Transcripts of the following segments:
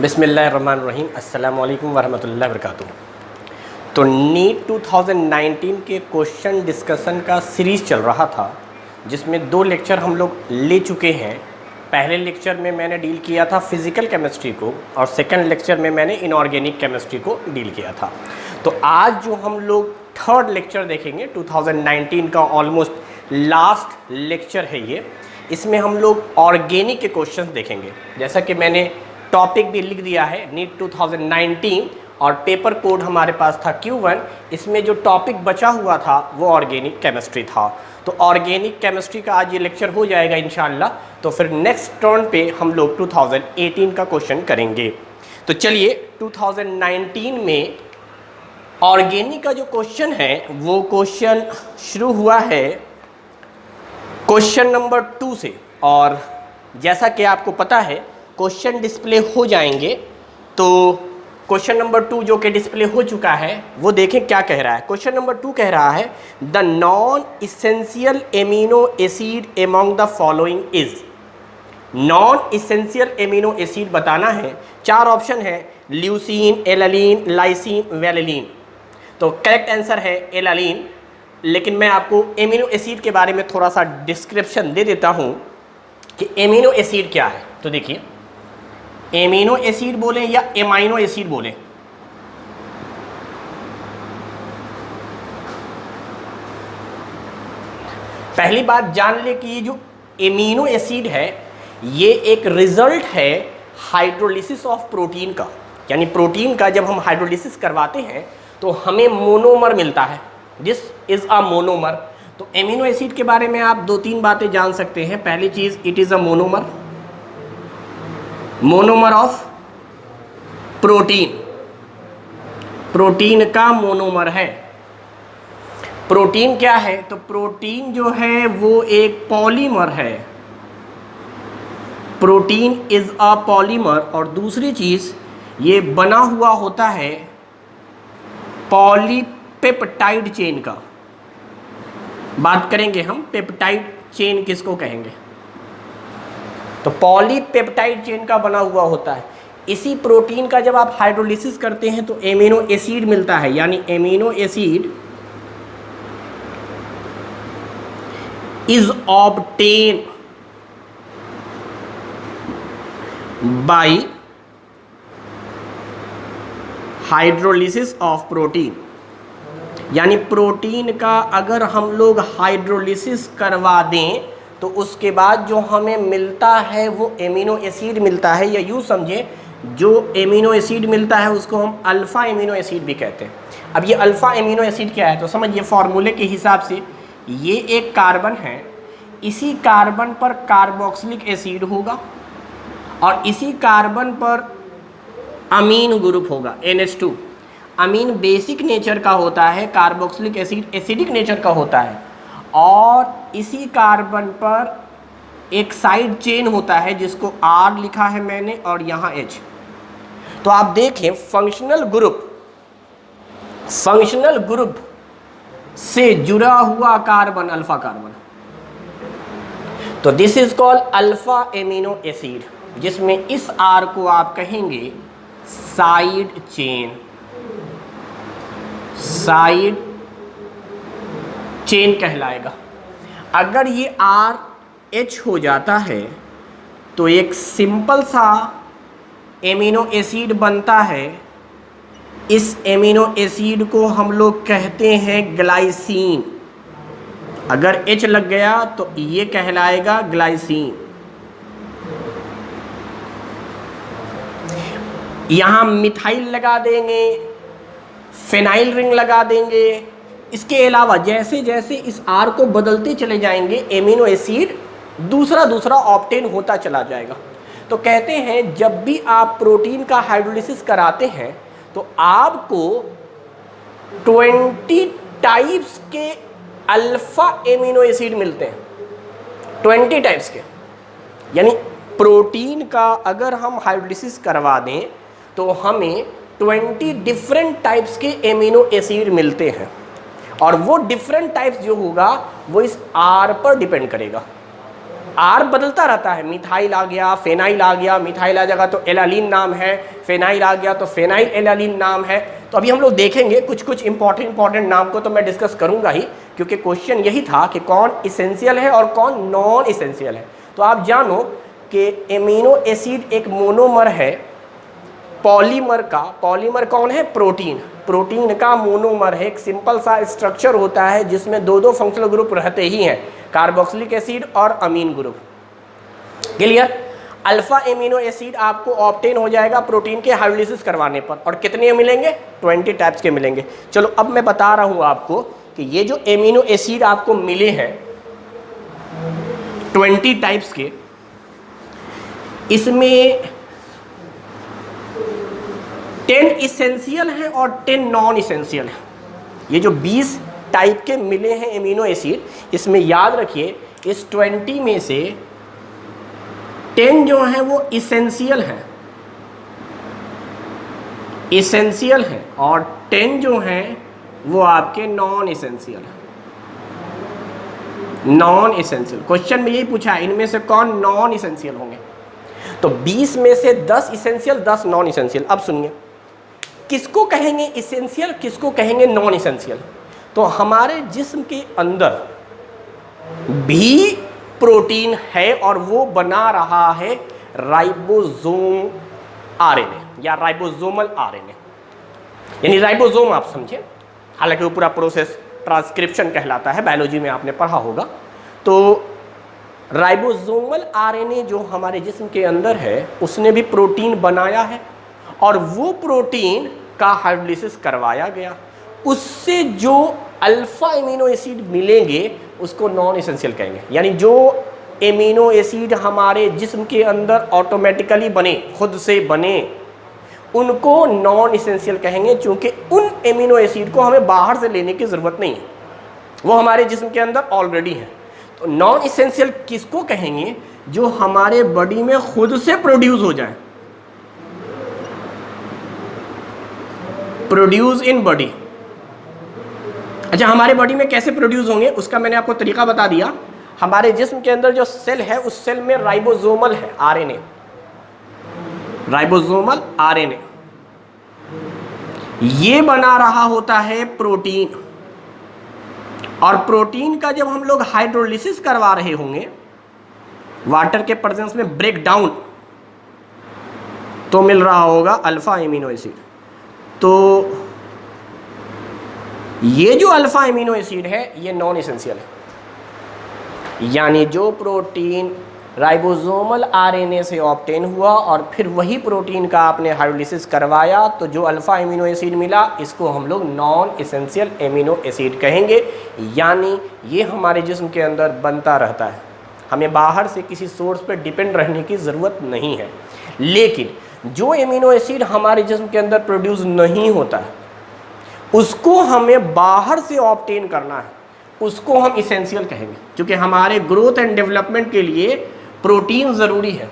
बिस्मिल्लाहिर्रहमानिर्रहीम अस्सलामु अलैकुम वरहमतुल्लाहि वबरकातुहू। तो नीट 2019 के क्वेश्चन डिस्कशन का सीरीज़ चल रहा था, जिसमें 2 लेक्चर हम लोग ले चुके हैं। पहले लेक्चर में मैंने डील किया था फिज़िकल केमिस्ट्री को और सेकंड लेक्चर में मैंने इनऑर्गेनिक केमिस्ट्री को डील किया था। तो आज जो हम लोग थर्ड लेक्चर देखेंगे 2019 का ऑलमोस्ट लास्ट लेक्चर है ये। इसमें हम लोग ऑर्गेनिक के क्वेश्चंस देखेंगे। जैसा कि मैंने टॉपिक भी लिख दिया है नीट 2019 और पेपर कोड हमारे पास था Q1। इसमें जो टॉपिक बचा हुआ था वो ऑर्गेनिक केमिस्ट्री था। तो ऑर्गेनिक केमिस्ट्री का आज ये लेक्चर हो जाएगा इंशाल्लाह। तो फिर नेक्स्ट टर्न पे हम लोग 2018 का क्वेश्चन करेंगे। तो चलिए 2019 में ऑर्गेनिक का जो क्वेश्चन है वो क्वेश्चन शुरू हुआ है क्वेश्चन नंबर 2 से। और जैसा कि आपको पता है क्वेश्चन डिस्प्ले हो जाएंगे, तो क्वेश्चन नंबर 2 जो कि डिस्प्ले हो चुका है वो देखें क्या कह रहा है। क्वेश्चन नंबर 2 कह रहा है the non essential amino acid among the following is. Non essential amino acid बताना है। 4 ऑप्शन है, ल्यूसीन, एलालीन, लाइसीन, वेलिलीन। तो करेक्ट आंसर है एलालीन। लेकिन मैं आपको एमिनो एसिड के बारे में थोड़ा सा डिस्क्रिप्शन दे देता हूँ कि एमिनो एसिड क्या है। तो देखिए, एमिनो एसिड बोले या एमाइनो एसिड बोले, पहली बात जान ले कि ये जो एमिनो एसिड है ये एक रिजल्ट है हाइड्रोलिसिस ऑफ प्रोटीन का। यानी प्रोटीन का जब हम हाइड्रोलिसिस करवाते हैं तो हमें मोनोमर मिलता है। This is a monomer. तो एमिनो एसिड के बारे में आप 2-3 बातें जान सकते हैं। पहली चीज, it is a monomer, monomer of protein. Protein का मोनोमर है। प्रोटीन क्या है? तो प्रोटीन जो है वो एक पॉलीमर है। Protein is a polymer. और दूसरी चीज, ये बना हुआ होता है पॉलीपेप्टाइड चेन का। बात करेंगे हम पेप्टाइड चेन किसको कहेंगे। तो पॉलीपेप्टाइड चेन का बना हुआ होता है। इसी प्रोटीन का जब आप हाइड्रोलिसिस करते हैं तो एमिनो एसिड मिलता है। यानी amino acid is obtain bye hydrolysis of protein. यानी प्रोटीन का अगर हम लोग हाइड्रोलिसिस करवा दें तो उसके बाद जो हमें मिलता है वो एमिनो एसिड मिलता है। या यूँ समझे, जो एमिनो एसिड मिलता है उसको हम अल्फ़ा एमिनो एसिड भी कहते हैं। अब ये अल्फ़ा एमिनो एसिड क्या है? तो समझिए, फॉर्मूले के हिसाब से ये एक कार्बन है, इसी कार्बन पर कार्बोक्सिलिक एसिड होगा और इसी कार्बन पर अमीन ग्रुप होगा NH2। अमीन बेसिक नेचर का होता है, कार्बोक्सिलिक एसिड एसिडिक नेचर का होता है। और इसी कार्बन पर एक साइड चेन होता है जिसको R लिखा है मैंने और यहाँ H। तो आप देखें, फंक्शनल ग्रुप से जुड़ा हुआ कार्बन अल्फा कार्बन। तो this is called alpha amino acid, जिसमें इस R को आप कहेंगे साइड चेन कहलाएगा। अगर ये RH हो जाता है तो एक सिंपल सा एमिनो एसिड बनता है। इस एमिनो एसिड को हम लोग कहते हैं ग्लाइसीन। अगर H लग गया तो ये कहलाएगा ग्लाइसीन। यहाँ मिथाइल लगा देंगे, फेनाइल रिंग लगा देंगे। इसके अलावा जैसे जैसे इस R को बदलते चले जाएंगे एमिनो एसिड दूसरा ऑब्टेन होता चला जाएगा। तो कहते हैं जब भी आप प्रोटीन का हाइड्रोलिसिस कराते हैं तो आपको 20 टाइप्स के अल्फा एमिनो एसिड मिलते हैं। 20 टाइप्स के। यानी प्रोटीन का अगर हम हाइड्रोलिसिस करवा दें तो हमें 20 डिफरेंट टाइप्स के एमिनो एसिड मिलते हैं। और वो डिफरेंट टाइप्स जो होगा वो इस R पर डिपेंड करेगा। आर बदलता रहता है, मिथाइल आ गया, फेनाइल आ गया, मिथाइल आ जाएगा तो एलालीन नाम है, फेनाइल आ गया तो फेनाइल एलालीन नाम है। तो अभी हम लोग देखेंगे कुछ कुछ इंपॉर्टेंट नाम को तो मैं डिस्कस करूंगा ही, क्योंकि क्वेश्चन यही था कि कौन इसेंशियल है और कौन नॉन इसेंशियल है। तो आप जानो कि एमिनो एसिड एक मोनोमर है पॉलीमर का। पॉलीमर कौन है? प्रोटीन। प्रोटीन का मोनोमर है, एक सिंपल सा स्ट्रक्चर होता है जिसमें दो दो फंक्शनल ग्रुप रहते ही हैं, कार्बोक्सिलिक एसिड और amine group. Clear? Alpha amino acid आपको ऑब्टेन हो जाएगा प्रोटीन के हाइड्रोलिसिस करवाने पर, और कितने मिलेंगे? 20 टाइप्स के मिलेंगे। चलो अब मैं बता रहा हूं आपको कि ये जो एमिनो एसिड आपको मिले हैं 20 टाइप्स के, इसमें 10 इसेंशियल हैं और 10 नॉन इसेंशियल हैं। ये जो 20 टाइप के मिले हैं एमिनो एसिड, इसमें याद रखिए इस 20 में से 10 जो हैं वो इसेंशियल हैं, इसेंशियल हैं, और 10 जो हैं वो आपके नॉन इसेंशियल हैं। नॉन इसेंशियल क्वेश्चन में यही पूछा है, इनमें से कौन नॉन इसेंशियल होंगे? तो 20 में से 10 इसेंशियल, 10 नॉन इसेंशियल। अब सुनिए, किसको कहेंगे इसेंशियल, किसको कहेंगे नॉन इसेंशियल? तो हमारे जिस्म के अंदर भी प्रोटीन है और वो बना रहा है राइबोसोम आरएनए या राइबोसोमल आरएनए, यानी राइबोसोम आप समझे, हालांकि वो पूरा प्रोसेस ट्रांसक्रिप्शन कहलाता है, बायोलॉजी में आपने पढ़ा होगा। तो राइबोसोमल आरएनए जो हमारे जिस्म के अंदर है उसने भी प्रोटीन बनाया है, और वो प्रोटीन का हाइड्रोलिसिस करवाया गया, उससे जो अल्फा एमिनो एसिड मिलेंगे उसको नॉन इसेंशियल कहेंगे। यानी जो एमिनो एसिड हमारे जिस्म के अंदर ऑटोमेटिकली बने, खुद से बने, उनको नॉन इसेंशियल कहेंगे, क्योंकि उन एमिनो एसिड को हमें बाहर से लेने की ज़रूरत नहीं है, वो हमारे जिस्म के अंदर ऑलरेडी है। तो नॉन इसेंशियल किसको कहेंगे? जो हमारे बॉडी में खुद से प्रोड्यूस हो जाए, प्रोड्यूस इन बॉडी। अच्छा, हमारे बॉडी में कैसे प्रोड्यूस होंगे उसका मैंने आपको तरीका बता दिया। हमारे जिस्म के अंदर जो सेल है उस सेल में राइबोसोमल है आरएनए, राइबोसोमल आरएनए, ये बना रहा होता है प्रोटीन, और प्रोटीन का जब हम लोग हाइड्रोलिसिस करवा रहे होंगे वाटर के प्रेजेंस में ब्रेक डाउन, तो मिल रहा होगा अल्फा एमिनो एसिड। तो ये जो अल्फा एमिनो एसिड है ये नॉन इसेंशियल है, यानी जो प्रोटीन राइबोसोमल आरएनए से ऑब्टेन हुआ और फिर वही प्रोटीन का आपने हाइड्रोलिसिस करवाया, तो जो अल्फा एमिनो एसिड मिला इसको हम लोग नॉन इसेंशियल एमिनो एसिड कहेंगे। यानी ये हमारे जिस्म के अंदर बनता रहता है, हमें बाहर से किसी सोर्स पर डिपेंड रहने की ज़रूरत नहीं है। लेकिन जो एमिनो एसिड हमारे जिस्म के अंदर प्रोड्यूस नहीं होता है उसको हमें बाहर से ऑब्टेन करना है, उसको हम इसेंशियल कहेंगे, क्योंकि हमारे ग्रोथ एंड डेवलपमेंट के लिए प्रोटीन ज़रूरी है।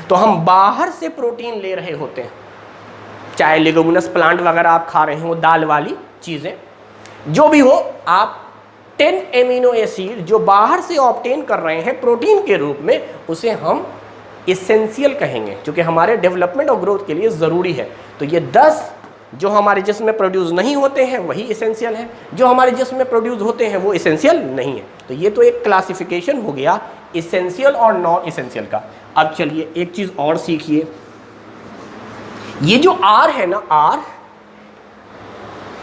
तो हम बाहर से प्रोटीन ले रहे होते हैं, चाहे लेगुमिनस प्लांट वगैरह आप खा रहे हो, दाल वाली चीज़ें, जो भी हो, आप 10 एमिनो एसिड जो बाहर से ऑब्टेन कर रहे हैं प्रोटीन के रूप में, उसे हम इसेंशियल कहेंगे, क्योंकि हमारे डेवलपमेंट और ग्रोथ के लिए ज़रूरी है। तो ये 10 जो हमारे जिस्म में प्रोड्यूस नहीं होते हैं वही इसेंशियल है, जो हमारे जिस्म में प्रोड्यूस होते हैं वो इसेंशियल नहीं है। तो ये तो एक क्लासिफिकेशन हो गया इसेंशियल और नॉन इसेंशियल का। अब चलिए एक चीज़ और सीखिए, ये जो आर है ना, आर,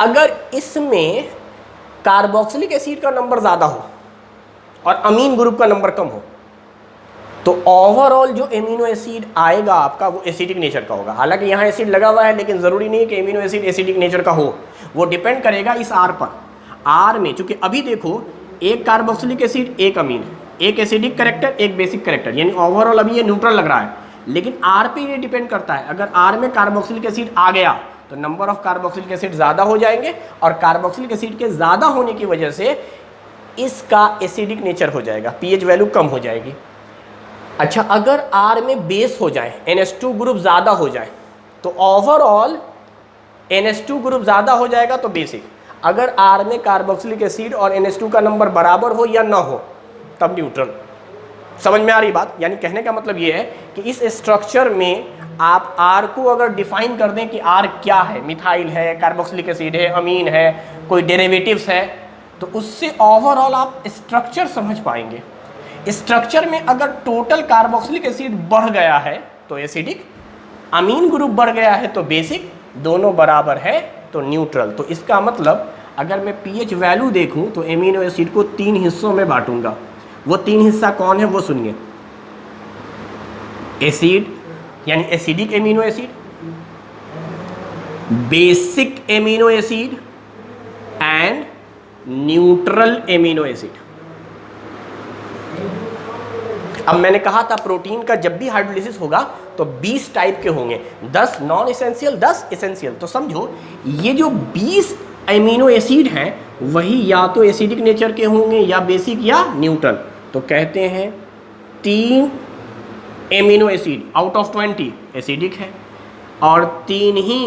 अगर इसमें कार्बोक्सिलिक एसिड का नंबर ज़्यादा हो और अमीन ग्रुप का नंबर कम हो, तो ओवरऑल जो एमिनो एसिड आएगा आपका वो एसिडिक नेचर का होगा। हालांकि यहाँ एसिड लगा हुआ है, लेकिन ज़रूरी नहीं है कि एमिनो एसिड एसिडिक नेचर का हो, वो डिपेंड करेगा इस आर पर। आर में चूँकि अभी देखो एक कार्बोक्सिलिक एसिड एक अमीन है, एक एसिडिक करेक्टर एक बेसिक करेक्टर, यानी ओवरऑल अभी ये न्यूट्रल लग रहा है, लेकिन आर पे ये डिपेंड करता है। अगर आर में कार्बोक्सिलिक एसिड आ गया तो नंबर ऑफ कार्बोक्सिलिक एसिड ज़्यादा हो जाएंगे, और कार्बोक्सिलिक एसिड के ज़्यादा होने की वजह से इसका एसिडिक नेचर हो जाएगा, पीएच वैल्यू कम हो जाएगी। अच्छा, अगर आर में बेस हो जाए, NH2 ग्रुप ज़्यादा हो जाए, तो ओवरऑल NH2 ग्रुप ज़्यादा हो जाएगा तो बेसिक। अगर आर में कार्बोक्सिलिक एसिड और NH2 का नंबर बराबर हो या ना हो तब न्यूट्रल। समझ में आ रही बात? यानी कहने का मतलब ये है कि इस स्ट्रक्चर में आप R को अगर डिफाइन कर दें कि R क्या है, मिथाइल है, कार्बोक्सिलिक एसिड है, अमीन है, कोई डेरिवेटिव्स है, तो उससे ओवरऑल आप स्ट्रक्चर समझ पाएंगे। स्ट्रक्चर में अगर टोटल कार्बोक्सिलिक एसिड बढ़ गया है तो एसिडिक, अमीन ग्रुप बढ़ गया है तो बेसिक, दोनों बराबर है तो न्यूट्रल। तो इसका मतलब अगर मैं पीएच वैल्यू देखूं तो एमिनो एसिड को 3 हिस्सों में बांटूंगा। वो 3 हिस्सा कौन है वो सुनिए। एसिड यानी acidic amino acid, basic amino acid and neutral amino acid. अब मैंने कहा था प्रोटीन का जब भी हाइड्रोलिसिस होगा तो 20 टाइप के होंगे, 10 नॉन एसेंशियल, 10 एसेंशियल। तो समझो ये जो 20 एमिनो एसिड हैं वही या तो एसिडिक नेचर के होंगे या बेसिक या न्यूट्रल। तो कहते हैं 3 amino acid out of 20 acidic है और 3 ही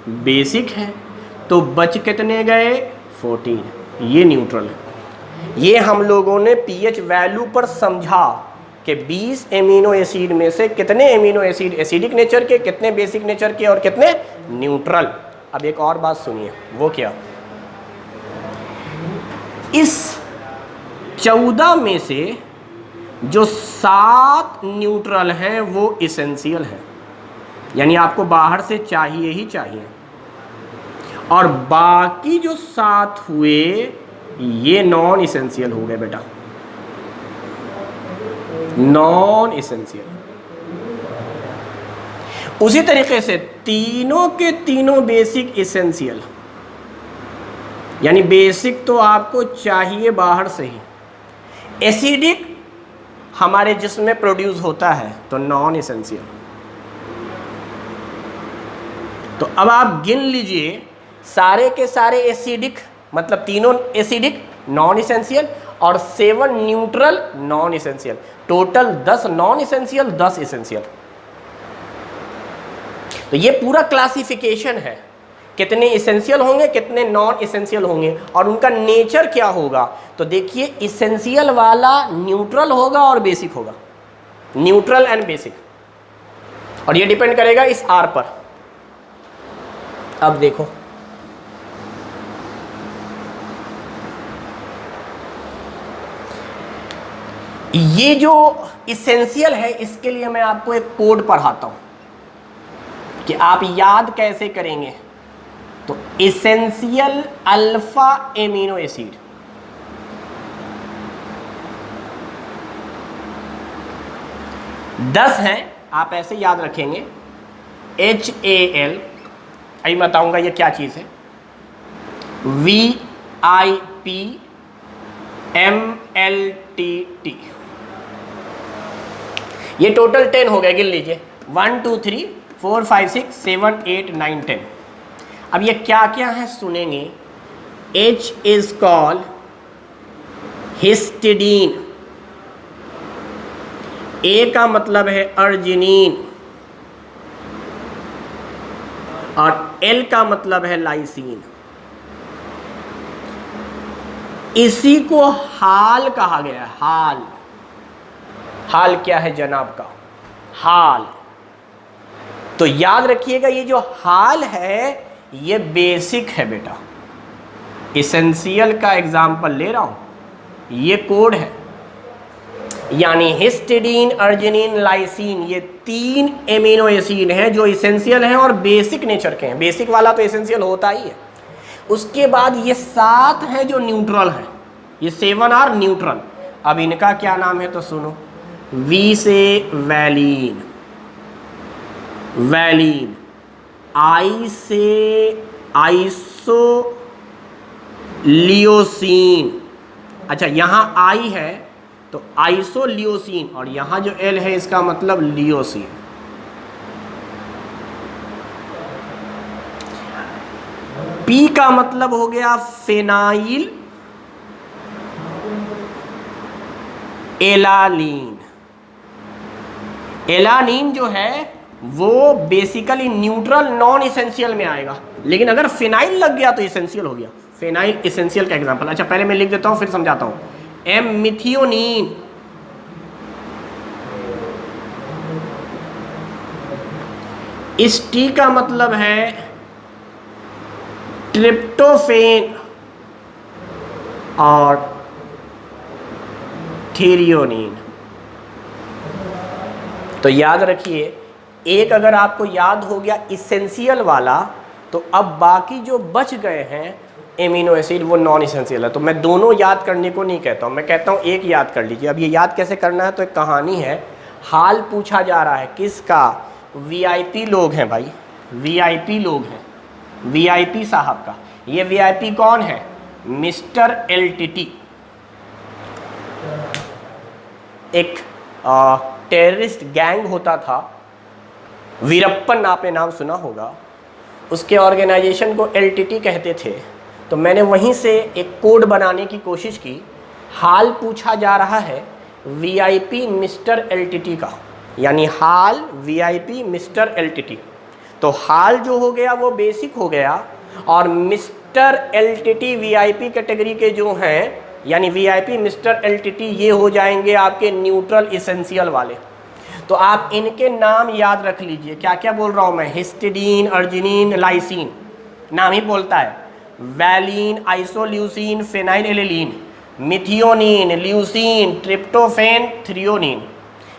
बेसिक है, तो बच कितने गए? 14, ये न्यूट्रल है। ये हम लोगों ने पीएच वैल्यू पर समझा कि 20 एमिनो एसिड में से कितने एमिनो एसिड एसिडिक नेचर के, कितने बेसिक नेचर के और कितने न्यूट्रल। अब एक और बात सुनिए, वो क्या? इस 14 में से जो 7 न्यूट्रल हैं वो इसेंशियल हैं, यानी आपको बाहर से चाहिए ही चाहिए, और बाकी जो 7 हुए ये नॉन इसेंशियल हो गए बेटा, नॉन इसेंशियल। उसी तरीके से तीनों के तीनों बेसिक इसेंशियल, यानी बेसिक तो आपको चाहिए बाहर से ही। एसिडिक हमारे जिस्म में प्रोड्यूस होता है तो नॉन इसेंशियल। तो अब आप गिन लीजिए सारे के सारे एसिडिक, मतलब तीनों एसिडिक नॉन इसेंशियल और 7 neutral non essential, total 10 non essential, 10 essential. तो ये पूरा क्लासिफिकेशन है, कितने इसेंशियल होंगे, कितने नॉन इसेंशियल होंगे और उनका नेचर क्या होगा। तो देखिए इसेंशियल वाला न्यूट्रल होगा और बेसिक होगा, न्यूट्रल एंड बेसिक, और ये डिपेंड करेगा इस R पर। अब देखो ये जो इसेंशियल है इसके लिए मैं आपको एक कोड पढ़ाता हूं कि आप याद कैसे करेंगे। तो इसेंशियल अल्फा एमिनो एसिड, दस हैं, आप ऐसे याद रखेंगे। HAL, अभी बताऊंगा ये क्या चीज है। VIP MLTT, ये टोटल 10 हो गए, गिन लीजिए 1 2 3 4 5 6 7 8 9 10। अब ये क्या क्या है सुनेंगे। H is called histidine, A का मतलब है अर्जिनिन और L का मतलब है लाइसीन। इसी को हाल कहा गया है, हाल। हाल क्या है जनाब का? हाल। तो याद रखिएगा ये जो हाल है ये बेसिक है बेटा। इसेंशियल का एग्जाम्पल ले रहा हूं, ये कोड है, यानी हिस्टिडीन, अर्जिनिन, लाइसीन, ये 3 एमिनो एसिड हैं जो इसेंशियल हैं और बेसिक नेचर के हैं। बेसिक वाला तो इसेंशियल होता ही है। उसके बाद ये 7 हैं जो न्यूट्रल हैं, ये 7 आर न्यूट्रल। अब इनका क्या नाम है तो सुनो। V से वैलीन, वैलीन। I से आइसोलियोसिन। अच्छा यहाँ I है तो आइसोलियोसिन और यहाँ जो L है इसका मतलब लियोसिन। P का मतलब हो गया फेनाइल एलानीन। एलानीन जो है वो बेसिकली न्यूट्रल नॉन इसेंशियल में आएगा, लेकिन अगर फिनाइल लग गया तो इसेंशियल हो गया। फिनाइल इसेंशियल का एग्जांपल। अच्छा पहले मैं लिख देता हूँ फिर समझाता हूँ। M मिथियोनीन, इस टी का मतलब है ट्रिप्टोफेन और थ्रियोनीन। तो याद रखिए, एक अगर आपको याद हो गया इसेंशियल वाला, तो अब बाकी जो बच गए हैं एमिनो एसिड वो नॉन इसेंशियल है। तो मैं दोनों याद करने को नहीं कहता हूँ, मैं कहता हूँ एक याद कर लीजिए। अब ये याद कैसे करना है, तो एक कहानी है, हाल पूछा जा रहा है किसका, वीआईपी लोग हैं भाई, वीआईपी लोग हैं, वीआईपी साहब का। ये वीआईपी कौन है, मिस्टर एलटीटी, एक टेररिस्ट गैंग होता था, वीरप्पन आपने नाम सुना होगा, उसके ऑर्गेनाइजेशन को एलटीटी कहते थे। तो मैंने वहीं से एक कोड बनाने की कोशिश की। हाल पूछा जा रहा है वीआईपी मिस्टर एलटीटी का, यानी हाल वीआईपी मिस्टर एलटीटी। तो हाल जो हो गया वो बेसिक हो गया, और मिस्टर एलटीटी वीआईपी कैटेगरी के जो हैं, यानी वीआईपी मिस्टर एलटीटी, ये हो जाएंगे आपके न्यूट्रल इसेंशियल वाले। तो आप इनके नाम याद रख लीजिए। क्या क्या बोल रहा हूँ मैं, हिस्टिडीन, अर्जिनिन, लाइसिन, नाम ही बोलता है, valine, isoleucine, phenylalanine, methionine, leucine, tryptophan, threonine,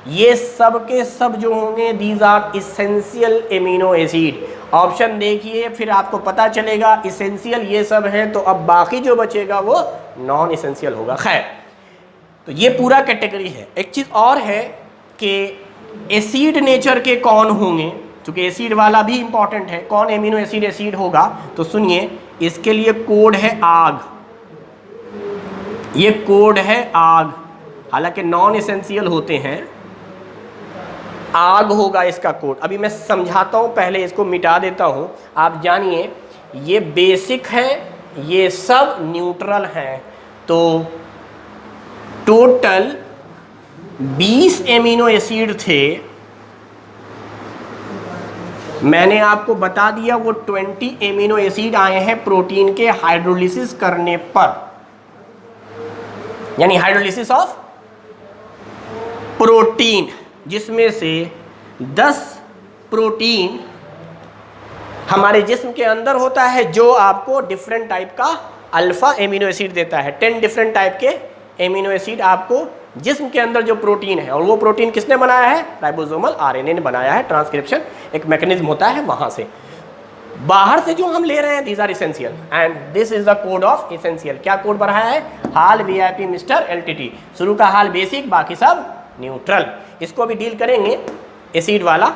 ये सब के सब जो होंगे these are essential amino acid. Option देखिए, फिर आपको पता चलेगा इसेंशियल ये सब हैं, तो अब बाकी जो बचेगा वो नॉन इसेंशियल होगा। खैर, तो ये पूरा कैटेगरी है। एक चीज़ और है कि एसिड नेचर के कौन होंगे, क्योंकि एसिड वाला भी इंपॉर्टेंट है, कौन एमिनो एसिड एसिड होगा। तो सुनिए, इसके लिए कोड है आग, ये कोड है आग, हालांकि नॉन इसेंशियल होते हैं, आग होगा इसका कोड। अभी मैं समझाता हूँ, पहले इसको मिटा देता हूँ। आप जानिए, ये बेसिक है, ये सब न्यूट्रल हैं। तो टोटल 20 एमिनो एसिड थे, मैंने आपको बता दिया वो 20 एमिनो एसिड आए हैं प्रोटीन के हाइड्रोलिसिस करने पर, यानी हाइड्रोलिसिस ऑफ प्रोटीन, जिसमें से 10 प्रोटीन हमारे जिस्म के अंदर होता है, जो आपको डिफरेंट टाइप का अल्फा एमिनो एसिड देता है। 10 डिफरेंट टाइप के एमिनो एसिड आपको जिस्म के अंदर जो प्रोटीन है, और वो प्रोटीन किसने बनाया है, राइबोसोमल आरएनए ने बनाया है। ट्रांसक्रिप्शन एक मैकेनिज्म होता है, वहां से बाहर से जो हम ले रहे हैं, these are essential and this is the code of essential. क्या कोड बढ़ा है, हाल वीआईपी मिस्टर एलटीटी, शुरू का हाल बेसिक, बाकी सब न्यूट्रल। इसको भी डील करेंगे एसिड वाला,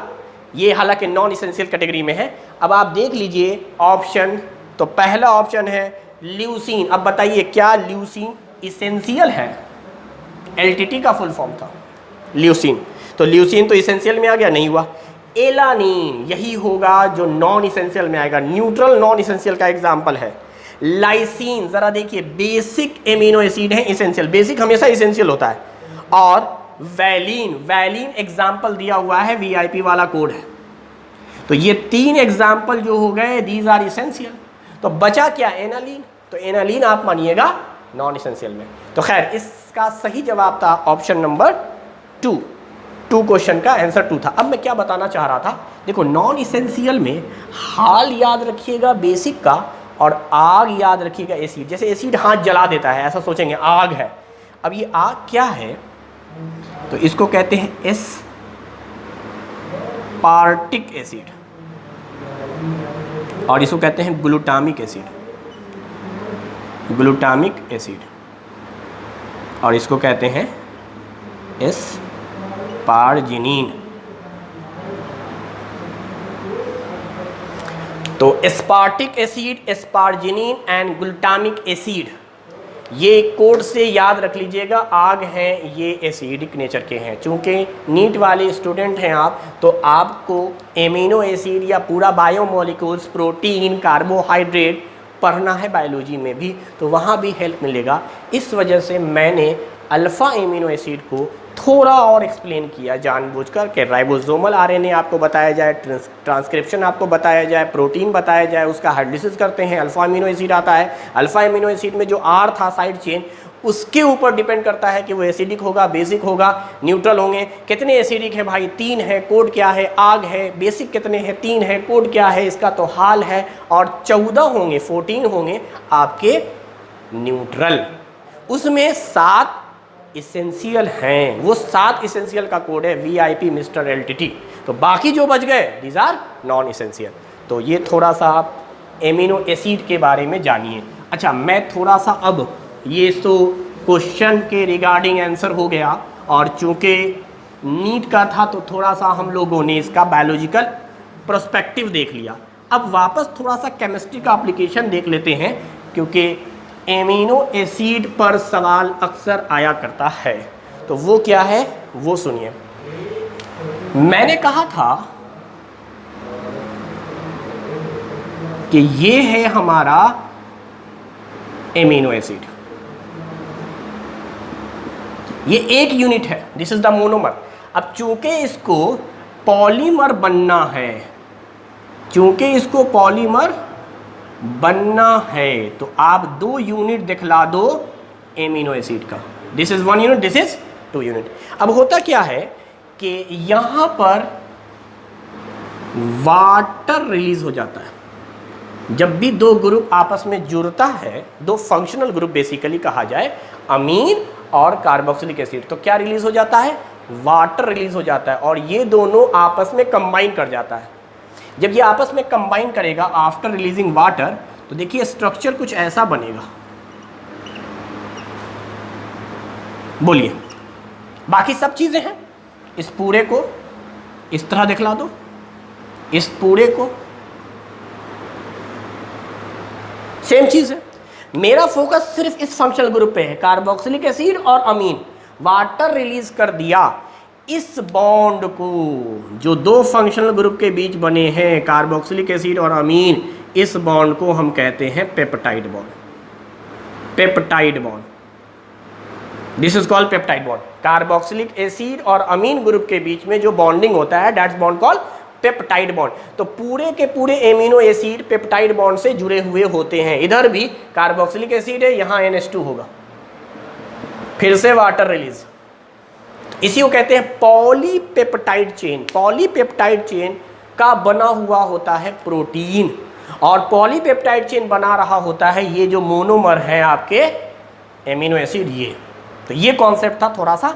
ये हालांकि नॉन इसेंशियल कैटेगरी में है। अब आप देख लीजिए ऑप्शन, तो पहला ऑप्शन है ल्यूसीन। अब बताइए, क्या ल्यूसीन इसेंशियल है, एलटीटी का फुल फॉर्म था ल्यूसीन, तो ल्यूसीन तो इसेंशियल में आ गया, नहीं हुआ। एलानीन, यही होगा जो नॉन इसेंशियल में आएगा, न्यूट्रल नॉन इसेंशियल का एग्जाम्पल है। लाइसीन, जरा देखिए, बेसिक एमिनो एसिड है, इसेंशियल, बेसिक हमेशा इसेंशियल होता है। और वैलिन, वैलिन एग्जाम्पल दिया हुआ है, वीआईपी वाला कोड है। तो ये 3 एग्जाम्पल जो हो गए, दीज आर इसेंशियल। तो बचा क्या, एनालीन, तो एनालीन आप मानिएगा नॉन इसेंशियल में। तो खैर, इसका सही जवाब था ऑप्शन नंबर 2। 2 क्वेश्चन का आंसर 2 था। अब मैं क्या बताना चाह रहा था, देखो नॉन इसेंशियल में हाल याद रखिएगा बेसिक का, और आग याद रखिएगा एसिड। जैसे एसिड हाथ जला देता है, ऐसा सोचेंगे आग है। अब ये आग क्या है, तो इसको कहते हैं एस्पार्टिक एसिड, और इसको कहते हैं ग्लूटामिक एसिड, ग्लूटामिक एसिड, और इसको कहते हैं एस्पार्जिनिन। तो aspartic acid, asparagine and glutamic acid, ये कोड से याद रख लीजिएगा। आग हैं, ये एसिडिक नेचर के हैं। चूँकि नीट वाले स्टूडेंट हैं आप, तो आपको एमिनो एसिड या पूरा बायोमोलिक्यूल्स, प्रोटीन, कार्बोहाइड्रेट पढ़ना है बायोलॉजी में भी, तो वहाँ भी हेल्प मिलेगा। इस वजह से मैंने अल्फ़ा एमिनो एसिड को थोड़ा और एक्सप्लेन किया जानबूझकर कि राइबोसोमल आरएनए आपको बताया जाए, ट्रांसक्रिप्शन आपको बताया जाए, प्रोटीन बताया जाए, उसका हाइड्रोलिसिस करते हैं, अल्फा अमीनो एसिड आता है, अल्फा अमीनो एसिड में जो आर था साइड चेन उसके ऊपर डिपेंड करता है कि वो एसिडिक होगा, बेसिक होगा, न्यूट्रल होंगे। कितने एसिडिक है भाई? 3 है, कोड क्या है? आग है। बेसिक कितने हैं? 3 है, कोड क्या है? इसका तो हाल है। और 14 होंगे, 14 होंगे आपके न्यूट्रल। उसमें 7 इसेंशियल हैं, वो 7 इसेंशियल का कोड है VIP मिस्टर LTT। तो बाकी जो बच गए दीज आर नॉन इसेंशियल। तो ये थोड़ा सा आप एमिनो एसिड के बारे में जानिए। अच्छा, मैं थोड़ा सा अब ये तो क्वेश्चन के रिगार्डिंग आंसर हो गया, और चूंकि नीट का था तो थोड़ा सा हम लोगों ने इसका बायोलॉजिकल पर्सपेक्टिव देख लिया। अब वापस थोड़ा सा केमिस्ट्री का एप्लीकेशन देख लेते हैं, क्योंकि एमिनो एसिड पर सवाल अक्सर आया करता है। तो वो क्या है वो सुनिए। मैंने कहा था कि ये है हमारा एमिनो एसिड, ये एक यूनिट है, दिस इज द मोनोमर। अब चूंकि इसको पॉलीमर बनना है, चूंकि इसको पॉलीमर बनना है, तो आप 2 यूनिट दिखला दो एमिनो एसिड का। This is 1 unit, this is 2 unit. अब होता क्या है कि यहां पर वाटर रिलीज हो जाता है। जब भी 2 ग्रुप आपस में जुड़ता है, 2 फंक्शनल ग्रुप बेसिकली कहा जाए, अमीन और कार्बोक्सिलिक एसिड, तो क्या रिलीज हो जाता है? वाटर रिलीज हो जाता है, और ये दोनों आपस में कंबाइन कर जाता है। जब ये आपस में कंबाइन करेगा आफ्टर रिलीजिंग वाटर, तो देखिए स्ट्रक्चर कुछ ऐसा बनेगा। बोलिए, बाकी सब चीजें हैं। इस पूरे को इस तरह दिखला दो, इस पूरे को सेम चीज है। मेरा फोकस सिर्फ इस फंक्शनल ग्रुप पे है, कार्बोक्सिलिक एसिड और अमीन। वाटर रिलीज कर दिया, इस बॉन्ड को, जो 2 फंक्शनल ग्रुप के बीच बने हैं कार्बोक्सिलिक एसिड और अमीन, इस बॉन्ड को हम कहते हैं peptide bond. Peptide bond, this is called peptide bond. Carboxylic acid और अमीन ग्रुप के बीच में जो बॉन्डिंग होता है, that's bond called peptide bond. तो पूरे के पूरे एमिनो एसिड पेप्टाइड बॉन्ड से जुड़े हुए होते हैं। इधर भी कार्बोक्सिलिक एसिड है, यहां NH2 होगा, फिर से वाटर रिलीज। इसी को कहते हैं पॉलीपेप्टाइड चेन। पॉलीपेप्टाइड चेन का बना हुआ होता है प्रोटीन, और पॉलीपेप्टाइड चेन बना रहा होता है ये जो मोनोमर है आपके एमिनो एसिड। ये तो ये कॉन्सेप्ट था थोड़ा सा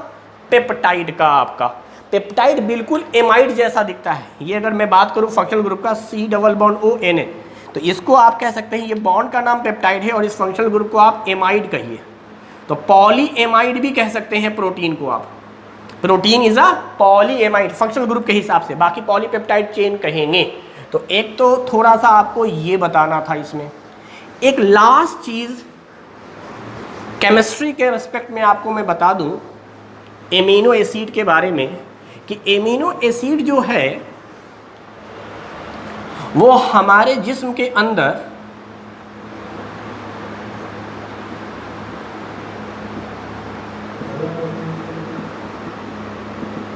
पेप्टाइड का। आपका पेप्टाइड बिल्कुल एमाइड जैसा दिखता है। ये अगर मैं बात करूं फंक्शनल ग्रुप का C डबल बॉन्ड ONA, तो इसको आप कह सकते हैं, ये बॉन्ड का नाम पेप्टाइड है, और इस फंक्शनल ग्रुप को आप एमाइड कहिए। तो पॉली एमाइड भी कह सकते हैं प्रोटीन को आप। Protein is a poly amide functional group के हिसाब से, बाकी पॉलीपेप्टाइड चेन कहेंगे। तो एक तो थोड़ा सा आपको ये बताना था इसमें। एक लास्ट चीज केमिस्ट्री के रेस्पेक्ट में आपको मैं बता दूं एमिनो एसिड के बारे में, कि एमिनो एसिड जो है वो हमारे जिस्म के अंदर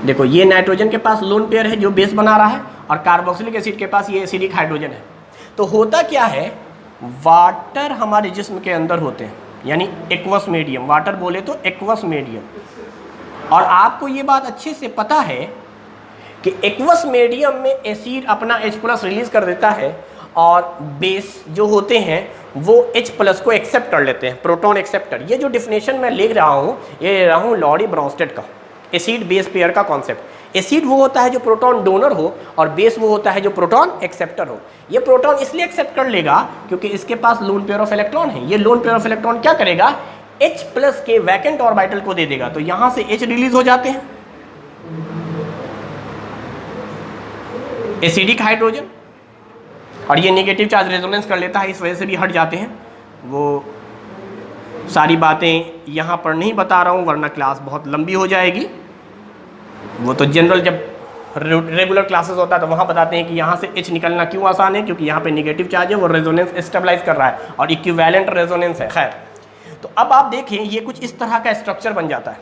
देखो, ये नाइट्रोजन के पास लोन पेयर है जो बेस बना रहा है, और कार्बोक्सिलिक एसिड के पास ये एसिडिक हाइड्रोजन है। तो होता क्या है, वाटर हमारे जिस्म के अंदर होते हैं, यानी एक्वस मीडियम, वाटर बोले तो एक्वस मीडियम। और आपको ये बात अच्छे से पता है कि एक्वस मीडियम में एसिड अपना H+ रिलीज कर देता है, और बेस जो होते हैं वो H+ को एक्सेप्ट कर लेते हैं, प्रोटॉन एक्सेप्टर। ये जो डिफिनेशन मैं लिख रहा हूँ, ये ले रहा हूँ लॉरी ब्रॉन्स्टेड का, एसिड बेस पेयर का कॉन्सेप्ट। एसिड वो होता है जो प्रोटॉन डोनर हो, और बेस वो होता है जो प्रोटॉन एक्सेप्टर हो। ये प्रोटॉन इसलिए एक्सेप्ट कर लेगा क्योंकि इसके पास लोन पेयर ऑफ इलेक्ट्रॉन है। ये लोन पेयर ऑफ इलेक्ट्रॉन क्या करेगा, H+ के वैकेंट ऑर्बिटल को दे देगा, तो यहां से H रिलीज हो जाते हैं, एसिडिक हाइड्रोजन, और ये नेगेटिव चार्ज रेजोनेंस कर लेता है, इस वजह से भी हट जाते हैं। वो सारी बातें यहाँ पर नहीं बता रहा हूँ वरना क्लास बहुत लंबी हो जाएगी। वो तो जनरल जब रेगुलर क्लासेस होता है तो वहाँ बताते हैं कि यहाँ से H निकलना क्यों आसान है, क्योंकि यहाँ पे नेगेटिव चार्ज है, वो रेजोनेंस स्टेबलाइज कर रहा है और इक्विवेलेंट रेजोनेंस है। खैर, तो अब आप देखें ये कुछ इस तरह का स्ट्रक्चर बन जाता है।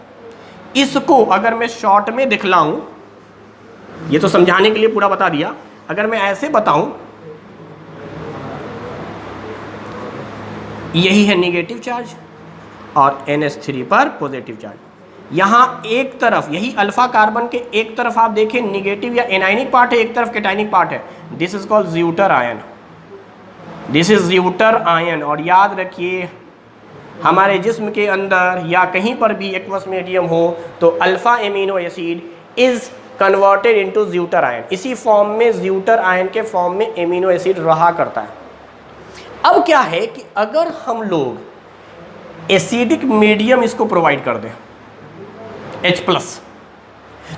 इसको अगर मैं शॉर्ट में दिखलाऊं, ये तो समझाने के लिए पूरा बता दिया, अगर मैं ऐसे बताऊं, यही है निगेटिव चार्ज और NH3 पर पॉजिटिव चार्ज। यहां एक तरफ, यही अल्फा कार्बन के एक तरफ आप देखें निगेटिव या एनायनिक पार्ट है, एक तरफ कैटायनिक पार्ट है। This is called zwitter ion, this is zwitter ion. और याद रखिए हमारे जिस्म के अंदर या कहीं पर भी एक्वस मीडियम हो तो alpha amino acid is converted into zwitter ion. इसी फॉर्म में, ज्यूटर आयन के फॉर्म में एमिनो एसिड रहा करता है। अब क्या है कि अगर हम लोग एसिडिक मीडियम इसको प्रोवाइड कर दें H+,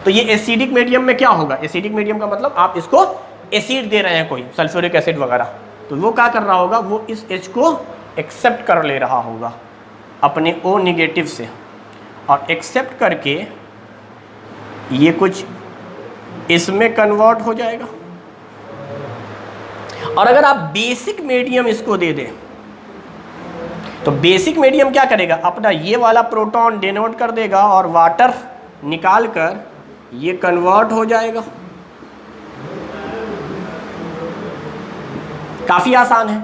तो ये एसिडिक मीडियम में क्या होगा? एसिडिक मीडियम का मतलब आप इसको एसिड दे रहे हैं, कोई सल्फ्यूरिक एसिड वगैरह, तो वो क्या कर रहा होगा? वो इस H को एक्सेप्ट कर ले रहा होगा अपने O निगेटिव से, और एक्सेप्ट करके ये कुछ इसमें कन्वर्ट हो जाएगा। और अगर आप बेसिक मीडियम इसको दे दें तो बेसिक मीडियम क्या करेगा? अपना ये वाला प्रोटॉन डिनोट कर देगा और वाटर निकाल कर ये कन्वर्ट हो जाएगा। काफ़ी आसान है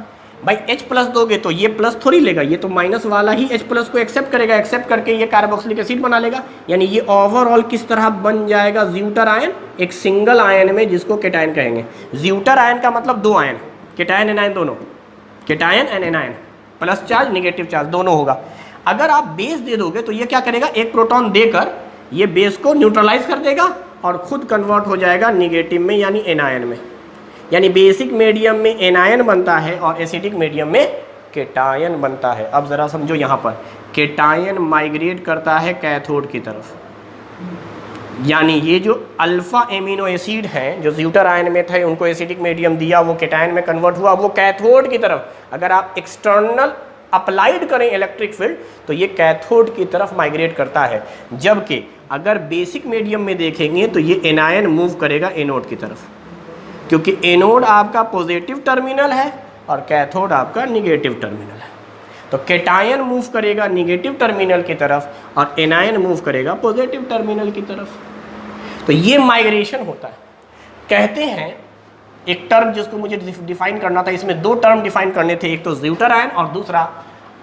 भाई। H+ दोगे तो ये प्लस थोड़ी लेगा, ये तो माइनस वाला ही H+ को एक्सेप्ट करेगा, एक्सेप्ट करके ये कार्बोक्सिलिक एसिड बना लेगा। यानी ये ओवरऑल किस तरह बन जाएगा? ज्यूटर आयन, एक सिंगल आयन में, जिसको केटायन कहेंगे। ज्यूटर आयन का मतलब दो आयन, केटायन एनायन दोनों, cation and anion, plus charge negative charge दोनों होगा। अगर आप बेस दे दोगे तो ये क्या करेगा? एक प्रोटॉन देकर ये बेस को न्यूट्रलाइज कर देगा और खुद कन्वर्ट हो जाएगा निगेटिव में, यानी एनायन में। यानी बेसिक मीडियम में एनायन बनता है और एसिडिक मीडियम में केटायन बनता है। अब ज़रा समझो, यहाँ पर केटायन माइग्रेट करता है कैथोड की तरफ, यानी ये जो अल्फा एमिनो एसिड हैं जो ज्यूटर आयन में थे, उनको एसिडिक मीडियम दिया, वो केटायन में कन्वर्ट हुआ, वो कैथोड की तरफ, अगर आप एक्सटर्नल अप्लाइड करें इलेक्ट्रिक फील्ड तो ये कैथोड की तरफ माइग्रेट करता है। जबकि अगर बेसिक मीडियम में देखेंगे तो ये एनायन मूव करेगा एनोड की तरफ, क्योंकि एनोड आपका पॉजिटिव टर्मिनल है और कैथोड आपका निगेटिव टर्मिनल है। तो केटायन मूव करेगा निगेटिव टर्मिनल की तरफ और एनायन मूव करेगा पॉजिटिव टर्मिनल की तरफ। तो ये माइग्रेशन होता है। कहते हैं एक टर्म जिसको मुझे डिफाइन करना था, इसमें दो टर्म डिफाइन करने थे, एक तो ज्यूटर आयन और दूसरा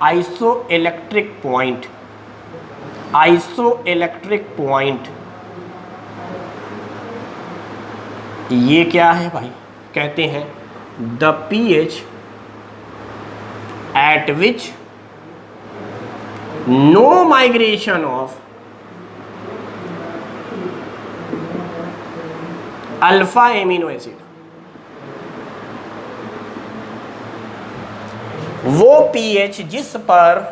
iso electric point. Iso electric point ये क्या है भाई? कहते हैं the pH at which no migration of alpha amino acid, वो pH जिस पर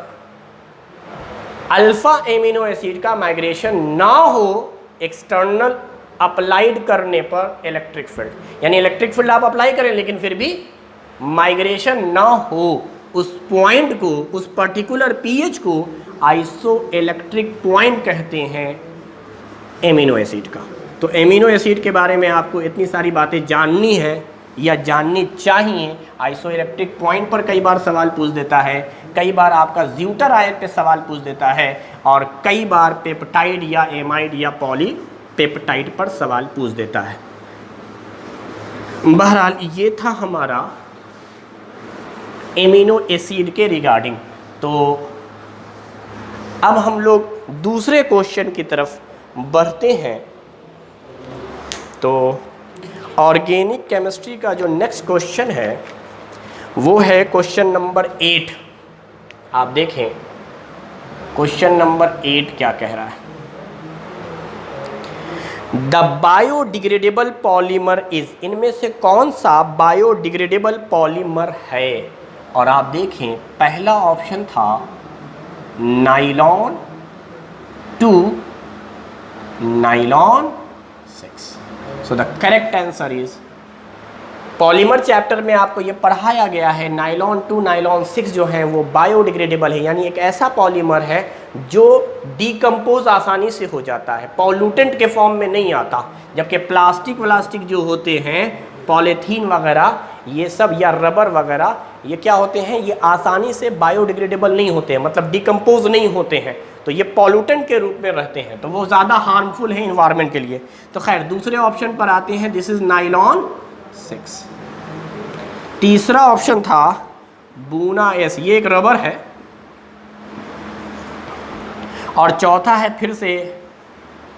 अल्फा एमिनो एसिड का माइग्रेशन ना हो एक्सटर्नल अप्लाइड करने पर इलेक्ट्रिक फील्ड, यानी इलेक्ट्रिक फील्ड आप अप्लाई करें लेकिन फिर भी माइग्रेशन ना हो उस पॉइंट को, उस पर्टिकुलर पीएच को आइसो इलेक्ट्रिक पॉइंट कहते हैं एमिनो एसिड का। तो एमिनो एसिड के बारे में आपको इतनी सारी बातें जाननी है या जाननी चाहिए। आइसो इलेक्ट्रिक पॉइंट पर कई बार सवाल पूछ देता है, कई बार आपका ज्यूटर आयन पे सवाल पूछ देता है, और कई बार पेप्टाइड या एमाइड या पॉलीपेप्टाइड पर सवाल पूछ देता है। बहरहाल ये था हमारा एमिनो एसिड के रिगार्डिंग। तो अब हम लोग दूसरे क्वेश्चन की तरफ बढ़ते हैं। तो ऑर्गेनिक केमिस्ट्री का जो नेक्स्ट क्वेश्चन है वो है क्वेश्चन नंबर 8। आप देखें क्वेश्चन नंबर 8 क्या कह रहा है। द बायोडिग्रेडेबल पॉलीमर इज, इनमें से कौन सा बायोडिग्रेडेबल पॉलीमर है? और आप देखें पहला ऑप्शन था nylon 2 nylon 6। So the correct answer is, polymer chapter में आपको ये पढ़ाया गया है नाइलॉन 2 नाइलॉन 6 जो है वो बायोडिग्रेडेबल है, यानी एक ऐसा पॉलीमर है जो डिकम्पोज आसानी से हो जाता है, पॉल्यूटेंट के फॉर्म में नहीं आता। जबकि प्लास्टिक व्लास्टिक जो होते हैं, पॉलीथीन वगैरह ये सब, या रबर वगैरह, ये क्या होते हैं, ये आसानी से बायोडिग्रेडेबल नहीं होते हैं, मतलब डिकम्पोज नहीं होते हैं, तो ये पॉल्यूटेंट के रूप में रहते हैं, तो वो ज़्यादा हार्मफुल है इन्वायरमेंट के लिए। तो खैर दूसरे ऑप्शन पर आते हैं, दिस इज नाइलॉन 6। तीसरा ऑप्शन था बूना एस, ये एक रबर है, और चौथा है फिर से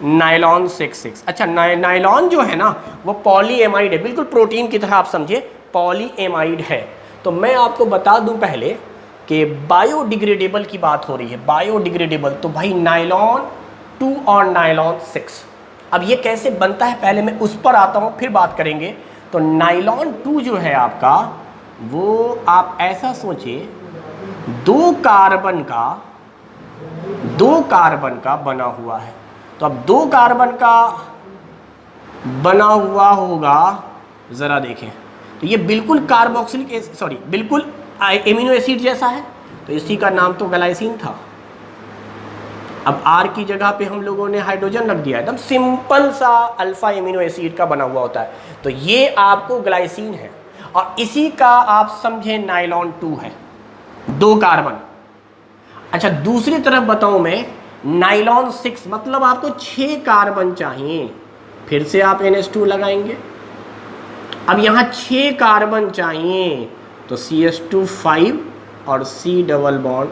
नाइलॉन 6। अच्छा, नाइलॉन जो है ना वो पॉलीएमाइड है, बिल्कुल प्रोटीन की तरह आप समझिए, पॉलीएमाइड है। तो मैं आपको बता दूं पहले कि बायोडिग्रेडेबल की बात हो रही है, बायोडिग्रेडेबल, तो भाई नाइलॉन 2 और नाइलॉन 6। अब ये कैसे बनता है पहले मैं उस पर आता हूँ, फिर बात करेंगे। तो नाइलॉन 2 जो है आपका, वो आप ऐसा सोचिए दो कार्बन का बना हुआ है। तो अब 2 कार्बन का बना हुआ होगा, ज़रा देखें, तो ये बिल्कुल बिल्कुल एमिनो एसिड जैसा है, तो इसी का नाम तो ग्लाइसिन था। अब R की जगह पे हम लोगों ने हाइड्रोजन रख दिया, एकदम सिंपल सा अल्फा एमिनो एसिड का बना हुआ होता है, तो ये आपको ग्लाइसिन है, और इसी का आप समझे नाइलॉन 2 है, 2 कार्बन। अच्छा, दूसरी तरफ बताऊं मैं, नाइलॉन 6 मतलब आपको 6 कार्बन चाहिए, फिर से आप NH2 लगाएंगे। अब यहाँ 6 कार्बन चाहिए, तो CH2 5 और C डबल बॉन्ड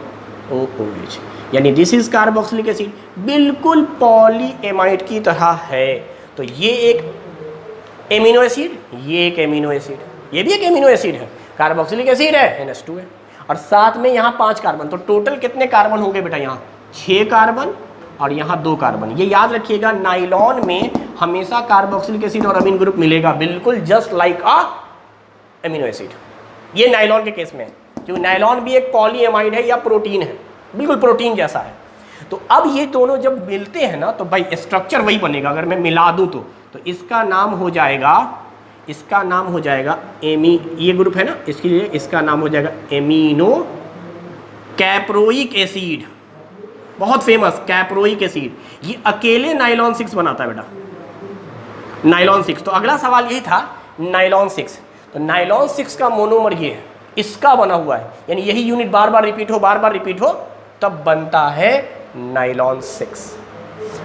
OH, यानी दिस इज कार्बोक्सिलिक एसिड, बिल्कुल पॉलीएमाइड की तरह है। तो ये एक एमिनो एसिड, ये एक एमिनो एसिड, ये भी एक एमिनो एसिड है, कार्बोक्सिलिक एसिड है, NH2 है, और साथ में यहाँ 5 कार्बन, तो टोटल कितने कार्बन होंगे बेटा, यहाँ 6 कार्बन और यहाँ 2 कार्बन। ये याद रखिएगा, नाइलॉन में हमेशा कार्बोक्सिलिक एसिड और अमीन ग्रुप मिलेगा, बिल्कुल जस्ट लाइक अ एमिनो एसिड। ये नाइलॉन के केस में है, क्योंकि नाइलॉन भी एक पॉलीएमाइड है या प्रोटीन है, बिल्कुल प्रोटीन जैसा है। तो अब ये दोनों जब मिलते हैं ना, तो भाई स्ट्रक्चर वही बनेगा, अगर मैं मिला दूं तो इसका नाम हो जाएगा ये ग्रुप है ना, इसके लिए इसका नाम हो जाएगा एमिनो कैप्रोइक एसिड, बहुत फेमस कैप्रोइक एसिड। ये अकेले नाइलॉन 6 बनाता है बेटा, नाइलॉन 6। तो अगला सवाल यही था, नाइलॉन 6, तो नाइलॉन 6 का मोनोमर ये है, इसका बना हुआ है, यानी यही यूनिट बार बार रिपीट हो तब बनता है नाइलॉन 6।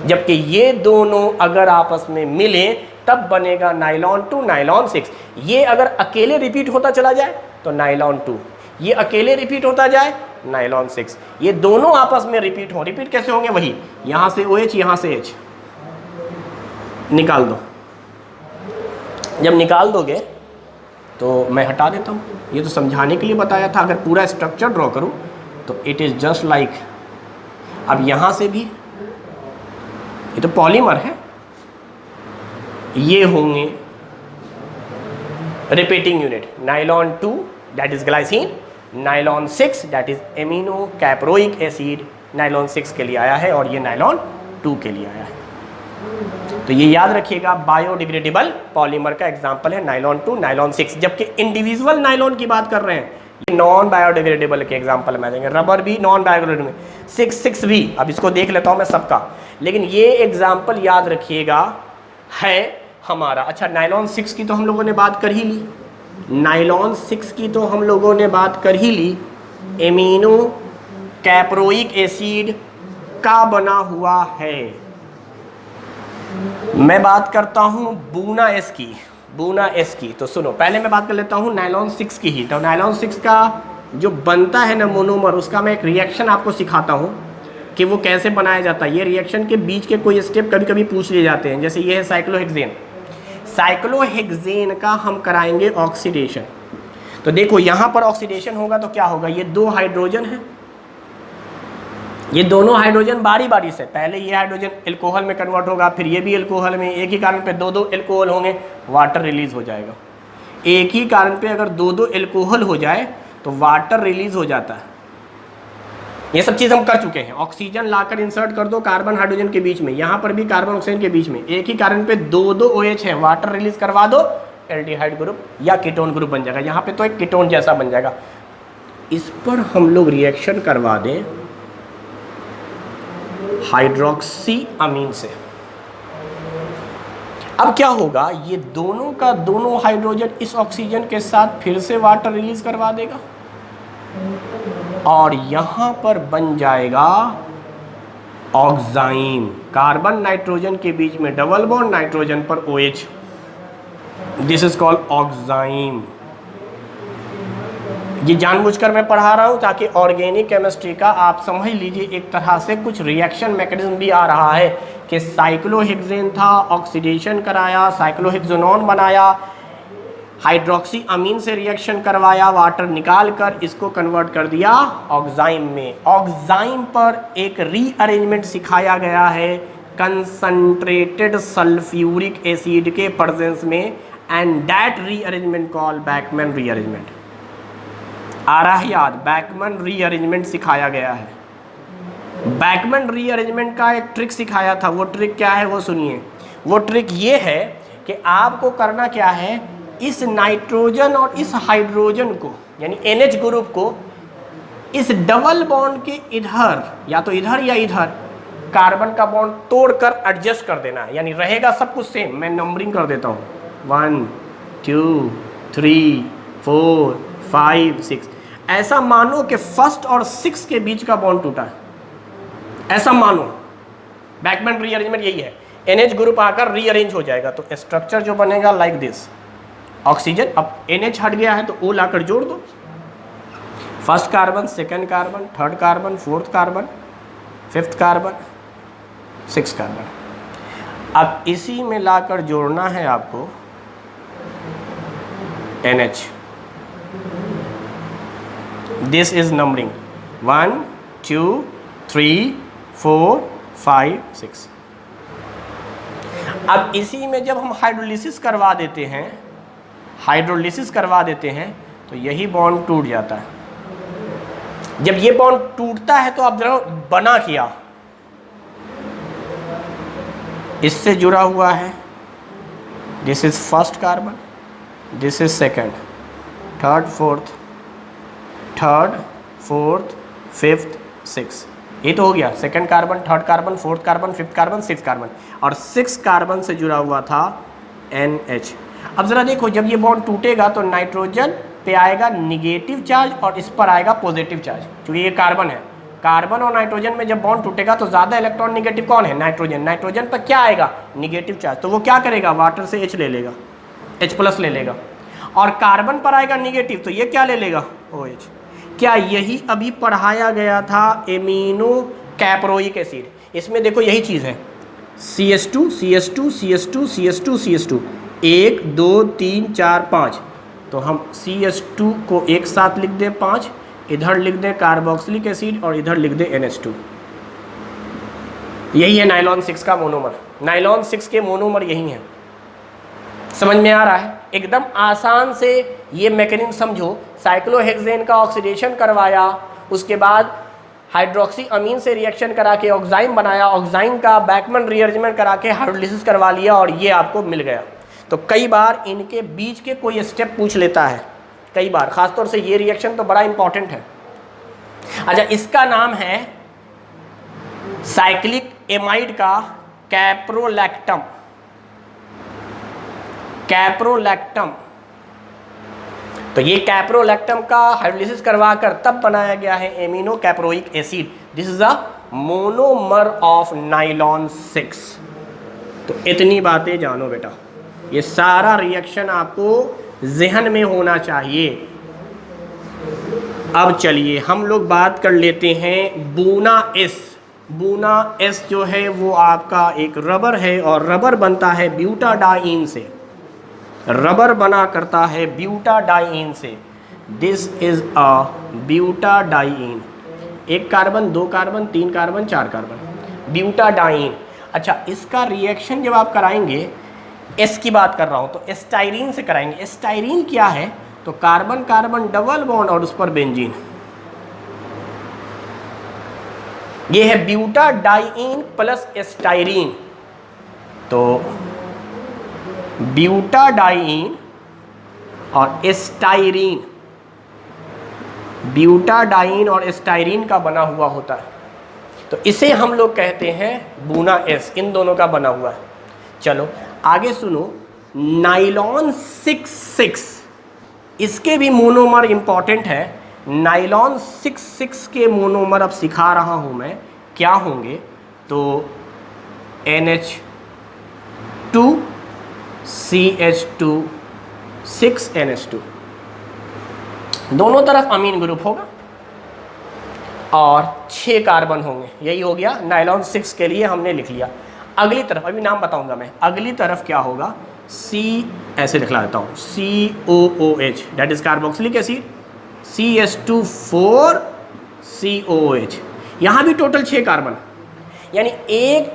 जबकि ये दोनों अगर आपस में मिले तब बनेगा नाइलॉन 2, नाइलॉन 6। ये अगर अकेले रिपीट होता चला जाए तो नाइलॉन 2, ये अकेले रिपीट होता जाए नाइलॉन 6, ये दोनों आपस में रिपीट कैसे होंगे, वही यहाँ से OH यहाँ से H निकाल दो। जब निकाल दोगे तो मैं हटा देता हूँ, ये तो समझाने के लिए बताया था, अगर पूरा स्ट्रक्चर ड्रॉ करूँ तो इट इज़ जस्ट लाइक, अब यहाँ से भी ये तो पॉलीमर है, ये होंगे repeating unit, nylon 2 that is glycine, nylon 6 that is amino caproic acid, nylon 6 के लिए आया है और ये नाइलॉन 2 के लिए आया है। तो ये याद रखिएगा, बायोडिग्रेडेबल पॉलीमर का एग्जांपल है नाइलॉन 2, नाइलॉन 6। जबकि इंडिविजुअल नाइलॉन की बात कर रहे हैं, ये नॉन बायोडिग्रेडेबल के एग्जांपल में देंगे, रबर भी नॉन बायोडिग्रेडेबल, 6 भी। अब इसको देख लेता हूँ मैं सबका, लेकिन ये एग्जांपल याद रखिएगा है हमारा। अच्छा, नाइलॉन 6 की तो हम लोगों ने बात कर ही ली, नाइलॉन 6 की तो हम लोगों ने बात कर ही ली, एमिनो कैप्रोइक एसिड का बना हुआ है। मैं बात करता हूँ बूना एस की, तो सुनो, पहले मैं बात कर लेता हूँ नाइलॉन 6 की ही। तो नाइलॉन 6 का जो बनता है ना मोनोमर, उसका मैं एक रिएक्शन आपको सिखाता हूँ कि वो कैसे बनाया जाता है। ये रिएक्शन के बीच के कोई स्टेप कभी कभी पूछ लिए जाते हैं, जैसे ये है साइक्लोहेक्सेन का हम कराएंगे ऑक्सीडेशन। तो देखो यहाँ पर ऑक्सीडेशन होगा तो क्या होगा, ये 2 हाइड्रोजन है, ये दोनों हाइड्रोजन बारी बारी से, पहले ये हाइड्रोजन एल्कोहल में कन्वर्ट होगा, फिर ये भी एल्कोहल में, एक ही कारण पे 2 एल्कोहल होंगे, वाटर रिलीज हो जाएगा। एक ही कारण पे अगर 2 एल्कोहल हो जाए तो वाटर रिलीज हो जाता है। ये सब चीज़ हम कर चुके हैं। ऑक्सीजन लाकर इंसर्ट कर दो कार्बन हाइड्रोजन के बीच में, यहाँ पर भी कार्बन ऑक्सीजन के बीच में, एक ही कारण पे 2 OH है, वाटर रिलीज करवा दो, एल्डिहाइड ग्रुप या कीटोन ग्रुप बन जाएगा। यहाँ पे तो एक कीटोन जैसा बन जाएगा। इस पर हम लोग रिएक्शन करवा दें हाइड्रोक्सी अमीन से। अब क्या होगा, ये दोनों का दोनों हाइड्रोजन इस ऑक्सीजन के साथ फिर से वाटर रिलीज करवा देगा, और यहाँ पर बन जाएगा ऑक्साइन। कार्बन नाइट्रोजन के बीच में डबल बॉन्ड, नाइट्रोजन पर OH, दिस इज कॉल्ड ऑक्साइन। ये जानबूझकर मैं पढ़ा रहा हूँ ताकि ऑर्गेनिक केमिस्ट्री का आप समझ लीजिए एक तरह से कुछ रिएक्शन मैकेनिज्म भी आ रहा है कि साइक्लोहेक्सेन था, ऑक्सीडेशन कराया, साइक्लोहेक्सेनॉन बनाया, हाइड्रोक्सी अमीन से रिएक्शन करवाया, वाटर निकाल कर इसको कन्वर्ट कर दिया ऑक्साइन में। ऑक्साइन पर एक रीअरेंजमेंट सिखाया गया है कंसंट्रेटेड सल्फ्यूरिक एसिड के प्रेजेंस में, and that rearrangement called Beckmann rearrangement. आ रहा है याद? बैकमैन रीअरेंजमेंट सिखाया गया है। बैकमैन रीअरेंजमेंट का एक ट्रिक सिखाया था, वो ट्रिक क्या है वो सुनिए। वो ट्रिक ये है कि आपको करना क्या है, इस नाइट्रोजन और इस हाइड्रोजन को यानी NH ग्रुप को इस डबल बॉन्ड के इधर या तो इधर या इधर कार्बन का बॉन्ड तोड़कर एडजस्ट कर देना है, यानी रहेगा सब कुछ सेम। मैं नंबरिंग कर देता हूँ 1 2 3 4 5 6। ऐसा मानो कि फर्स्ट और 6 के बीच का बॉन्ड टूटा है, ऐसा मानो। बैकमैन रीअरेंजमेंट यही है, NH ग्रुप आकर रीअरेंज हो जाएगा तो स्ट्रक्चर जो बनेगा लाइक दिस। ऑक्सीजन, अब NH हट गया है तो O लाकर जोड़ दो, first carbon, second carbon, third carbon, fourth carbon, fifth carbon, six carbon. अब इसी में लाकर जोड़ना है आपको NH। This is numbering 1 2 3 4 5 6। अब इसी में जब हम हाइड्रोलिसिस करवा देते हैं, हाइड्रोलिसिस करवा देते हैं तो यही बॉन्ड टूट जाता है। जब ये बॉन्ड टूटता है तो आप जरा बना किया, इससे जुड़ा हुआ है, this is first carbon, this is second, third fourth fifth six. ये तो हो गया second carbon, third carbon, fourth carbon, fifth carbon, six carbon, और सिक्स कार्बन से जुड़ा हुआ था NH। अब ज़रा देखो, जब ये बॉन्ड टूटेगा तो नाइट्रोजन पे आएगा निगेटिव चार्ज और इस पर आएगा पॉजिटिव चार्ज, क्योंकि ये कार्बन है। कार्बन और नाइट्रोजन में जब बॉन्ड टूटेगा तो ज़्यादा इलेक्ट्रॉन निगेटिव कौन है? नाइट्रोजन। नाइट्रोजन पर क्या आएगा? Negative charge. तो वो क्या करेगा? वाटर से H ले लेगा, H+ ले लेगा, और कार्बन पर आएगा निगेटिव तो ये क्या ले लेगा? OH। क्या यही अभी पढ़ाया गया था एमिनो कैप्रोइक एसिड? इसमें देखो यही चीज़ है, CH2 CH2 CH2 CH2 CH2, 1 2 3 4 5। तो हम CH2 को एक साथ लिख दें 5, इधर लिख दें कार्बोक्सिलिक एसिड और इधर लिख दें NH2। यही है नाइलॉन 6 का मोनोमर। नाइलॉन 6 के मोनोमर यही हैं। समझ में आ रहा है? एकदम आसान से ये मैकेनिज्म समझो। साइक्लोहेक्सेन का ऑक्सीडेशन करवाया, उसके बाद हाइड्रोक्सी अमीन से रिएक्शन करा के ऑक्साइन बनाया, ऑक्साइन का बैकमैन रीअरेंजमेंट करा के हाइड्रोलिसिस करवा लिया और ये आपको मिल गया। तो कई बार इनके बीच के कोई स्टेप पूछ लेता है, कई बार, खासतौर से ये रिएक्शन तो बड़ा इंपॉर्टेंट है। अच्छा, इसका नाम है साइक्लिक एमाइड का कैप्रोलैक्टम। कैप्रोलैक्टम, तो ये कैप्रोलैक्टम का हाइड्रोलिसिस करवा कर तब बनाया गया है amino caproic acid. This is a monomer of nylon 6। तो इतनी बातें जानो बेटा, ये सारा रिएक्शन आपको जहन में होना चाहिए। अब चलिए हम लोग बात कर लेते हैं बूना एस। बूना एस जो है वो आपका एक रबर है और रबर बनता है ब्यूटाडाइन से। रबर बना करता है ब्यूटाडाइन से। This is a butadiene. एक कार्बन, दो कार्बन, तीन कार्बन, चार कार्बन, ब्यूटाडाइन। अच्छा, इसका रिएक्शन जब आप कराएंगे, एस की बात कर रहा हूँ, तो एस्टाइरीन से कराएंगे। एस्टाइरीन क्या है? तो कार्बन कार्बन डबल बॉन्ड और उस पर बेंजीन। ये है ब्यूटाडाइन प्लस एस्टाइरीन। तो ब्यूटाडाइन और एस्टाइरीन, ब्यूटाडाइन और एस्टाइरीन का बना हुआ होता है, तो इसे हम लोग कहते हैं बूना एस। इन दोनों का बना हुआ है। चलो आगे सुनो, नाइलॉन 6 इसके भी मोनोमर इंपॉर्टेंट है। नाइलॉन 6 के मोनोमर अब सिखा रहा हूँ मैं क्या होंगे, तो NH2 CH2 6NH2, दोनों तरफ अमीन ग्रुप होगा और 6 कार्बन होंगे। यही हो गया नाइलॉन 6 के लिए हमने लिख लिया। अगली तरफ अभी नाम बताऊंगा मैं, अगली तरफ क्या होगा, C ऐसे लिखला देता हूँ, COOH that is carboxylic acid, CH2 4COOH। यहाँ भी टोटल 6 कार्बन, यानी एक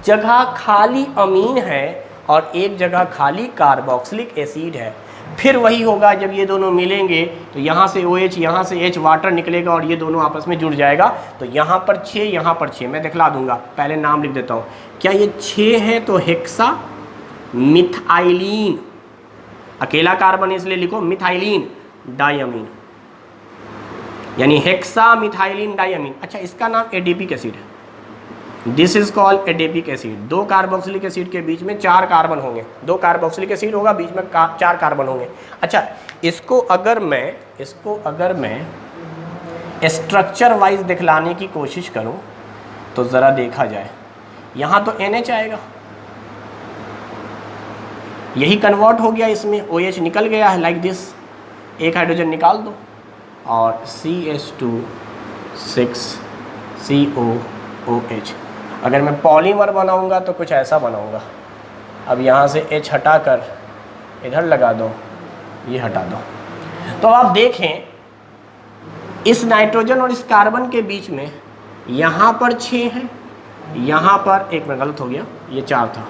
जगह खाली अमीन है और एक जगह खाली कार्बोक्सिलिक एसिड है। फिर वही होगा जब ये दोनों मिलेंगे तो यहाँ से OH यहाँ से H वाटर निकलेगा और ये दोनों आपस में जुड़ जाएगा। तो यहाँ पर 6 यहाँ पर 6 मैं दिखला दूंगा, पहले नाम लिख देता हूँ। क्या ये 6 है तो हेक्सा मिथाइलिन, अकेला कार्बन इसलिए लिखो मिथाइलिन डाइअमीन, यानी हेक्सा मिथाइलिन डाइअमीन। अच्छा, इसका नाम एडिपिक एसिड है, this is called adipic acid. 2 carboxylic acid के बीच में 4 कार्बन होंगे, 2 कार्बोक्सिलिक एसिड होगा, बीच में 4 कार्बन होंगे। अच्छा, इसको अगर मैं स्ट्रक्चर वाइज दिखलाने की कोशिश करूं तो ज़रा देखा जाए, यहाँ तो NH आएगा, यही कन्वर्ट हो गया, इसमें OH निकल गया है लाइक दिस, एक हाइड्रोजन निकाल दो और CH2 6COOH। अगर मैं पॉलीमर बनाऊंगा तो कुछ ऐसा बनाऊंगा। अब यहाँ से H हटाकर इधर लगा दो, ये हटा दो, तो आप देखें इस नाइट्रोजन और इस कार्बन के बीच में यहाँ पर 6 हैं, यहाँ पर एक में गलत हो गया, ये 4 था,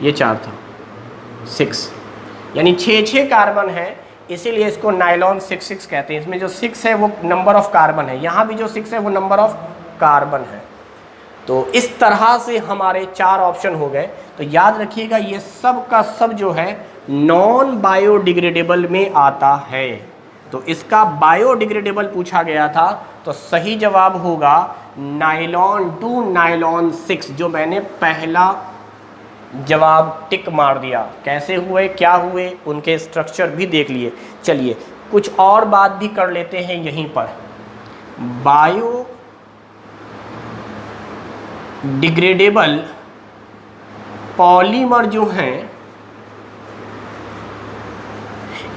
ये 4 था, 6, यानी 6 कार्बन है, इसीलिए इसको नाइलॉन 6 कहते हैं। इसमें जो 6 है वो नंबर ऑफ कार्बन है, यहाँ भी जो 6 है वो नंबर ऑफ कार्बन है। तो इस तरह से हमारे 4 ऑप्शन हो गए। तो याद रखिएगा ये सब का सब जो है नॉन बायोडिग्रेडेबल में आता है। तो इसका बायोडिग्रेडेबल पूछा गया था तो सही जवाब होगा नाइलॉन 2 नाइलॉन 6, जो मैंने पहला जवाब टिक मार दिया। कैसे हुए, क्या हुए, उनके स्ट्रक्चर भी देख लिए। चलिए कुछ और बात भी कर लेते हैं यहीं पर। बायो डिग्रेडेबल पॉलीमर जो हैं,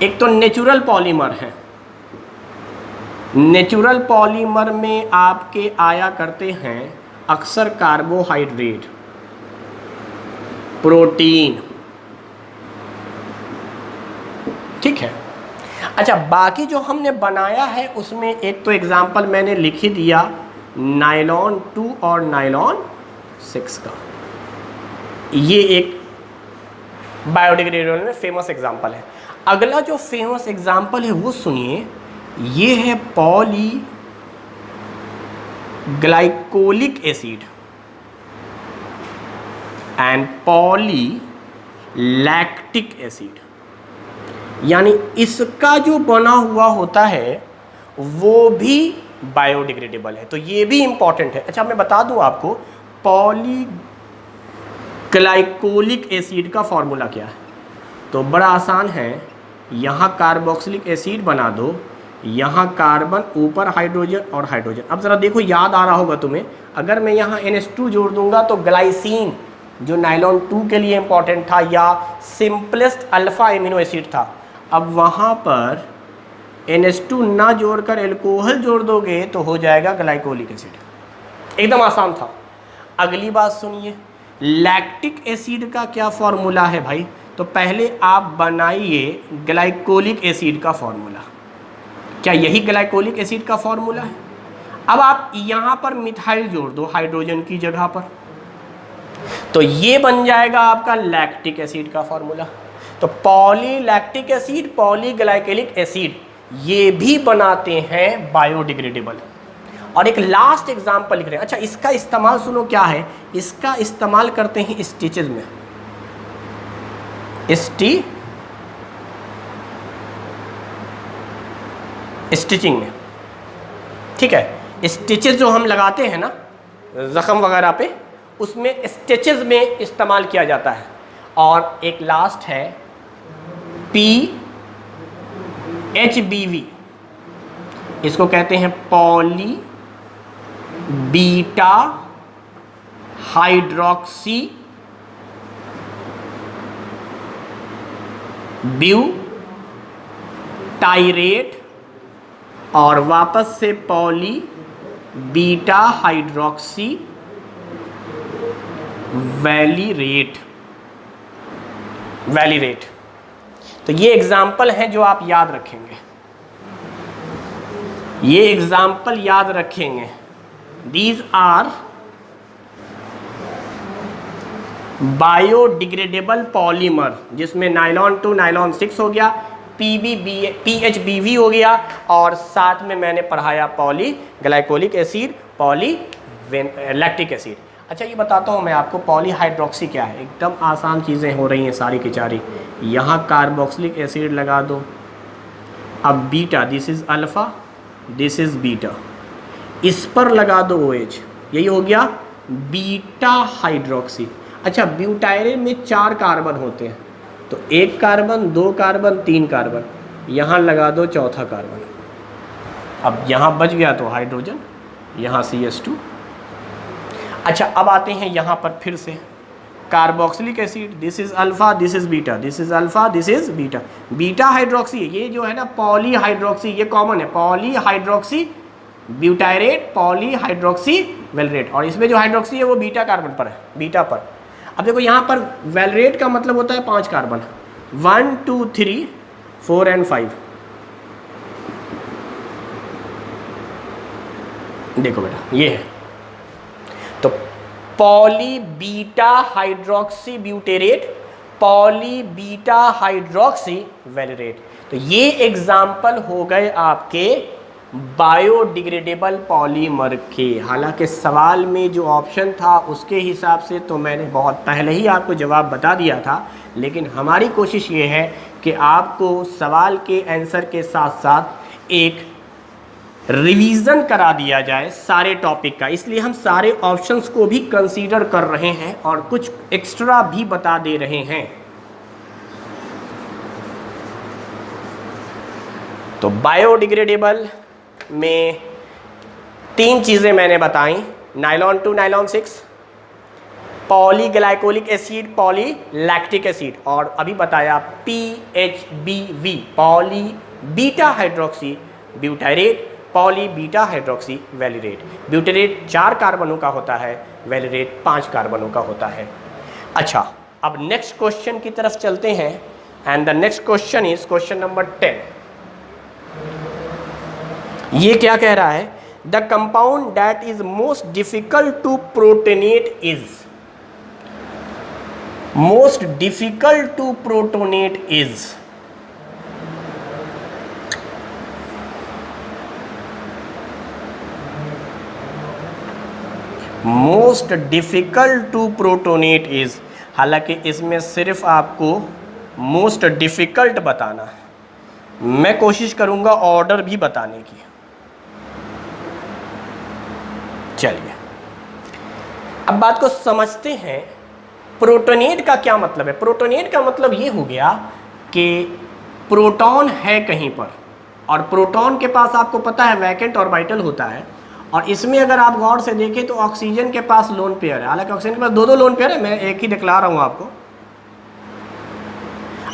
एक तो नेचुरल पॉलीमर है, नेचुरल पॉलीमर में आपके आया करते हैं अक्सर कार्बोहाइड्रेट, प्रोटीन, ठीक है। अच्छा, बाकी जो हमने बनाया है उसमें एक तो एग्जाम्पल मैंने लिख ही दिया नाइलॉन 2 और नाइलॉन 6 का, ये एक बायोडिग्रेडेबल में फेमस एग्जाम्पल है। अगला जो फेमस एग्जाम्पल है वो सुनिए, ये है poly glycolic acid and poly lactic acid, यानी इसका जो बना हुआ होता है वो भी बायोडिग्रेडेबल है। तो ये भी इंपॉर्टेंट है। अच्छा, मैं बता दूं आपको पॉली ग्लाइकोलिक एसिड का फॉर्मूला क्या है। तो बड़ा आसान है, यहाँ कार्बोक्सिलिक एसिड बना दो, यहाँ कार्बन, ऊपर हाइड्रोजन और हाइड्रोजन। अब ज़रा देखो, याद आ रहा होगा तुम्हें, अगर मैं यहाँ NH2 जोड़ दूंगा तो ग्लाइसिन जो नाइलॉन 2 के लिए इंपॉर्टेंट था या सिंपलेस्ट अल्फा एमिनो एसिड था, अब वहाँ पर NH2 ना जोड़कर एल्कोहल जोड़ दोगे तो हो जाएगा ग्लाइकोलिक एसिड। एकदम आसान था। अगली बात सुनिए, लैक्टिक एसिड का क्या फॉर्मूला है भाई। तो पहले आप बनाइए ग्लाइकोलिक एसिड का फॉर्मूला। क्या यही ग्लाइकोलिक एसिड का फॉर्मूला है? अब आप यहाँ पर मिथाइल जोड़ दो हाइड्रोजन की जगह पर, तो ये बन जाएगा आपका लैक्टिक एसिड का फॉर्मूला। तो पॉलीलैक्टिक एसिड, पॉलीग्लाइकोलिक एसिड, ये भी बनाते हैं बायोडिग्रेडेबल। और एक लास्ट एग्जांपल लिख रहे हैं। अच्छा, इसका इस्तेमाल सुनो क्या है, इसका इस्तेमाल करते हैं स्टिचेज में, स्टिचिंग में, ठीक है। स्टिचेज जो हम लगाते हैं ना जख्म वगैरह पे, उसमें स्टिचेज में इस्तेमाल किया जाता है। और एक लास्ट है PHBV, इसको कहते हैं पॉली बीटा हाइड्रोक्सी ब्यूटाइरेट और वापस से पॉली बीटा हाइड्रोक्सी वैलिरेट। तो ये एग्जाम्पल हैं जो आप याद रखेंगे, ये एग्जाम्पल याद रखेंगे। दीज आर बायोडिग्रेडेबल पॉलीमर, जिसमें नायलॉन 2 नायलॉन 6 हो गया, PHBV हो गया, और साथ में मैंने पढ़ाया poly glycolic acid, poly lactic acid. अच्छा ये बताता हूँ मैं आपको पॉली हाइड्रोक्सी क्या है। एकदम आसान चीज़ें हो रही हैं सारी की सारी। यहाँ कार्बोक्सिलिक एसिड लगा दो, अब beta, this is alpha, this is beta, इस पर लगा दो OH, यही हो गया बीटा हाइड्रोक्सी। अच्छा ब्यूटाइरेट में 4 कार्बन होते हैं, तो 1 कार्बन 2 कार्बन 3 कार्बन, यहाँ लगा दो चौथा कार्बन। अब यहाँ बच गया तो हाइड्रोजन, यहाँ CH2। अच्छा अब आते हैं यहाँ पर फिर से carboxylic acid, this is alpha, this is beta, this is alpha, this is beta, beta hydroxy. ये जो है ना पॉली हाइड्रोक्सी, ये कॉमन है, poly hydroxy butyrate, poly hydroxy valerate, और इसमें जो हाइड्रोक्सी है वो बीटा कार्बन पर है, बीटा पर। अब देखो यहाँ पर वैलरेट का मतलब होता है 5 कार्बन, 1 2 3 4 एंड 5। देखो बेटा ये है, तो poly beta hydroxy butyrate, poly beta hydroxy valerate. तो ये एग्जाम्पल हो गए आपके बायोडिग्रेडेबल पॉलीमर के। हालांकि सवाल में जो ऑप्शन था उसके हिसाब से तो मैंने बहुत पहले ही आपको जवाब बता दिया था, लेकिन हमारी कोशिश ये है कि आपको सवाल के आंसर के साथ साथ एक रिवीजन करा दिया जाए सारे टॉपिक का। इसलिए हम सारे ऑप्शंस को भी कंसीडर कर रहे हैं और कुछ एक्स्ट्रा भी बता दे रहे हैं। तो बायोडिग्रेडेबल में 3 चीज़ें मैंने बताई, nylon 2 nylon 6, poly glycolic acid, poly lactic acid, और अभी बताया PHBV, poly beta hydroxy butyrate, poly beta hydroxy valerate. Butyrate 4 कार्बनों का होता है, वैलिरेट 5 कार्बनों का होता है। अच्छा अब नेक्स्ट क्वेश्चन की तरफ चलते हैं, and the next question is question number 10। ये क्या कह रहा है? The compound that is most difficult to protonate is, most difficult to protonate is, most difficult to protonate is. हालांकि इसमें सिर्फ आपको मोस्ट डिफिकल्ट बताना है, मैं कोशिश करूंगा ऑर्डर भी बताने की। चलिए अब बात को समझते हैं, प्रोटोनेट का क्या मतलब है। प्रोटोनेट का मतलब ये हो गया कि प्रोटॉन है कहीं पर, और प्रोटॉन के पास आपको पता है वैकेंट ऑर्बिटल होता है, और इसमें अगर आप गौर से देखें तो ऑक्सीजन के पास लोन पेयर है। हालांकि ऑक्सीजन के पास 2 लोन पेयर है, मैं एक ही दिखला रहा हूं आपको।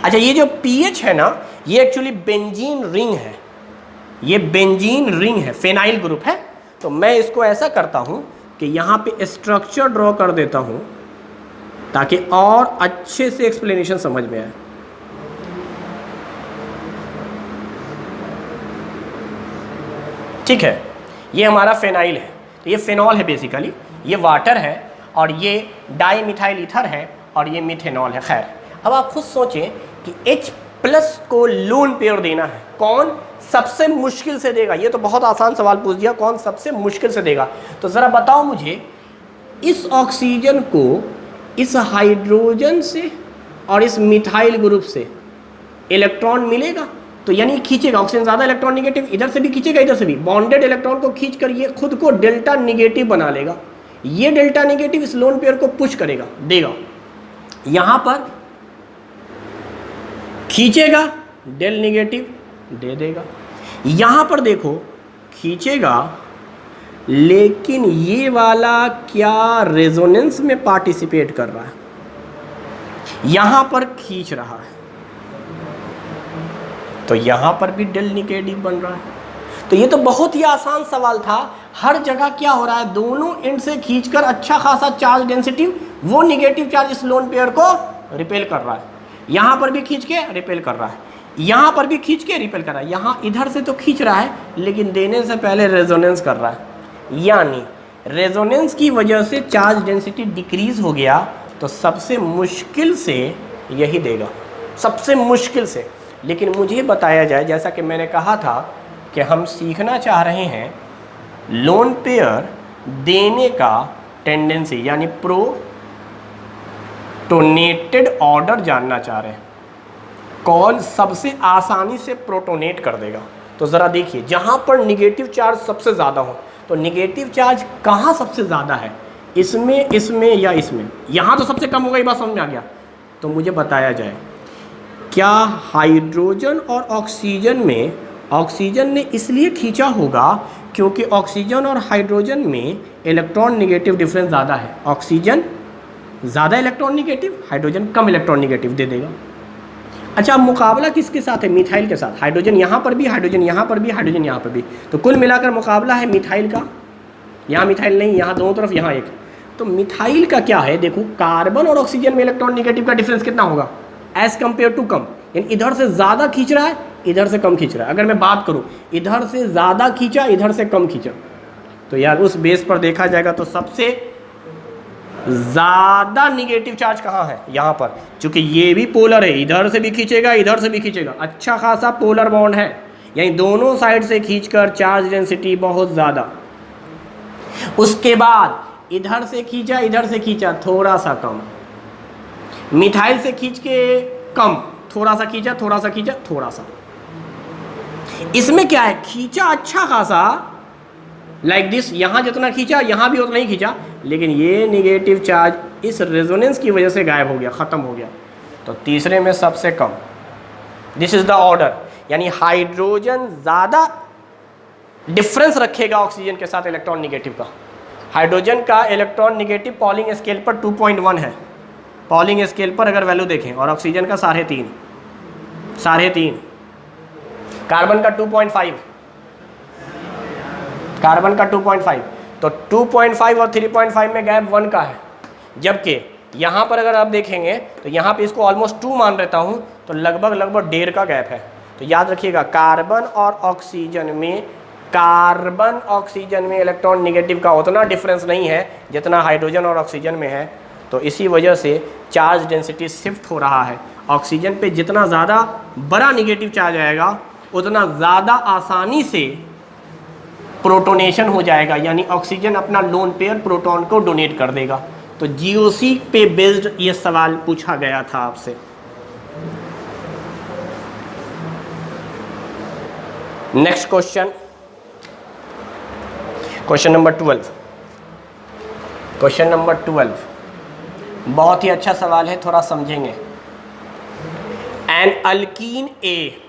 अच्छा ये जो पीएच है ना, ये एक्चुअली बेंजीन रिंग है, ये बेंजीन रिंग है, फेनाइल ग्रुप है। तो मैं इसको ऐसा करता हूं कि यहां पे स्ट्रक्चर ड्रॉ कर देता हूं ताकि और अच्छे से एक्सप्लेनेशन समझ में आए। ठीक है, ये हमारा फेनाइल है, तो ये फेनॉल है बेसिकली, ये वाटर है, और ये डाई मिथाइल ईथर है, और ये मिथेनॉल है। खैर अब आप खुद सोचें कि H+ को लोन पेयर देना है, कौन सबसे मुश्किल से देगा? ये तो बहुत आसान सवाल पूछ दिया, कौन सबसे मुश्किल से देगा? तो ज़रा बताओ मुझे, इस ऑक्सीजन को इस हाइड्रोजन से और इस मिथाइल ग्रुप से इलेक्ट्रॉन मिलेगा, तो यानी खींचेगा, ऑक्सीजन ज़्यादा इलेक्ट्रॉन निगेटिव, इधर से भी खींचेगा इधर से भी, बॉन्डेड इलेक्ट्रॉन को खींच कर ये खुद को डेल्टा निगेटिव बना लेगा। ये डेल्टा निगेटिव इस लोन पेयर को पुश करेगा, देगा, यहाँ पर खींचेगा, डेल निगेटिव दे देगा। यहाँ पर देखो खींचेगा, लेकिन ये वाला क्या रेजोनेंस में पार्टिसिपेट कर रहा है? यहां पर खींच रहा है, तो यहां पर भी डेल निगेटिव बन रहा है। तो ये तो बहुत ही आसान सवाल था। हर जगह क्या हो रहा है, दोनों एंड से खींचकर अच्छा खासा चार्ज डेंसिटी, वो निगेटिव चार्ज इस लोन पेयर को रिपेल कर रहा है। यहां पर भी खींच के रिपेल कर रहा है, यहां पर भी खींच के रिपेल कर रहा है। यहां इधर से तो खींच रहा है, लेकिन देने से पहले रेजोनेंस कर रहा है, यानी रेजोनेंस की वजह से चार्ज डेंसिटी डिक्रीज हो गया। तो सबसे मुश्किल से यही देगा, सबसे मुश्किल से। लेकिन मुझे बताया जाए, जैसा कि मैंने कहा था कि हम सीखना चाह रहे हैं लोन पेयर देने का टेंडेंसी, यानी प्रोटोनेटेड ऑर्डर जानना चाह रहे हैं, कौन सबसे आसानी से प्रोटोनेट कर देगा। तो ज़रा देखिए, जहाँ पर निगेटिव चार्ज सबसे ज़्यादा हो, तो निगेटिव चार्ज कहाँ सबसे ज़्यादा है, इसमें, इसमें या इसमें? यहाँ तो सबसे कम होगा, ये बात समझ में आ गया। तो मुझे बताया जाए, क्या हाइड्रोजन और ऑक्सीजन में, ऑक्सीजन ने इसलिए खींचा होगा क्योंकि ऑक्सीजन और हाइड्रोजन में इलेक्ट्रॉन निगेटिव डिफरेंस ज़्यादा है। ऑक्सीजन ज़्यादा इलेक्ट्रॉन निगेटिव, हाइड्रोजन कम इलेक्ट्रॉन निगेटिव दे देगा। अच्छा, अब मुकाबला किसके साथ है? मिथाइल के साथ। हाइड्रोजन यहाँ पर भी, हाइड्रोजन यहाँ पर भी, हाइड्रोजन यहाँ पर भी, तो कुल मिलाकर मुकाबला है मिथाइल का। यहाँ मिथाइल नहीं, यहाँ दोनों तरफ, यहाँ एक। तो मिथाइल का क्या है, देखो, कार्बन और ऑक्सीजन में इलेक्ट्रॉन निगेटिव का डिफरेंस कितना होगा एज कम्पेयर टू कम, यानी इधर से ज़्यादा खींच रहा है, इधर से कम खींच रहा है। अगर मैं बात करूँ, इधर से ज़्यादा खींचा, इधर से कम खींचा, तो यार उस बेस पर देखा जाएगा तो सबसे ज़्यादा निगेटिव चार्ज कहाँ है? यहाँ पर। चूँकि ये भी पोलर है, इधर से भी खींचेगा, इधर से भी खींचेगा, अच्छा खासा पोलर बॉन्ड है, यानी दोनों साइड से खींचकर चार्ज डेंसिटी बहुत ज़्यादा। उसके बाद इधर से खींचा, इधर से खींचा, थोड़ा सा कम। मिथाइल से खींच के कम, थोड़ा सा खींचा, थोड़ा सा खींचा, थोड़ा सा। इसमें क्या है, खींचा अच्छा खासा, लाइक दिस, यहाँ जितना खींचा यहाँ भी उतना ही खींचा, लेकिन ये निगेटिव चार्ज इस रेजोनेंस की वजह से गायब हो गया, ख़त्म हो गया। तो तीसरे में सबसे कम, दिस इज़ द ऑर्डर, यानी हाइड्रोजन ज़्यादा डिफरेंस रखेगा ऑक्सीजन के साथ इलेक्ट्रॉन निगेटिव का। हाइड्रोजन का इलेक्ट्रॉन निगेटिव पॉलिंग स्केल पर 2.1 है, पॉलिंग स्केल पर अगर वैल्यू देखें, और ऑक्सीजन का 3.5, कार्बन का 2.5, कार्बन का 2.5, तो 2.5 और 3.5 में गैप 1 का है। जबकि यहाँ पर अगर आप देखेंगे तो यहाँ पे इसको ऑलमोस्ट 2 मान लेता हूँ, तो लगभग 1.5 का गैप है। तो याद रखिएगा, कार्बन और ऑक्सीजन में इलेक्ट्रॉन निगेटिव का उतना डिफरेंस नहीं है जितना हाइड्रोजन और ऑक्सीजन में है। तो इसी वजह से चार्ज डेंसिटी शिफ्ट हो रहा है। ऑक्सीजन पे जितना ज़्यादा बड़ा निगेटिव चार्ज आएगा, उतना ज़्यादा आसानी से प्रोटोनेशन हो जाएगा, यानी ऑक्सीजन अपना लोन पेयर प्रोटॉन को डोनेट कर देगा। तो जीओसी पे बेस्ड ये सवाल पूछा गया था आपसे। Next question, question number 12। Question number 12 बहुत ही अच्छा सवाल है, थोड़ा समझेंगे। एन अल्कीन ए,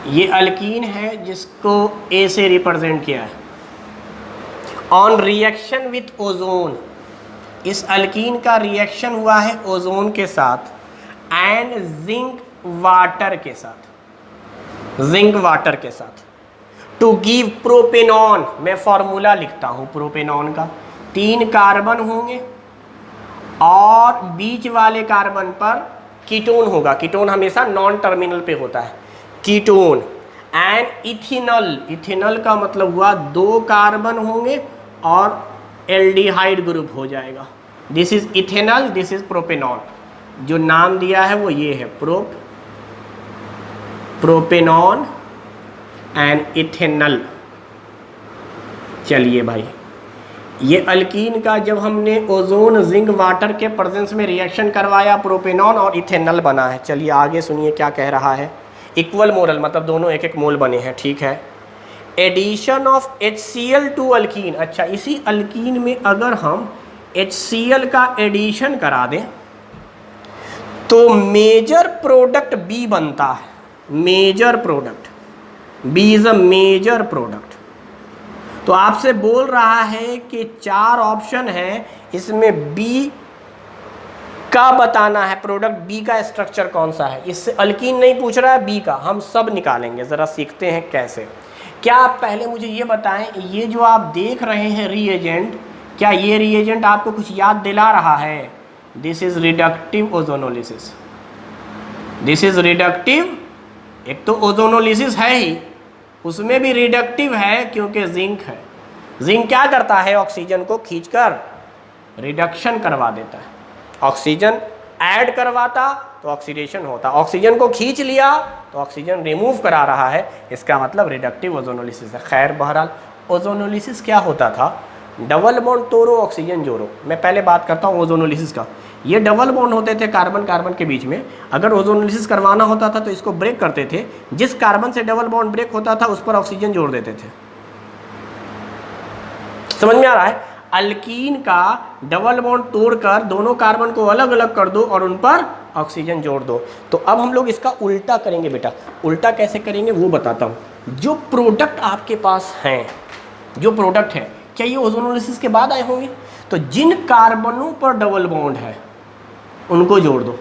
ये अल्कीन है जिसको ए से रिप्रेजेंट किया है। ऑन रिएक्शन विथ ओजोन, इस अल्कीन का रिएक्शन हुआ है ओजोन के साथ एंड जिंक वाटर के साथ, जिंक वाटर के साथ, टू गिव प्रोपेनॉन। मैं फॉर्मूला लिखता हूँ प्रोपेनॉन का। 3 कार्बन होंगे और बीच वाले कार्बन पर कीटोन होगा। कीटोन हमेशा नॉन टर्मिनल पे होता है, कीटोन। एंड इथेनॉल, इथेनॉल का मतलब हुआ 2 कार्बन होंगे और एल्डिहाइड ग्रुप हो जाएगा। This is ethanol, this is propanone. जो नाम दिया है वो ये है, प्रोपेनॉन एंड इथेनॉल। चलिए भाई, ये अल्कीन का जब हमने ओजोन जिंक वाटर के प्रेजेंस में रिएक्शन करवाया, प्रोपेनॉन और इथेनॉल बना है। चलिए आगे सुनिए क्या कह रहा है। इक्वल मोल, मतलब दोनों 1-1 मोल बने हैं, ठीक है। Addition of HCl to alkene. अच्छा, इसी अल्कीन में अगर हम HCl का एडिशन करा दें तो मेजर प्रोडक्ट B बनता है। Major product, B is a major product. तो आपसे बोल रहा है कि 4 ऑप्शन है, इसमें बी का बताना है, प्रोडक्ट बी का स्ट्रक्चर कौन सा है। इससे अल्कीन नहीं पूछ रहा है, बी का, हम सब निकालेंगे। ज़रा सीखते हैं कैसे। क्या आप पहले मुझे ये बताएं, ये जो आप देख रहे हैं रीएजेंट, क्या ये रीएजेंट आपको कुछ याद दिला रहा है? This is reductive ozonolysis, this is reductive. एक तो ओजोनोलिसिस है ही, उसमें भी रिडक्टिव है क्योंकि जिंक है। जिंक क्या करता है? ऑक्सीजन को खींचकर रिडक्शन करवा देता है। ऑक्सीजन ऐड करवाता तो ऑक्सीडेशन होता, ऑक्सीजन को खींच लिया तो ऑक्सीजन रिमूव करा रहा है, इसका मतलब रिडक्टिव ओजोनोलिसिस है। खैर बहरहाल ओजोनोलिसिस क्या होता था? डबल बॉन्ड तोड़ो ऑक्सीजन जोड़ो। मैं पहले बात करता हूँ ओजोनोलिसिस का। ये डबल बॉन्ड होते थे कार्बन कार्बन के बीच में, अगर ओजोनोलिसिस करवाना होता था तो इसको ब्रेक करते थे, जिस कार्बन से डबल बॉन्ड ब्रेक होता था उस पर ऑक्सीजन जोड़ देते थे। समझ में आ रहा है? अल्कीन का डबल बॉन्ड तोड़कर दोनों कार्बन को अलग अलग कर दो और उन पर ऑक्सीजन जोड़ दो। तो अब हम लोग इसका उल्टा करेंगे बेटा। उल्टा कैसे करेंगे वो बताता हूँ। जो प्रोडक्ट आपके पास हैं, जो प्रोडक्ट है, क्या ये ओजोनोलिसिस के बाद आए होंगे? तो जिन कार्बनों पर डबल बॉन्ड है उनको जोड़ दो।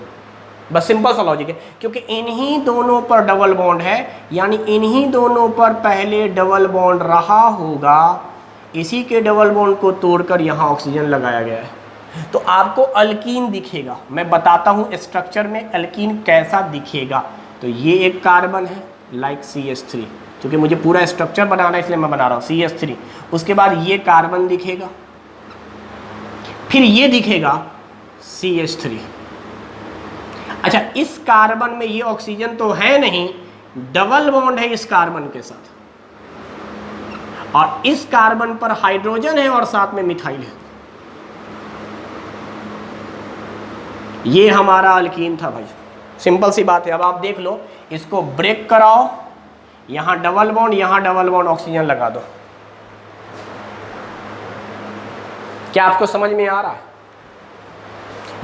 बस सिंपल सा लॉजिक है, क्योंकि इन्हीं दोनों पर डबल बॉन्ड है, यानी इन्हीं दोनों पर पहले डबल बॉन्ड रहा होगा, इसी के डबल बॉन्ड को तोड़कर यहाँ ऑक्सीजन लगाया गया है। तो आपको अल्कीन दिखेगा। मैं बताता हूँ स्ट्रक्चर में अल्कीन कैसा दिखेगा। तो ये एक कार्बन है लाइक CH3, क्योंकि मुझे पूरा स्ट्रक्चर बनाना है इसलिए मैं बना रहा हूँ CH3। उसके बाद ये कार्बन दिखेगा, फिर ये दिखेगा CH3। अच्छा, इस कार्बन में ये ऑक्सीजन तो है नहीं, डबल बॉन्ड है इस कार्बन के साथ, और इस कार्बन पर हाइड्रोजन है और साथ में मिथाइल है। ये हमारा अल्कीन था भाई। सिंपल सी बात है। अब आप देख लो, इसको ब्रेक कराओ, यहां डबल बॉन्ड ऑक्सीजन लगा दो। क्या आपको समझ में आ रहा है?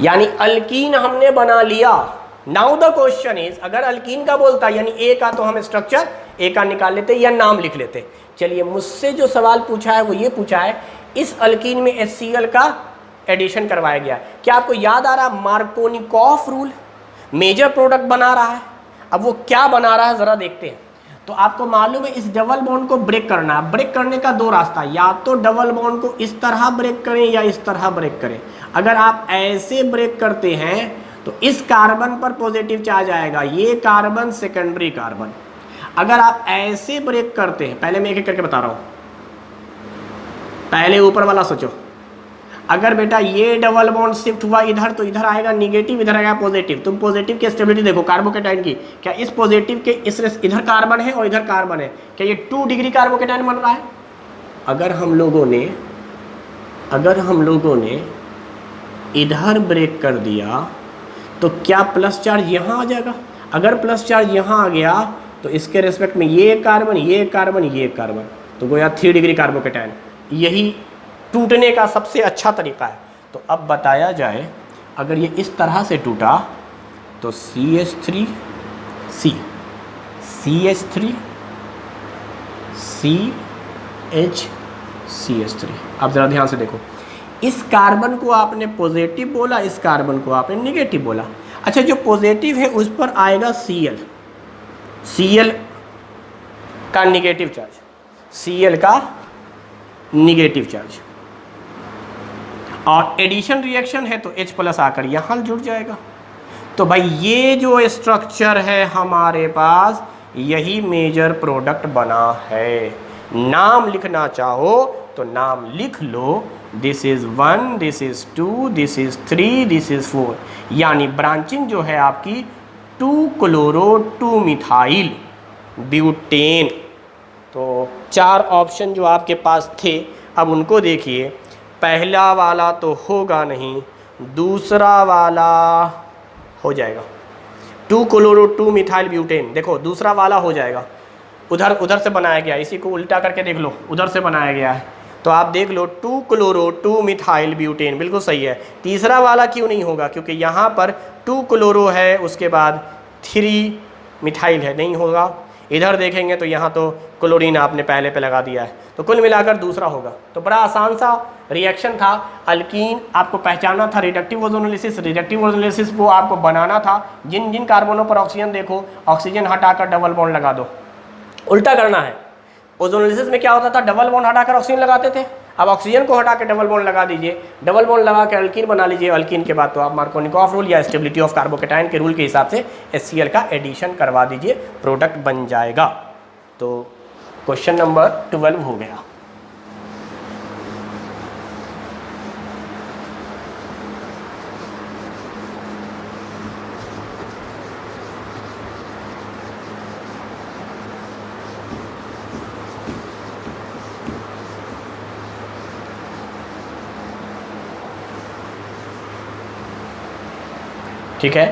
यानी अल्कीन हमने बना लिया। नाउ द क्वेश्चन इज, अगर अल्कीन का बोलता यानी ए का, तो हम स्ट्रक्चर ए का निकाल लेते या नाम लिख लेते। चलिए, मुझसे जो सवाल पूछा है वो ये पूछा है, इस अल्कीन में HCl का एडिशन करवाया गया। क्या आपको याद आ रहा? मार्कोनिकॉफ रूल मेजर प्रोडक्ट बना रहा है। अब वो क्या बना रहा है जरा देखते हैं। तो आपको मालूम है इस डबल बॉन्ड को ब्रेक करना है। ब्रेक करने का 2 रास्ता, या तो डबल बॉन्ड को इस तरह ब्रेक करें या इस तरह ब्रेक करें। अगर आप ऐसे ब्रेक करते हैं तो इस कार्बन पर पॉजिटिव चार्ज आएगा, ये कार्बन सेकेंडरी कार्बन। अगर आप ऐसे ब्रेक करते हैं, पहले मैं एक एक करके बता रहा हूं, पहले ऊपर वाला सोचो। अगर बेटा ये डबल बॉन्ड शिफ्ट हुआ इधर, तो इधर आएगा निगेटिव, इधर आएगा पॉजिटिव। तुम पॉजिटिव की स्टेबिलिटी देखो कार्बोकेटाइन की। क्या इस पॉजिटिव के इधर कार्बन है और इधर कार्बन है, क्या ये 2 डिग्री कार्बोकेटाइन बन रहा है? अगर हम लोगों ने इधर ब्रेक कर दिया तो क्या प्लस चार्ज यहाँ आ जाएगा? अगर प्लस चार्ज यहाँ आ गया तो इसके रेस्पेक्ट में ये कार्बन, ये कार्बन, ये कार्बन, तो गोया 3 डिग्री कार्बोकेटाइन। यही टूटने का सबसे अच्छा तरीका है। तो अब बताया जाए, अगर ये इस तरह से टूटा तो CH3 C, CH3 CH CH3। अब ज़रा ध्यान से देखो, इस कार्बन को आपने पॉजिटिव बोला, इस कार्बन को आपने नेगेटिव बोला। अच्छा, जो पॉजिटिव है उस पर आएगा Cl का निगेटिव चार्ज, Cl का निगेटिव चार्ज, और एडिशन रिएक्शन है तो H+ आकर यहाँ जुड़ जाएगा। तो भाई ये जो स्ट्रक्चर है हमारे पास, यही मेजर प्रोडक्ट बना है। नाम लिखना चाहो तो नाम लिख लो, this is 1, this is 2, this is 3, this is 4। यानी ब्रांचिंग जो है आपकी 2-क्लोरो-2-मिथाइल ब्यूटेन। तो 4 ऑप्शन जो आपके पास थे, अब उनको देखिए। पहला वाला तो होगा नहीं, दूसरा वाला हो जाएगा 2-क्लोरो-2-मिथाइल ब्यूटेन। देखो दूसरा वाला हो जाएगा, उधर से बनाया गया, इसी को उल्टा करके देख लो, उधर से बनाया गया है। तो आप देख लो 2-क्लोरो-2-मिथाइल ब्यूटेन, बिल्कुल सही है। तीसरा वाला क्यों नहीं होगा? क्योंकि यहाँ पर 2 क्लोरो है, उसके बाद 3 मिथाइल है, नहीं होगा। इधर देखेंगे तो यहाँ तो क्लोरीन आपने पहले पे लगा दिया है, तो कुल मिलाकर दूसरा होगा। तो बड़ा आसान सा रिएक्शन था। अल्कीन आपको पहचानना था, रिडक्टिव ओजोनोलिसिस, रिडक्टिव ओजोनोलिसिस वो आपको बनाना था। जिन जिन कार्बनों पर ऑक्सीजन देखो, ऑक्सीजन हटाकर डबल बॉन्ड लगा दो, उल्टा करना है। ओजोनोलिसिस में क्या होता था, डबल बॉन्ड हटाकर ऑक्सीजन लगाते थे, अब ऑक्सीजन को हटा के डबल बॉन्ड लगा दीजिए, डबल बॉन्ड लगा के अल्कीन बना लीजिए। अल्कीन के बाद तो आप मार्कोनिकॉफ रूल या स्टेबिलिटी ऑफ कार्बोकेटाइन के रूल के हिसाब से HCl का एडिशन करवा दीजिए, प्रोडक्ट बन जाएगा। तो क्वेश्चन नंबर 12 हो गया। ठीक है,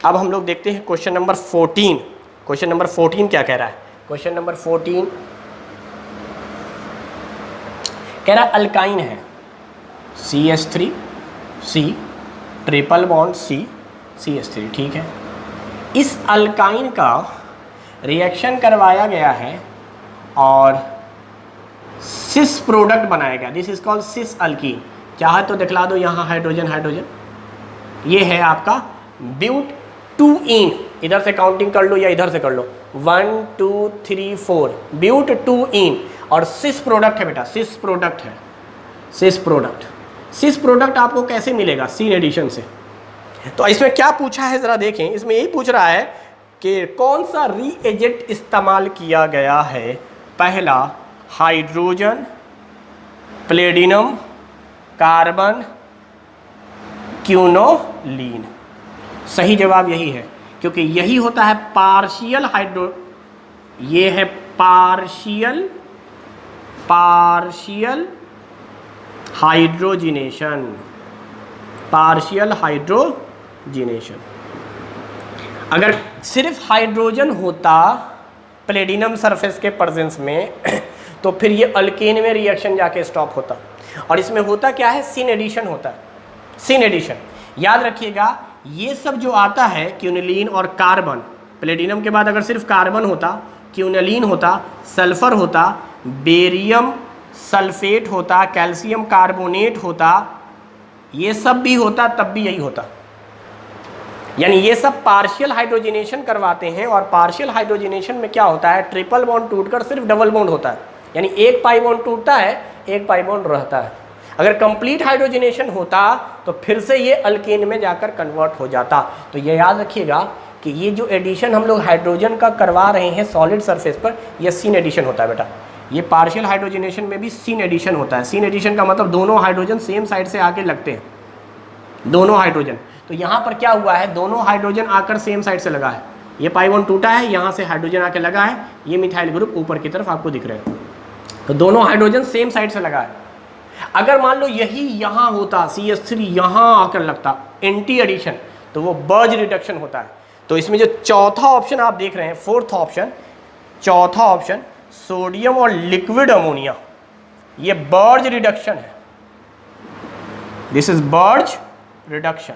अब हम लोग देखते हैं क्वेश्चन नंबर 14। क्वेश्चन नंबर 14 क्या कह रहा है? क्वेश्चन नंबर 14 कह रहा है अल्काइन है CH3C ट्रिपल बॉन्ड CH3, ठीक है। इस अल्काइन का रिएक्शन करवाया गया है और सिस प्रोडक्ट बनाया गया, this is called cis alkene. चाहे तो दिखला दो यहाँ हाइड्रोजन हाइड्रोजन, ये है आपका ब्यूट 2इन, इधर से काउंटिंग कर लो या इधर से कर लो, 1 2 3 4 ब्यूट 2इन। और सिस प्रोडक्ट है बेटा, सिस प्रोडक्ट है, सिस प्रोडक्ट। सिस प्रोडक्ट आपको कैसे मिलेगा? सीन एडिशन से। तो इसमें क्या पूछा है जरा देखें, इसमें यही पूछ रहा है कि कौन सा रीएजेंट इस्तेमाल किया गया है। पहला हाइड्रोजन, प्लेडिनम, कार्बन, क्यूनोलीन। सही जवाब यही है, क्योंकि यही होता है पार्शियल ये है पार्शियल हाइड्रोजिनेशन, पार्शियल हाइड्रोजिनेशन। अगर सिर्फ हाइड्रोजन होता प्लेडिनम सरफेस के प्रेजेंस में तो फिर ये अल्केन में रिएक्शन जाके स्टॉप होता, और इसमें होता क्या है, सीन एडिशन होता है, सीन एडिशन। याद रखिएगा ये सब जो आता है क्यूनिलीन और कार्बन, प्लेडिनम के बाद अगर सिर्फ कार्बन होता, क्यूनिलीन होता, सल्फर होता, बेरियम सल्फेट होता, कैल्शियम कार्बोनेट होता, ये सब भी होता तब भी यही होता। यानी ये सब पार्शियल हाइड्रोजिनेशन करवाते हैं, और पार्शियल हाइड्रोजिनेशन में क्या होता है, ट्रिपल बॉन्ड टूटकर सिर्फ डबल बॉन्ड होता है, यानी एक पाई बॉन्ड टूटता है, एक पाई बॉन्ड रहता है। अगर कंप्लीट हाइड्रोजिनेशन होता तो फिर से ये अल्केन में जाकर कन्वर्ट हो जाता। तो ये याद रखिएगा कि ये जो एडिशन हम लोग हाइड्रोजन का करवा रहे हैं सॉलिड सरफेस पर, यह सीन एडिशन होता है बेटा। ये पार्शियल हाइड्रोजिनेशन में भी सीन एडिशन होता है। सीन एडिशन का मतलब दोनों हाइड्रोजन सेम साइड से आके लगते हैं, दोनों हाइड्रोजन। तो यहाँ पर क्या हुआ है, दोनों हाइड्रोजन आकर सेम साइड से लगा है, ये पाई बॉन्ड टूटा है, यहाँ से हाइड्रोजन आके लगा है, ये मिथाइल ग्रुप ऊपर की तरफ आपको दिख रहे हैं, तो दोनों हाइड्रोजन सेम साइड से लगा है। अगर मान लो यही यहाँ होता, CH3 यहाँ आकर लगता, एंटी एडिशन, तो वो बर्ज रिडक्शन होता है। तो इसमें जो चौथा ऑप्शन आप देख रहे हैं, फोर्थ ऑप्शन, चौथा ऑप्शन, सोडियम और लिक्विड अमोनिया, ये बर्ज रिडक्शन है, दिस इज बर्ज रिडक्शन।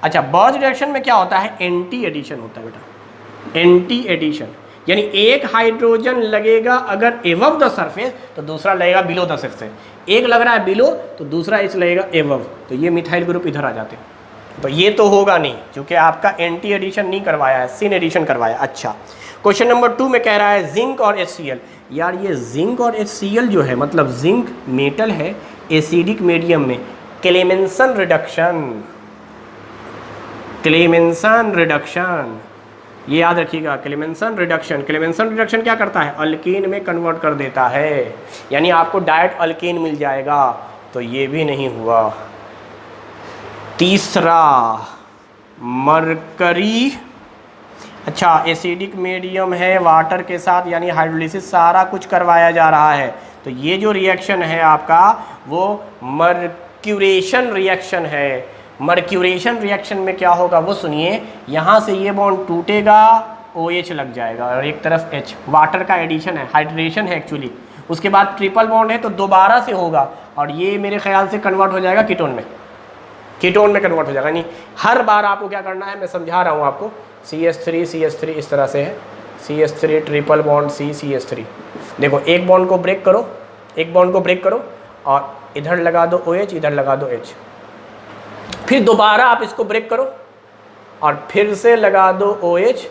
अच्छा, बर्ज रिडक्शन में क्या होता है, एंटी एडिशन होता है बेटा, एंटी एडिशन। यानी एक हाइड्रोजन लगेगा अगर एबव द सरफेस तो दूसरा लगेगा बिलो द सरफेस, एक लग रहा है बिलो तो दूसरा इस लगेगा एबव, तो ये मिथाइल ग्रुप इधर आ जाते हैं। तो ये तो होगा नहीं, क्योंकि आपका एंटी एडिशन नहीं करवाया है, सीन एडिशन करवाया। अच्छा, क्वेश्चन नंबर 2 में कह रहा है जिंक और HCl। यार ये जिंक और HCl जो है, मतलब जिंक मेटल है एसिडिक मीडियम में, क्लेमेंसन रिडक्शन, क्लेमेंसन रिडक्शन, ये याद रखिएगा, क्लेमेंसन रिडक्शन। क्लेमेंसन रिडक्शन क्या करता है, अल्केन में कन्वर्ट कर देता है, यानी आपको डायरेक्ट अल्केन मिल जाएगा। तो ये भी नहीं हुआ। तीसरा मरकरी, अच्छा एसिडिक मीडियम है वाटर के साथ, यानी हाइड्रोलिसिस सारा कुछ करवाया जा रहा है। तो ये जो रिएक्शन है आपका वो मर्क्यूरेशन रिएक्शन है। मर्क्यूरेशन रिएक्शन में क्या होगा वो सुनिए, यहाँ से ये बॉन्ड टूटेगा, OH लग जाएगा और एक तरफ H, वाटर का एडिशन है, हाइड्रेशन है एक्चुअली। उसके बाद ट्रिपल बॉन्ड है तो दोबारा से होगा और ये मेरे ख्याल से कन्वर्ट हो जाएगा कीटोन में, कीटोन में कन्वर्ट हो जाएगा। यानी हर बार आपको क्या करना है, मैं समझा रहा हूँ आपको, CH3 इस तरह से है, CH3 ट्रिपल बॉन्ड CH3। देखो एक बॉन्ड को ब्रेक करो, एक बॉन्ड को ब्रेक करो और इधर लगा दो OH, इधर लगा दो H, फिर दोबारा आप इसको ब्रेक करो और फिर से लगा दो OH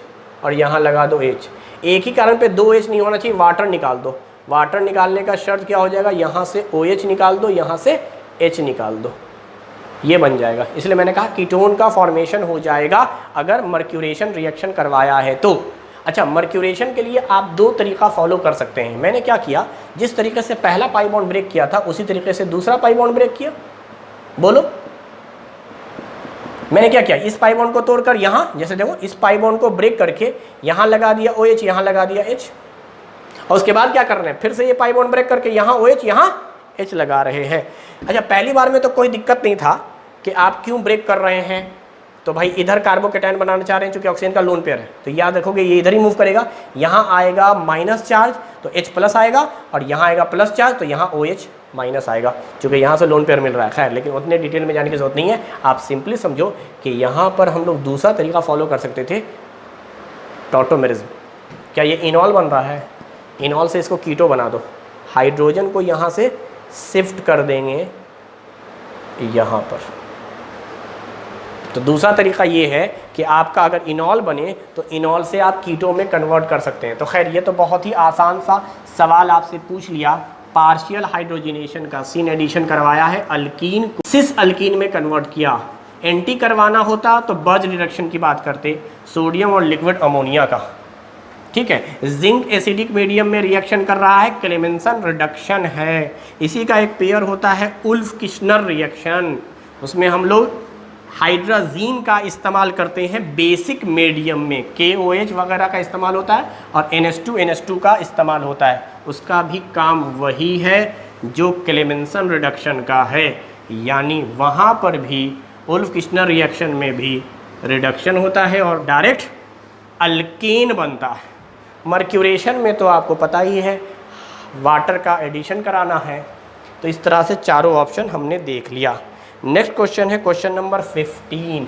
और यहाँ लगा दो H। एक ही कारण पे 2 H नहीं होना चाहिए, वाटर निकाल दो। वाटर निकालने का शर्त क्या हो जाएगा, यहाँ से OH निकाल दो, यहाँ से H निकाल दो, ये बन जाएगा। इसलिए मैंने कहा कीटोन का फॉर्मेशन हो जाएगा अगर मर्क्यूरेशन रिएक्शन करवाया है तो। अच्छा, मर्क्यूरेशन के लिए आप 2 तरीका फॉलो कर सकते हैं। मैंने क्या किया, जिस तरीके से पहला पाई बॉन्ड ब्रेक किया था उसी तरीके से दूसरा पाई बॉन्ड ब्रेक किया। बोलो, मैंने क्या किया, इस पाई बॉन्ड को तोड़कर यहाँ, जैसे देखो इस पाई बॉन्ड को ब्रेक करके यहाँ लगा दिया OH, यहाँ लगा दिया H, और उसके बाद क्या कर रहे हैं, फिर से ये पाई बॉन्ड ब्रेक करके यहाँ OH, यहाँ H लगा रहे हैं। अच्छा, पहली बार में तो कोई दिक्कत नहीं था कि आप क्यों ब्रेक कर रहे हैं, तो भाई इधर कार्बोकेटायन बनाना चाह रहे हैं, चूंकि ऑक्सीजन का लोन पेयर है, तो याद रखोगे ये इधर ही मूव करेगा, यहाँ आएगा माइनस चार्ज तो H प्लस आएगा, और यहाँ आएगा प्लस चार्ज तो यहाँ OH माइनस आएगा, चूँकि यहाँ से लोन पेयर मिल रहा है। खैर, लेकिन उतने डिटेल में जाने की जरूरत नहीं है, आप सिंपली समझो कि यहाँ पर हम लोग दूसरा तरीका फॉलो कर सकते थे, टॉटोमेरिज्म। क्या ये इनॉल बन रहा है, इनॉल से इसको कीटो बना दो, हाइड्रोजन को यहाँ से शिफ्ट कर देंगे यहाँ पर। तो दूसरा तरीका ये है कि आपका अगर इनॉल बने तो इनॉल से आप कीटो में कन्वर्ट कर सकते हैं। तो खैर, ये तो बहुत ही आसान सा सवाल आपसे पूछ लिया, पार्शियल हाइड्रोजनेशन का, सीन एडिशन करवाया है, अल्कीन को सिस अल्कीन में कन्वर्ट किया। एंटी करवाना होता तो बर्ज रिडक्शन की बात करते, सोडियम और लिक्विड अमोनिया का, ठीक है। जिंक एसिडिक मीडियम में रिएक्शन कर रहा है, क्लेमेंसन रिडक्शन है। इसी का एक पेयर होता है उल्फ किश्नर रिएक्शन, उसमें हम लोग हाइड्राजीन का इस्तेमाल करते हैं बेसिक मीडियम में, KOH वगैरह का इस्तेमाल होता है और NH2 का इस्तेमाल होता है। उसका भी काम वही है जो क्लेमेंसन रिडक्शन का है, यानी वहाँ पर भी उल्फ किश्नर रिएक्शन में भी रिडक्शन होता है और डायरेक्ट अल्केन बनता है। मर्क्यूरेशन में तो आपको पता ही है, वाटर का एडिशन कराना है। तो इस तरह से चारों ऑप्शन हमने देख लिया। नेक्स्ट क्वेश्चन है क्वेश्चन नंबर 15।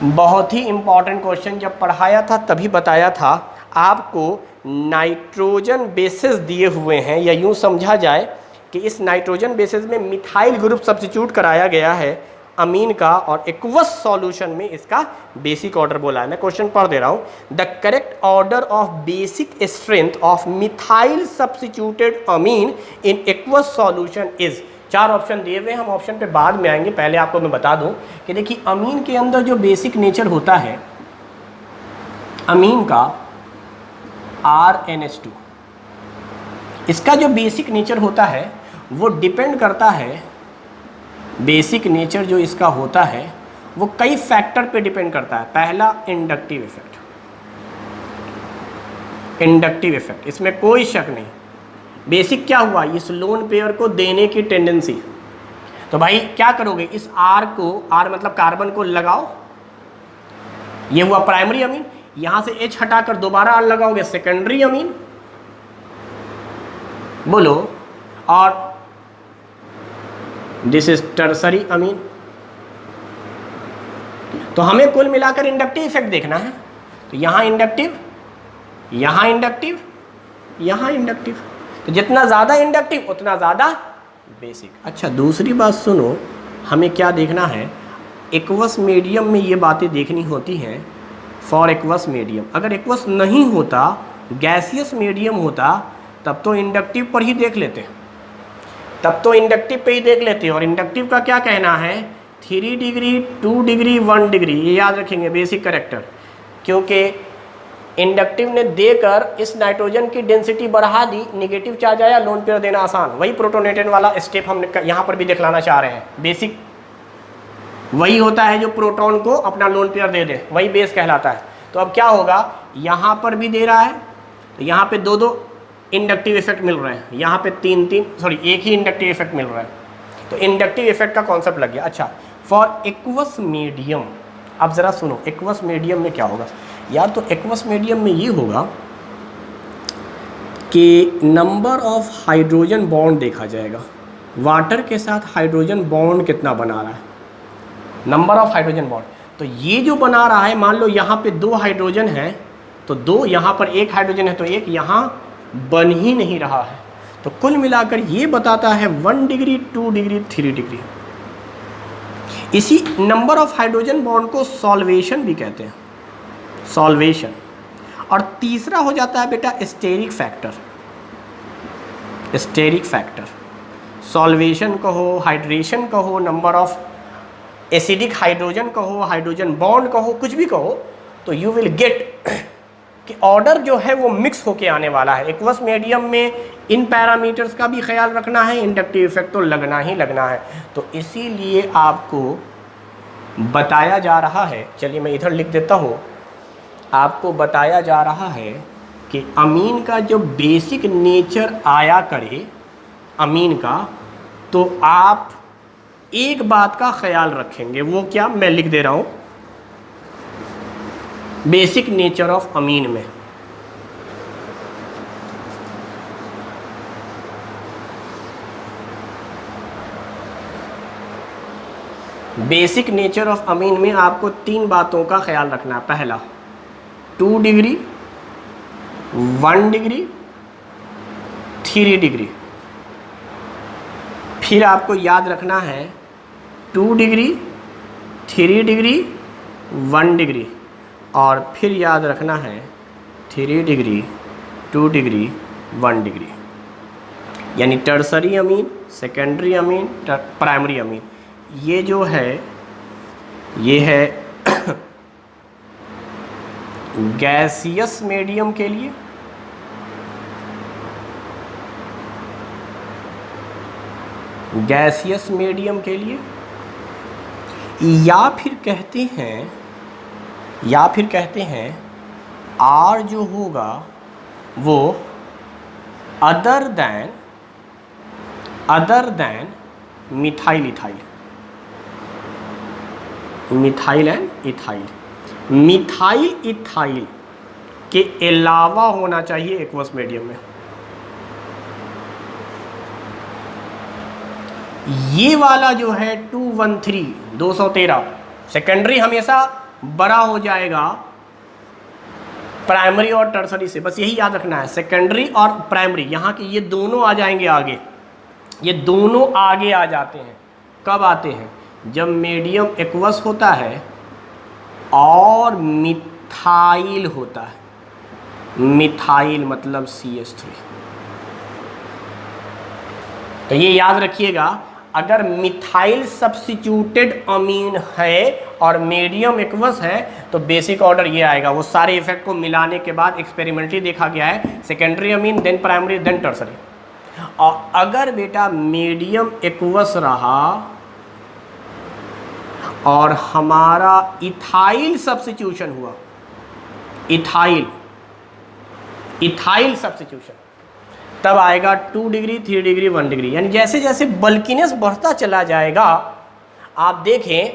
बहुत ही इंपॉर्टेंट क्वेश्चन, जब पढ़ाया था तभी बताया था आपको। नाइट्रोजन बेसेस दिए हुए हैं, या यूँ समझा जाए कि इस नाइट्रोजन बेसेस में मिथाइल ग्रुप सब्स्टिट्यूट कराया गया है अमीन का, और एक्वस सॉल्यूशन में इसका बेसिक ऑर्डर बोला है। मैं क्वेश्चन पढ़ दे रहा हूँ। The correct order of basic strength of methyl substituted amine in aqueous solution is. 4 option दिए हुए हैं, हम ऑप्शन पे बाद में आएंगे। पहले आपको मैं बता दूं कि देखिए, अमीन के अंदर जो बेसिक नेचर होता है अमीन का RNH2, इसका जो बेसिक नेचर होता है वो डिपेंड करता है, बेसिक नेचर जो इसका होता है वो कई फैक्टर पे डिपेंड करता है। पहला, इंडक्टिव इफेक्ट, इंडक्टिव इफेक्ट, इसमें कोई शक नहीं। बेसिक क्या हुआ, इस लोन पेयर को देने की टेंडेंसी। तो भाई क्या करोगे, इस R को, R मतलब कार्बन को लगाओ, ये हुआ प्राइमरी अमीन, यहां से H हटाकर दोबारा R लगाओगे, सेकेंडरी अमीन। बोलो, और दिस इज टर्सरी अमीन। तो हमें कुल मिलाकर इंडक्टिव इफेक्ट देखना है। तो यहां इंडक्टिव, यहां इंडक्टिव, यहां इंडक्टिव, तो जितना ज़्यादा इंडक्टिव उतना ज़्यादा बेसिक। अच्छा, दूसरी बात सुनो, हमें क्या देखना है, एक्वस मीडियम में ये बातें देखनी होती हैं। फॉर एक्वस मीडियम, अगर एक्वस नहीं होता, गैसियस मीडियम होता, तब तो इंडक्टिव पर ही देख लेते, तब तो इंडक्टिव पे ही देख लेते। और इंडक्टिव का क्या कहना है, 3 डिग्री, 2 डिग्री, 1 डिग्री, ये याद रखेंगे बेसिक करेक्टर। क्योंकि इंडक्टिव ने देकर इस नाइट्रोजन की डेंसिटी बढ़ा दी, नेगेटिव चार्ज आया, लोन पेयर देना आसान। वही प्रोटोनेटेन वाला स्टेप हम यहाँ पर भी दिखलाना चाह रहे हैं। बेसिक वही होता है जो प्रोटॉन को अपना लोन पेयर दे दे, वही बेस कहलाता है। तो अब क्या होगा, यहाँ पर भी दे रहा है, तो यहाँ पे 2 इंडक्टिव इफेक्ट मिल रहे हैं, यहाँ पे 3 सॉरी एक ही इंडक्टिव इफेक्ट मिल रहा है। तो इंडक्टिव इफेक्ट का कॉन्सेप्ट लग गया। अच्छा, फॉर एक्वस मीडियम, अब ज़रा सुनो, एक्वस मीडियम में क्या होगा यार, तो एक्वस मीडियम में ये होगा कि नंबर ऑफ हाइड्रोजन बॉन्ड देखा जाएगा, वाटर के साथ हाइड्रोजन बॉन्ड कितना बना रहा है, नंबर ऑफ हाइड्रोजन बॉन्ड। तो ये जो बना रहा है, मान लो यहाँ पे 2 हाइड्रोजन है तो 2, यहाँ पर 1 हाइड्रोजन है तो 1, यहाँ बन ही नहीं रहा है। तो कुल मिलाकर ये बताता है 1 डिग्री, 2 डिग्री, 3 डिग्री। इसी नंबर ऑफ हाइड्रोजन बॉन्ड को सॉल्वेशन भी कहते हैं, सॉल्वेशन। और तीसरा हो जाता है बेटा steric factor. Steric factor, solvation कहो, हाइड्रेशन कहो, नंबर ऑफ एसिडिक हाइड्रोजन कहो, हाइड्रोजन बॉन्ड कहो, कुछ भी कहो, तो यू विल गेट कि ऑर्डर जो है वो मिक्स होके आने वाला है। एक्वस मीडियम में इन पैरामीटर्स का भी ख्याल रखना है, इंडक्टिव इफेक्ट तो लगना ही लगना है। तो इसीलिए आपको बताया जा रहा है, चलिए मैं इधर लिख देता हूँ, आपको बताया जा रहा है कि अमीन का जो बेसिक नेचर आया करे अमीन का, तो आप एक बात का ख्याल रखेंगे। वो क्या, मैं लिख दे रहा हूँ, बेसिक नेचर ऑफ अमीन में बेसिक नेचर ऑफ अमीन में आपको 3 बातों का ख्याल रखना है। पहला 2 डिग्री, 1 डिग्री, 3 डिग्री। फिर आपको याद रखना है 2 डिग्री, 3 डिग्री, 1 डिग्री, और फिर याद रखना है 3 डिग्री, 2 डिग्री, 1 डिग्री। यानी टर्सरी अमीन, सेकेंडरी अमीन, प्राइमरी अमीन। ये जो है ये है गैसियस मीडियम के लिए, गैसियस मीडियम के लिए, या फिर कहते हैं आर जो होगा वो other than methyl ethyl, methyl and ethyl. Methyl ethyl के अलावा होना चाहिए एक्वस मीडियम में। ये वाला जो है 213 213 सेकेंडरी हमेशा बड़ा हो जाएगा प्राइमरी और टर्सरी से, बस यही याद रखना है। सेकेंडरी और प्राइमरी यहाँ के ये दोनों आ जाएंगे आगे, ये दोनों आगे आ जाते हैं। कब आते हैं? जब मीडियम एक्वस होता है और मिथाइल होता है। मिथाइल मतलब CH3। तो ये याद रखिएगा, अगर मिथाइल सब्स्टिट्यूटेड अमीन है और मीडियम एक्वस है तो बेसिक ऑर्डर ये आएगा। वो सारे इफेक्ट को मिलाने के बाद एक्सपेरिमेंटली देखा गया है, secondary amine, then primary, then tertiary. और अगर बेटा मीडियम एक्वस रहा और हमारा इथाइल सब्स्टिट्यूशन हुआ, इथाइल सब्स्टिट्यूशन, तब आएगा 2 डिग्री, 3 डिग्री, 1 डिग्री। यानी जैसे जैसे बल्किनेस बढ़ता चला जाएगा, आप देखें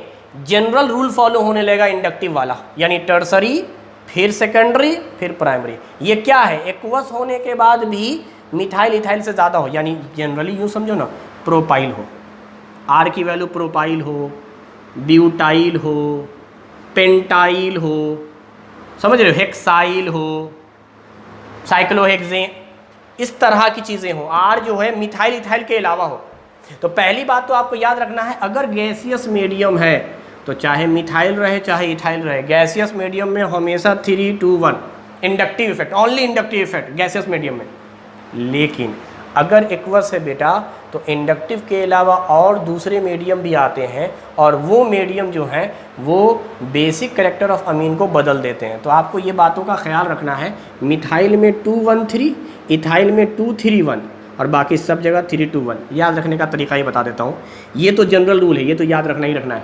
जनरल रूल फॉलो होने लगेगा इंडक्टिव वाला, यानी टर्सरी, फिर सेकेंडरी, फिर प्राइमरी। ये क्या है? एक्वस होने के बाद भी मिथाइल इथाइल से ज़्यादा हो, यानी जनरली यूँ समझो ना, प्रोपाइल हो, आर की वैल्यू प्रोपाइल हो, ब्यूटाइल हो, पेंटाइल हो, समझ रहे हो, हेक्साइल हो, साइक्लोहेक्सेन, इस तरह की चीज़ें हो। आर जो है मिथाइल इथाइल के अलावा हो। तो पहली बात तो आपको याद रखना है, अगर गैसियस मीडियम है तो चाहे मिथाइल रहे चाहे इथाइल रहे, गैसियस मीडियम में हमेशा 3 to 1 inductive effect, only inductive effect gaseous medium में। लेकिन अगर एक्वस है बेटा तो इंडक्टिव के अलावा और दूसरे मीडियम भी आते हैं, और वो मीडियम जो हैं वो बेसिक कैरेक्टर ऑफ अमीन को बदल देते हैं। तो आपको ये बातों का ख्याल रखना है। मिथाइल में 213, इथाइल में 231, और बाकी सब जगह 321। याद रखने का तरीका ही बता देता हूँ, ये तो जनरल रूल है, ये तो याद रखना ही रखना है।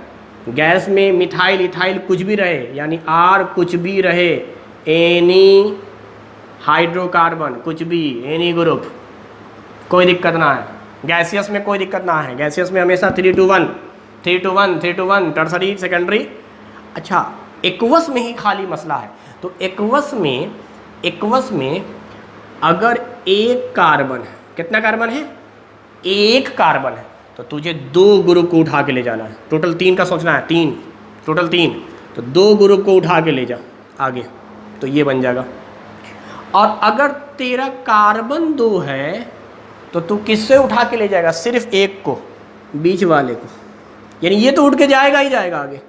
गैस में मिथाइल इथाइल कुछ भी रहे, यानी आर कुछ भी रहे, एनी हाइड्रोकार्बन कुछ भी, एनी ग्रुप, कोई दिक्कत ना है। गैसियस में कोई दिक्कत ना है, गैसियस में हमेशा 3 to 1, 3 to 1, 3 to 1, tertiary, secondary. अच्छा, एक्वस में ही खाली मसला है। तो एक्वस में अगर एक कार्बन है, कितना कार्बन है? एक कार्बन है, तो तुझे 2 ग्रुप को उठा के ले जाना है। टोटल 3 का सोचना है, 3, टोटल 3। तो 2 ग्रुप को उठा के ले जा आगे, तो ये बन जाएगा। और अगर तेरा कार्बन 2 है तो तू किससे उठा के ले जाएगा? सिर्फ एक को, बीच वाले को, यानी ये तो उठ के जाएगा ही जाएगा आगे,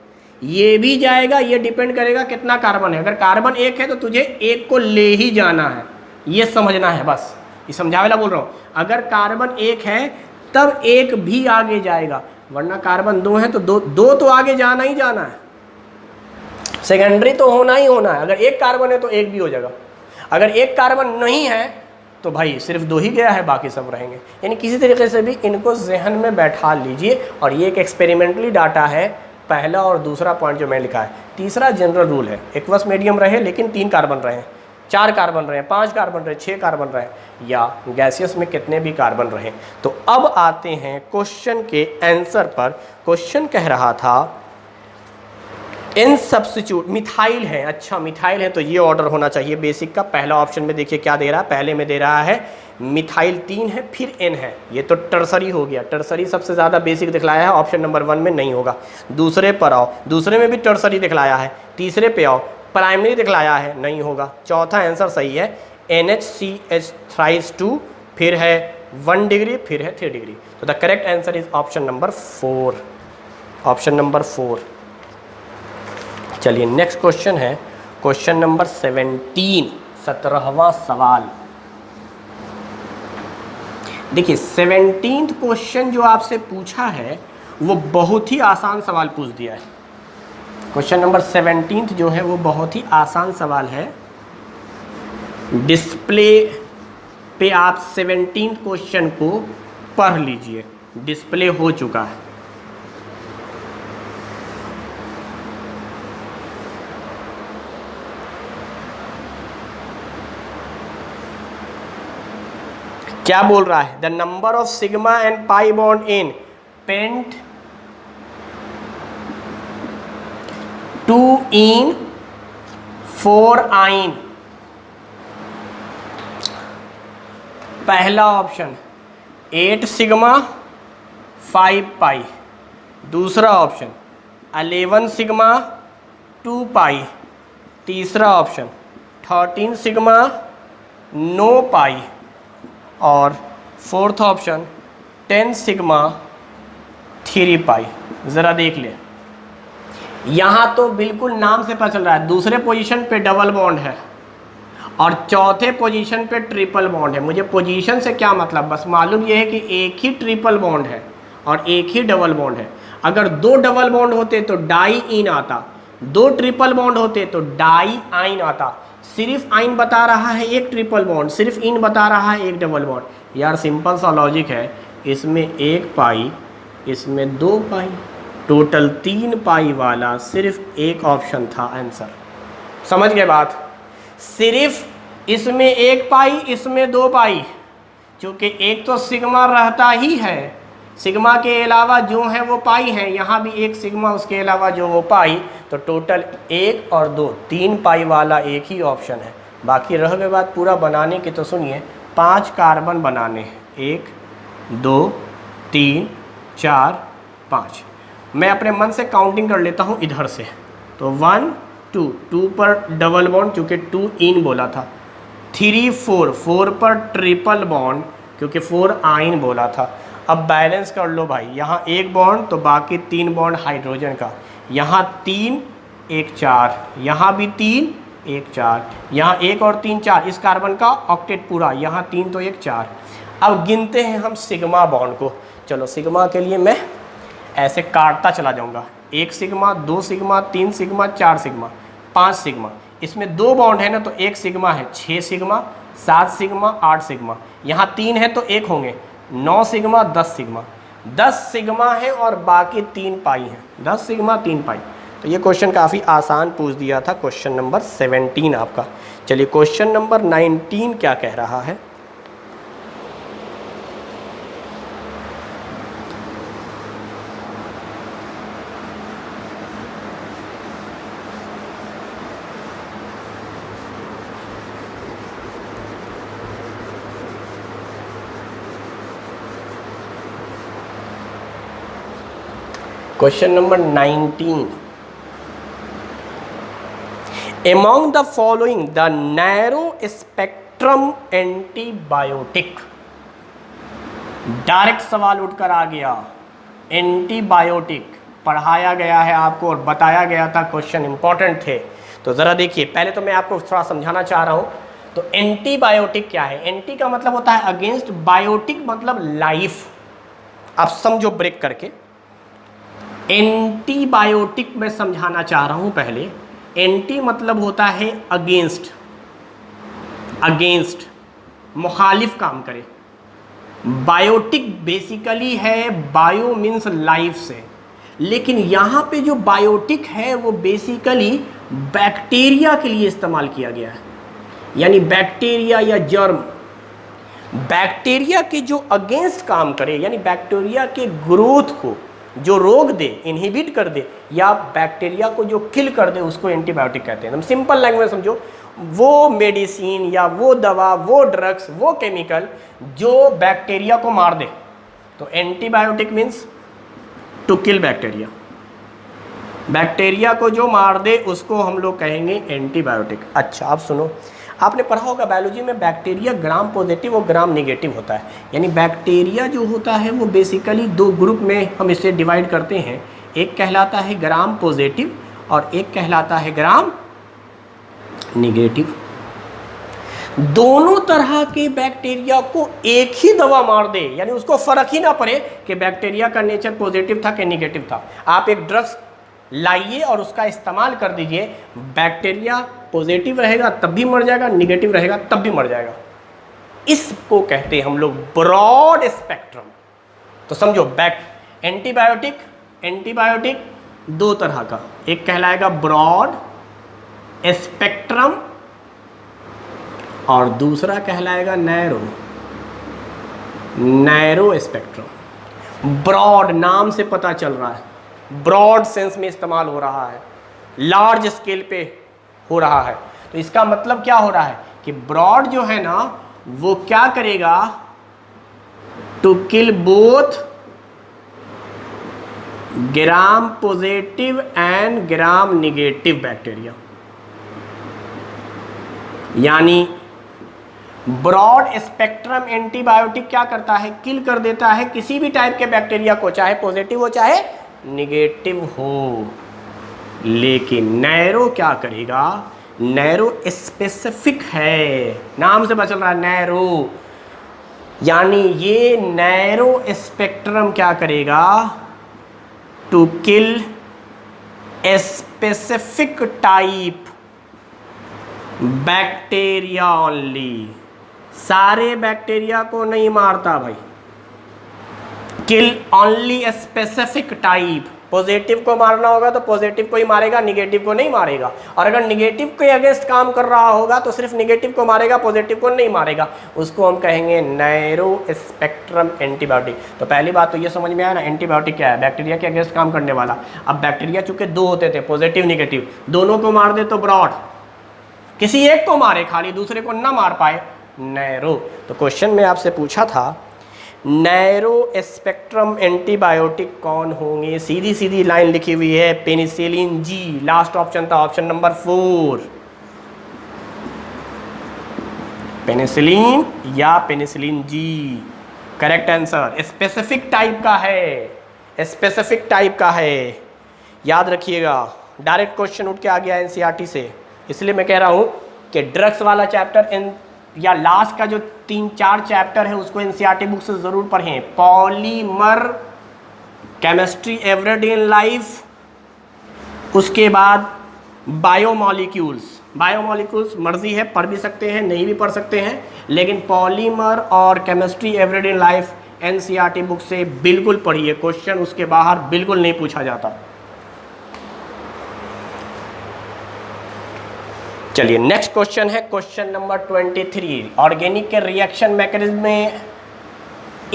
ये भी जाएगा। ये डिपेंड करेगा कितना कार्बन है। अगर कार्बन 1 है तो तुझे एक को ले ही जाना है, ये समझना है बस, ये समझावेला बोल रहा हूँ। अगर कार्बन 1 है तब एक भी आगे जाएगा, वरना कार्बन 2 है तो दो तो आगे जाना ही जाना है, सेकेंडरी तो होना ही होना है। अगर एक कार्बन है तो एक भी हो जाएगा, अगर एक कार्बन नहीं है तो भाई सिर्फ 2 ही गया है, बाकी सब रहेंगे। यानी किसी तरीके से भी इनको जहन में बैठा लीजिए। और ये एक एक्सपेरिमेंटली डाटा है, पहला और दूसरा पॉइंट जो मैं लिखा है। तीसरा जनरल रूल है, एक्वस मीडियम रहे लेकिन 3 कार्बन रहे, 4 कार्बन रहे, 5 कार्बन रहे, 6 कार्बन रहे, या गैसियस में कितने भी कार्बन रहे। तो अब आते हैं क्वेश्चन के आंसर पर। क्वेश्चन कह रहा था इन सब्स्टिट्यूट, मिथाइल है, अच्छा मिथाइल है तो ये ऑर्डर होना चाहिए बेसिक का। पहला ऑप्शन में देखिए क्या दे रहा है, पहले में दे रहा है मिथाइल 3 है फिर N है, ये तो टर्सरी हो गया। टर्सरी सबसे ज़्यादा बेसिक दिखलाया है, ऑप्शन नंबर 1 में नहीं होगा। दूसरे पर आओ, दूसरे में भी टर्सरी दिखलाया है। तीसरे पे आओ, प्राइमरी दिखलाया है, नहीं होगा। चौथा आंसर सही है NHCH2, फिर है 1 डिग्री, फिर है 3 डिग्री। तो the correct answer is option number 4, option number 4। चलिए नेक्स्ट क्वेश्चन है क्वेश्चन नंबर 17, 17वां सवाल। देखिए 17th क्वेश्चन जो आपसे पूछा है वो बहुत ही आसान सवाल पूछ दिया है। क्वेश्चन नंबर 17th जो है वो बहुत ही आसान सवाल है। डिस्प्ले पे आप 17th क्वेश्चन को पढ़ लीजिए, डिस्प्ले हो चुका है। क्या बोल रहा है? The number of sigma and pi bond in pent 2 in 4 yne. पहला ऑप्शन 8 सिग्मा 5 पाई, दूसरा ऑप्शन 11 सिग्मा 2 पाई, तीसरा ऑप्शन 13 सिग्मा 9 पाई, और फोर्थ ऑप्शन 10 सिग्मा 3 पाई। ज़रा देख ले, यहाँ तो बिल्कुल नाम से पता चल रहा है दूसरे पोजीशन पे डबल बॉन्ड है और चौथे पोजीशन पे ट्रिपल बॉन्ड है। मुझे पोजीशन से क्या मतलब, बस मालूम ये है कि एक ही ट्रिपल बॉन्ड है और एक ही डबल बॉन्ड है। अगर 2 डबल बॉन्ड होते तो डाई इन आता, 2 ट्रिपल बॉन्ड होते तो डाई आइन आता। सिर्फ आइन बता रहा है एक ट्रिपल बॉन्ड, सिर्फ इन बता रहा है एक डबल बॉन्ड। यार सिंपल सा लॉजिक है, इसमें 1 पाई, इसमें 2 पाई, टोटल 3 पाई वाला सिर्फ एक ऑप्शन था आंसर। समझ गए बात? सिर्फ इसमें 1 पाई, इसमें 2 पाई, क्योंकि एक तो सिग्मा रहता ही है, सिग्मा के अलावा जो है वो पाई है, यहाँ भी एक सिग्मा उसके अलावा जो वो पाई, तो टोटल 1 और 2 3 पाई वाला एक ही ऑप्शन है। बाकी रह गई बात पूरा बनाने की, तो सुनिए 5 कार्बन बनाने हैं, 1 2 3 4 5। मैं अपने मन से काउंटिंग कर लेता हूँ इधर से, तो 1 2 पर डबल बॉन्ड क्योंकि 2 इन बोला था, 3 4 पर ट्रिपल बॉन्ड क्योंकि 4 आइन बोला था। अब बैलेंस कर लो भाई, यहाँ 1 बॉन्ड तो बाकी 3 बॉन्ड हाइड्रोजन का, यहाँ 3 1 4, यहाँ भी 3 1 4, यहाँ 1 और 3 4, इस कार्बन का ऑक्टेट पूरा, यहाँ 3 तो 1 4। अब गिनते हैं हम सिग्मा बॉन्ड को। चलो सिग्मा के लिए मैं ऐसे काटता चला जाऊँगा, 1 sigma 2 sigma 3 sigma 4 sigma 5 sigma. इसमें 2 बॉन्ड है ना तो 1 सिग्मा है, 6 सिग्मा 7 सिग्मा 8 सिग्मा, यहाँ 3 है तो 1 होंगे, 9 सिग्मा 10 सिग्मा, 10 सिग्मा है और बाकी 3 पाई हैं, 10 सिग्मा 3 पाई। तो ये क्वेश्चन काफ़ी आसान पूछ दिया था, क्वेश्चन नंबर 17 आपका। चलिए क्वेश्चन नंबर 19 क्या कह रहा है? Question number 19, Among the following, the narrow spectrum antibiotic, direct सवाल उठकर आ गया। एंटीबायोटिक पढ़ाया गया है आपको और बताया गया था, क्वेश्चन इंपॉर्टेंट थे। तो ज़रा देखिए, पहले तो मैं आपको थोड़ा समझाना चाह रहा हूँ। तो एंटीबायोटिक क्या है? एंटी का मतलब होता है अगेंस्ट, बायोटिक मतलब लाइफ। आप समझो ब्रेक करके। एंटीबायोटिक मैं समझाना चाह रहा हूँ पहले। एंटी मतलब होता है अगेंस्ट, अगेंस्ट मुखालिफ काम करे। बायोटिक बेसिकली है, बायो मीन्स लाइफ से, लेकिन यहाँ पे जो बायोटिक है वो बेसिकली बैक्टीरिया के लिए इस्तेमाल किया गया है। यानी बैक्टीरिया या जर्म, बैक्टीरिया के जो अगेंस्ट काम करे, यानी बैक्टीरिया के ग्रोथ को जो रोक दे, इनहिबिट कर दे, या बैक्टीरिया को जो किल कर दे, उसको एंटीबायोटिक कहते हैं। हम सिंपल लैंग्वेज समझो, वो मेडिसिन या वो दवा, वो ड्रग्स, वो केमिकल जो बैक्टीरिया को मार दे। तो antibiotic means to kill bacteria. Bacteria को जो मार दे उसको हम लोग कहेंगे एंटीबायोटिक। अच्छा, आप सुनो, आपने पढ़ा होगा बायोलॉजी में बैक्टीरिया ग्राम पॉजिटिव और ग्राम नेगेटिव होता है। यानी बैक्टीरिया जो होता है वो बेसिकली दो ग्रुप में हम इसे डिवाइड करते हैं। एक कहलाता है ग्राम पॉजिटिव और एक कहलाता है ग्राम नेगेटिव। दोनों तरह के बैक्टीरिया को एक ही दवा मार दे, यानी उसको फर्क ही ना पड़े कि बैक्टीरिया का नेचर पॉजिटिव था कि नेगेटिव था। आप एक ड्रग्स लाइए और उसका इस्तेमाल कर दीजिए, बैक्टीरिया पॉजिटिव रहेगा तब भी मर जाएगा, नेगेटिव रहेगा तब भी मर जाएगा। इसको कहते हैं हम लोग ब्रॉड स्पेक्ट्रम। तो समझो, एंटीबायोटिक, एंटीबायोटिक दो तरह का, एक कहलाएगा ब्रॉड स्पेक्ट्रम और दूसरा कहलाएगा नैरो, नैरो स्पेक्ट्रम। ब्रॉड नाम से पता चल रहा है, ब्रॉड सेंस में इस्तेमाल हो रहा है, लार्ज स्केल पे हो रहा है। तो इसका मतलब क्या हो रहा है कि ब्रॉड जो है ना वो क्या करेगा, to kill both gram positive and gram negative bacteria. यानी ब्रॉड स्पेक्ट्रम एंटीबायोटिक क्या करता है, किल कर देता है किसी भी टाइप के बैक्टीरिया को, चाहे पॉजिटिव हो चाहे नेगेटिव हो। लेकिन नैरो क्या करेगा, नैरो स्पेसिफिक है, नाम से पता चल रहा है नैरो। यानी ये नैरो स्पेक्ट्रम क्या करेगा, to kill specific type bacteria only. सारे बैक्टीरिया को नहीं मारता भाई, kill only specific type. Positive को मारना होगा तो पॉजिटिव को ही मारेगा, निगेटिव को नहीं मारेगा। और अगर निगेटिव के अगेंस्ट काम कर रहा होगा तो सिर्फ निगेटिव को मारेगा, पॉजिटिव को नहीं मारेगा। उसको हम कहेंगे नैरो स्पेक्ट्रम एंटीबायोटिक। तो पहली बात तो ये समझ में आया ना, एंटीबायोटिक क्या है, बैक्टीरिया के अगेंस्ट काम करने वाला। अब बैक्टीरिया चूंकि दो होते थे, पॉजिटिव निगेटिव, दोनों को मार दे तो ब्रॉड, किसी एक को मारे खाली, दूसरे को ना मार पाए, नैरो। तो क्वेश्चन में आपसे पूछा था नैरो स्पेक्ट्रम एंटीबायोटिक कौन होंगे, सीधी सीधी लाइन लिखी हुई है, पेनिसिलिन जी। लास्ट ऑप्शन था ऑप्शन नंबर 4, पेनिसिलिन या penicillin G correct answer. Specific type का है, स्पेसिफिक टाइप का है, याद रखिएगा। डायरेक्ट क्वेश्चन उठ के आ गया एनसीईआरटी से, इसलिए मैं कह रहा हूँ कि ड्रग्स वाला चैप्टर या लास्ट का जो 3-4 चैप्टर है उसको एनसीईआरटी बुक से ज़रूर पढ़ें। Polymer, chemistry everyday in life, उसके बाद बायोमॉलिक्यूल्स। बायोमॉलिक्यूल्स मर्जी है, पढ़ भी सकते हैं, नहीं भी पढ़ सकते हैं, लेकिन पॉलीमर और chemistry everyday in life NCERT book से बिल्कुल पढ़िए, क्वेश्चन उसके बाहर बिल्कुल नहीं पूछा जाता। चलिए नेक्स्ट क्वेश्चन है क्वेश्चन नंबर 23। ऑर्गेनिक के रिएक्शन मैकेनिज्म में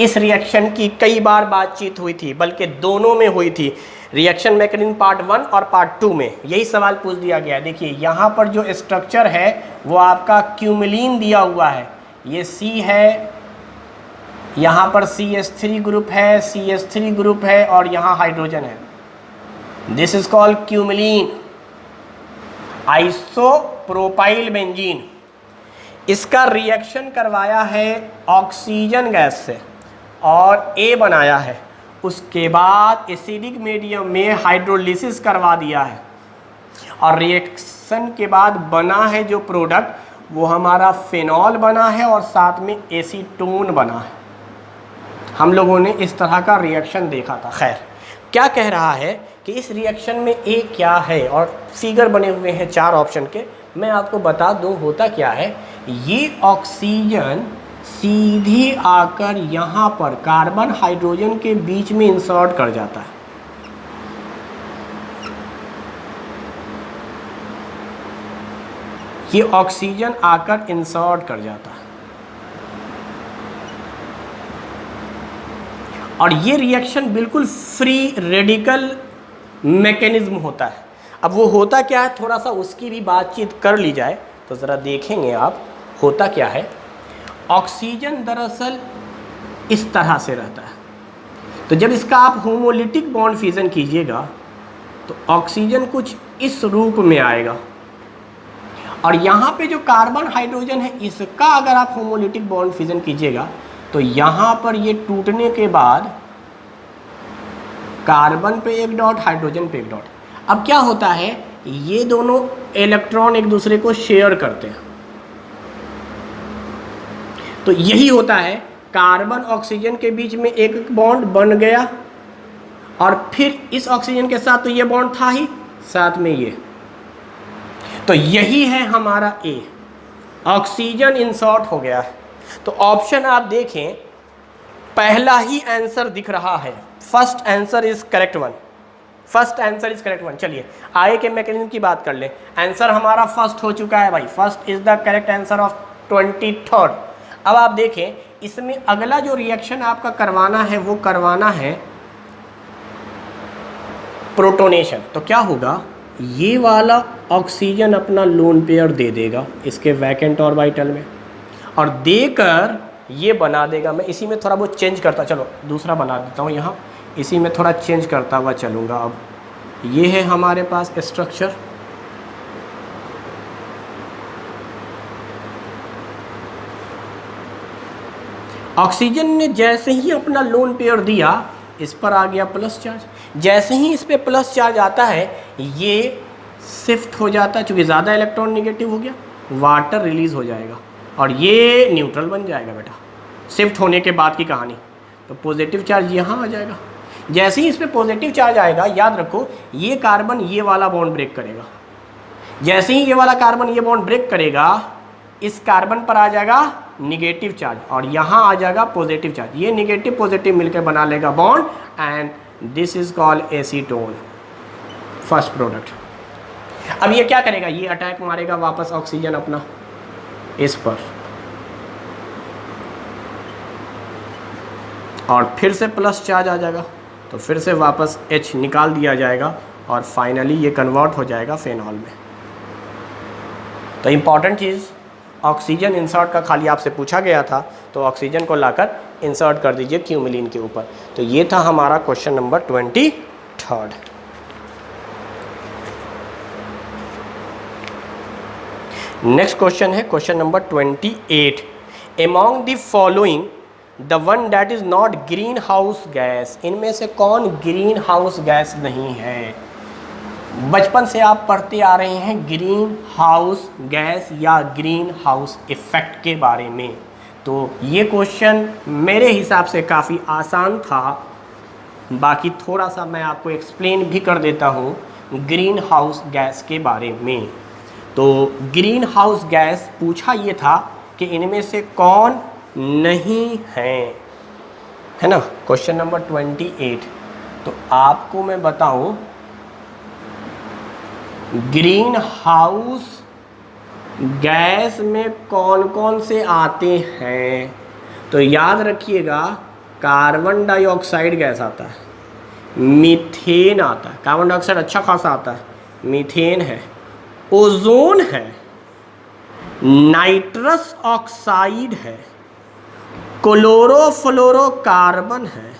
इस रिएक्शन की कई बार बातचीत हुई थी, बल्कि दोनों में हुई थी, रिएक्शन मैकेनिज्म पार्ट 1 और पार्ट 2 में यही सवाल पूछ दिया गया है। देखिए यहाँ पर जो स्ट्रक्चर है वो आपका क्यूमिलीन दिया हुआ है, ये C है, यहाँ पर CH3 ग्रुप है, CH3 ग्रुप है और यहाँ हाइड्रोजन है, this is called cumene. Isopropyl benzene, इसका रिएक्शन करवाया है ऑक्सीजन गैस से और ए बनाया है, उसके बाद एसिडिक मीडियम में हाइड्रोलिसिस करवा दिया है और रिएक्शन के बाद बना है जो प्रोडक्ट वो हमारा फिनॉल बना है और साथ में एसीटोन बना है। हम लोगों ने इस तरह का रिएक्शन देखा था। खैर, क्या कह रहा है कि इस रिएक्शन में ए क्या है और फिगर बने हुए हैं 4 ऑप्शन के। मैं आपको बता दूं होता क्या है। ये ऑक्सीजन सीधे आकर यहाँ पर कार्बन हाइड्रोजन के बीच में इंसर्ट कर जाता है। ये ऑक्सीजन आकर इंसर्ट कर जाता है और ये रिएक्शन बिल्कुल फ्री रेडिकल मैकेनिज्म होता है। अब वो होता क्या है, थोड़ा सा उसकी भी बातचीत कर ली जाए तो ज़रा देखेंगे आप होता क्या है। ऑक्सीजन दरअसल इस तरह से रहता है, तो जब इसका आप होमोलिटिक बॉन्ड फ्यूजन कीजिएगा तो ऑक्सीजन कुछ इस रूप में आएगा और यहाँ पे जो कार्बन हाइड्रोजन है इसका अगर आप होमोलिटिक बॉन्ड फ्यूजन कीजिएगा तो यहाँ पर ये टूटने के बाद कार्बन पे एक डॉट, हाइड्रोजन पे एक डॉट। अब क्या होता है, ये दोनों इलेक्ट्रॉन एक दूसरे को शेयर करते हैं, तो यही होता है कार्बन ऑक्सीजन के बीच में एक बॉन्ड बन गया और फिर इस ऑक्सीजन के साथ तो ये बॉन्ड था ही, साथ में ये, तो यही है हमारा ए, ऑक्सीजन इंसर्ट हो गया है। तो ऑप्शन आप देखें, पहला ही आंसर दिख रहा है, first answer is correct one, first answer is correct one. चलिए आगे के मैकेनिज्म की बात कर ले। आंसर हमारा फर्स्ट हो चुका है भाई, first is the correct answer of 23rd। अब आप देखें इसमें अगला जो रिएक्शन आपका करवाना है वो करवाना है प्रोटोनेशन। तो क्या होगा, ये वाला ऑक्सीजन अपना लोन पेयर दे देगा इसके वैकेंट ऑर्बिटल में और देकर ये बना देगा। मैं इसी में थोड़ा बहुत चेंज करता, चलो दूसरा बना देता हूँ यहाँ, इसी में थोड़ा चेंज करता हुआ चलूँगा। अब ये है हमारे पास स्ट्रक्चर, ऑक्सीजन ने जैसे ही अपना लोन पेयर दिया इस पर आ गया प्लस चार्ज। जैसे ही इस पे प्लस चार्ज आता है ये शिफ्ट हो जाता है, चूँकि ज़्यादा इलेक्ट्रॉन निगेटिव हो गया, वाटर रिलीज हो जाएगा और ये न्यूट्रल बन जाएगा बेटा। शिफ्ट होने के बाद की कहानी, तो पॉजिटिव चार्ज यहाँ आ जाएगा। जैसे ही इस पर पॉजिटिव चार्ज आएगा, याद रखो ये कार्बन ये वाला बॉन्ड ब्रेक करेगा। जैसे ही ये वाला कार्बन ये बॉन्ड ब्रेक करेगा, इस कार्बन पर आ जाएगा निगेटिव चार्ज और यहाँ आ जाएगा पॉजिटिव चार्ज। ये निगेटिव पॉजिटिव मिलकर बना लेगा bond and this is called acetone, first product. अब ये क्या करेगा, ये अटैक मारेगा वापस ऑक्सीजन अपना इस पर और फिर से प्लस चार्ज आ जाएगा, तो फिर से वापस H निकाल दिया जाएगा और फाइनली ये कन्वर्ट हो जाएगा फेनॉल में। तो इम्पॉर्टेंट चीज़ ऑक्सीजन इंसर्ट का खाली आपसे पूछा गया था, तो ऑक्सीजन को लाकर इंसर्ट कर दीजिए क्यूमिलीन के ऊपर। तो ये था हमारा question number 23rd। Next question है question number 28। Among the following the one that is not green house gas, इनमें से कौन ग्रीन हाउस गैस नहीं है। बचपन से आप पढ़ते आ रहे हैं ग्रीन हाउस गैस या ग्रीन हाउस इफेक्ट के बारे में, तो ये क्वेश्चन मेरे हिसाब से काफ़ी आसान था। बाकी थोड़ा सा मैं आपको एक्सप्लेन भी कर देता हूँ ग्रीन हाउस गैस के बारे में। तो ग्रीन हाउस गैस पूछा ये था कि इनमें से कौन नहीं है ना, क्वेश्चन नंबर 28। तो आपको मैं बताऊं ग्रीन हाउस गैस में कौन कौन से आते हैं, तो याद रखिएगा कार्बन डाइऑक्साइड गैस आता है, मीथेन आता है, कार्बन डाइऑक्साइड अच्छा खासा आता है, मीथेन है, ओजोन है, नाइट्रस ऑक्साइड है, क्लोरोफ्लोरोकार्बन है,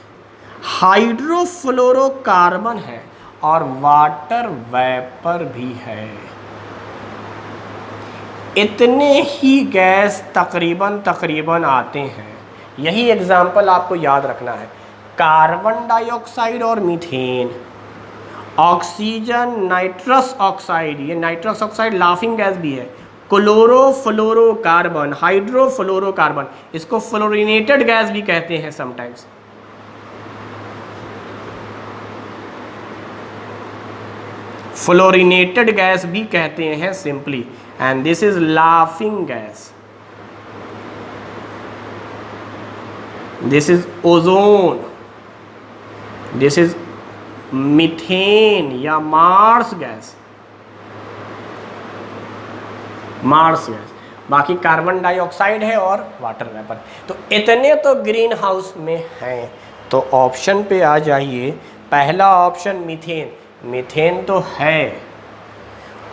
हाइड्रोफ्लोरोकार्बन है और वाटर वेपर भी है। इतने ही गैस तकरीबन आते हैं। यही एग्जाम्पल आपको याद रखना है। कार्बन डाइऑक्साइड और मीथेन, ऑक्सीजन, नाइट्रस ऑक्साइड, ये नाइट्रस ऑक्साइड लाफिंग गैस भी है, क्लोरोफ्लोरोकार्बन, हाइड्रोफ्लोरोकार्बन, इसको फ्लोरिनेटेड गैस भी कहते हैं समटाइम्स। फ्लोरिनेटेड गैस भी कहते हैं simply, and this is laughing gas. This is ozone, this is methane या मार्स गैस, मार्स गैस। बाकी कार्बन डाइऑक्साइड है और वाटर वेपर। तो इतने तो ग्रीन हाउस में हैं। तो ऑप्शन पे आ जाइए। पहला ऑप्शन मीथेन, मीथेन तो है।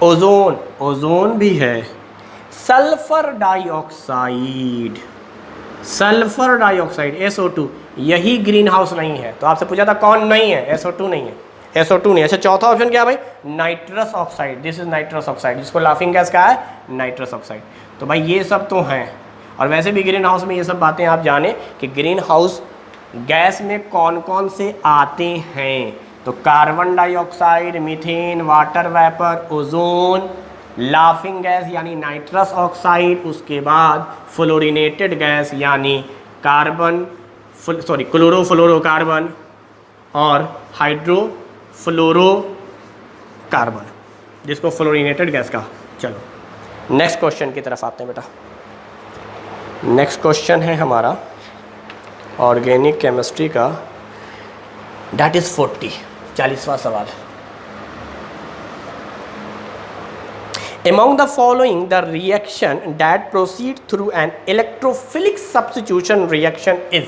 ओजोन, ओजोन भी है। Sulphur dioxide, sulphur dioxide SO2, यही ग्रीन हाउस नहीं है। तो आपसे पूछा था कौन नहीं है, SO2 नहीं है, SO2 नहीं। अच्छा, चौथा ऑप्शन क्या है भाई? Nitrous oxide, this is nitrous oxide, जिसको लाफिंग गैस कहा है, नाइट्रस ऑक्साइड। तो भाई ये सब तो हैं। और वैसे भी ग्रीन हाउस में ये सब बातें आप जाने कि ग्रीन हाउस गैस में कौन कौन से आते हैं। तो carbon dioxide, methane, water vapour, ozone, laughing gas यानी नाइट्रस ऑक्साइड, उसके बाद फ्लोरिनेटेड गैस यानी क्लोरोफ्लोरोकार्बन और हाइड्रोफ्लोरोकार्बन, जिसको फ्लोरिनेटेड गैस कहा। चलो नेक्स्ट क्वेश्चन की तरफ आते हैं बेटा। नेक्स्ट क्वेश्चन है हमारा ऑर्गेनिक केमिस्ट्री का, दैट इज 40वां सवाल। Among the following, the reaction that proceed through an electrophilic substitution reaction is,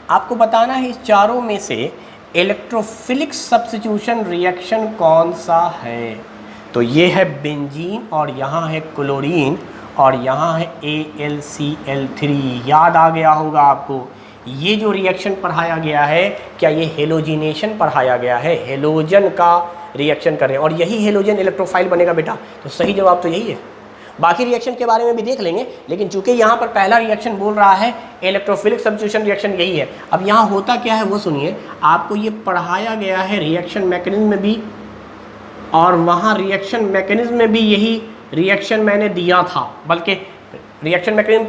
आपको बताना है इस चारों में से इलेक्ट्रोफिलिक सब्स्टिट्यूशन रिएक्शन कौन सा है। तो ये है बेंजीन और यहाँ है क्लोरीन और यहाँ है AlCl3। याद आ गया होगा आपको। ये जो रिएक्शन पढ़ाया गया है, क्या ये हेलोजिनेशन पढ़ाया गया है, हेलोजन का रिएक्शन कर रहे हैं, और यही हेलोजन इलेक्ट्रोफाइल बनेगा बेटा। तो सही जवाब तो यही है। बाकी रिएक्शन के बारे में भी देख लेंगे, लेकिन चूंकि यहाँ पर पहला रिएक्शन बोल रहा है इलेक्ट्रोफिलिक सब्स्टिट्यूशन रिएक्शन, यही है। अब यहाँ होता क्या है वो सुनिए। आपको ये पढ़ाया गया है रिएक्शन मैकेनिज्म में भी, और वहाँ रिएक्शन मैकेनिज्म में भी यही रिएक्शन मैंने दिया था, बल्कि रिएक्शन मैकेनिज्म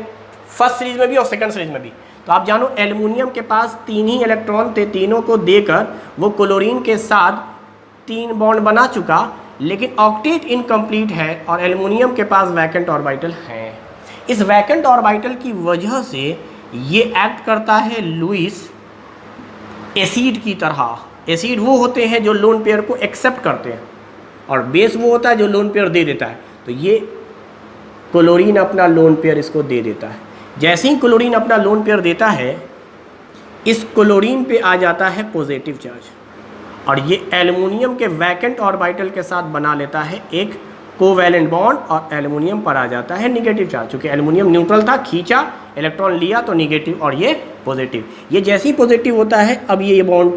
फर्स्ट सीरीज में भी और सेकंड सीरीज में भी। तो आप जानो एल्युमिनियम के पास 3 ही इलेक्ट्रॉन थे, तीनों को देकर वो क्लोरीन के साथ 3 बॉन्ड बना चुका, लेकिन ऑक्टेट इनकम्प्लीट है और एल्युमिनियम के पास वैकेंट ऑर्बिटल है। इस वैकेंट ऑर्बिटल की वजह से ये एक्ट करता है लुईस एसिड की तरह। एसिड वो होते हैं जो लोन पेयर को एक्सेप्ट करते हैं, और बेस वो होता है जो लोन पेयर दे देता है। तो ये क्लोरीन अपना लोन पेयर इसको दे देता है। जैसे ही क्लोरीन अपना लोन पेयर देता है, इस क्लोरीन पे आ जाता है पॉजिटिव चार्ज, और ये एल्युमिनियम के वैकेंट ऑर्बिटल के साथ बना लेता है एक कोवैलेंट बॉन्ड, और एल्युमिनियम पर आ जाता है निगेटिव चार्ज। क्योंकि एल्युमिनियम न्यूट्रल था, खींचा, इलेक्ट्रॉन लिया तो निगेटिव और ये पॉजिटिव। ये जैसे ही पॉजिटिव होता है, अब ये बॉन्ड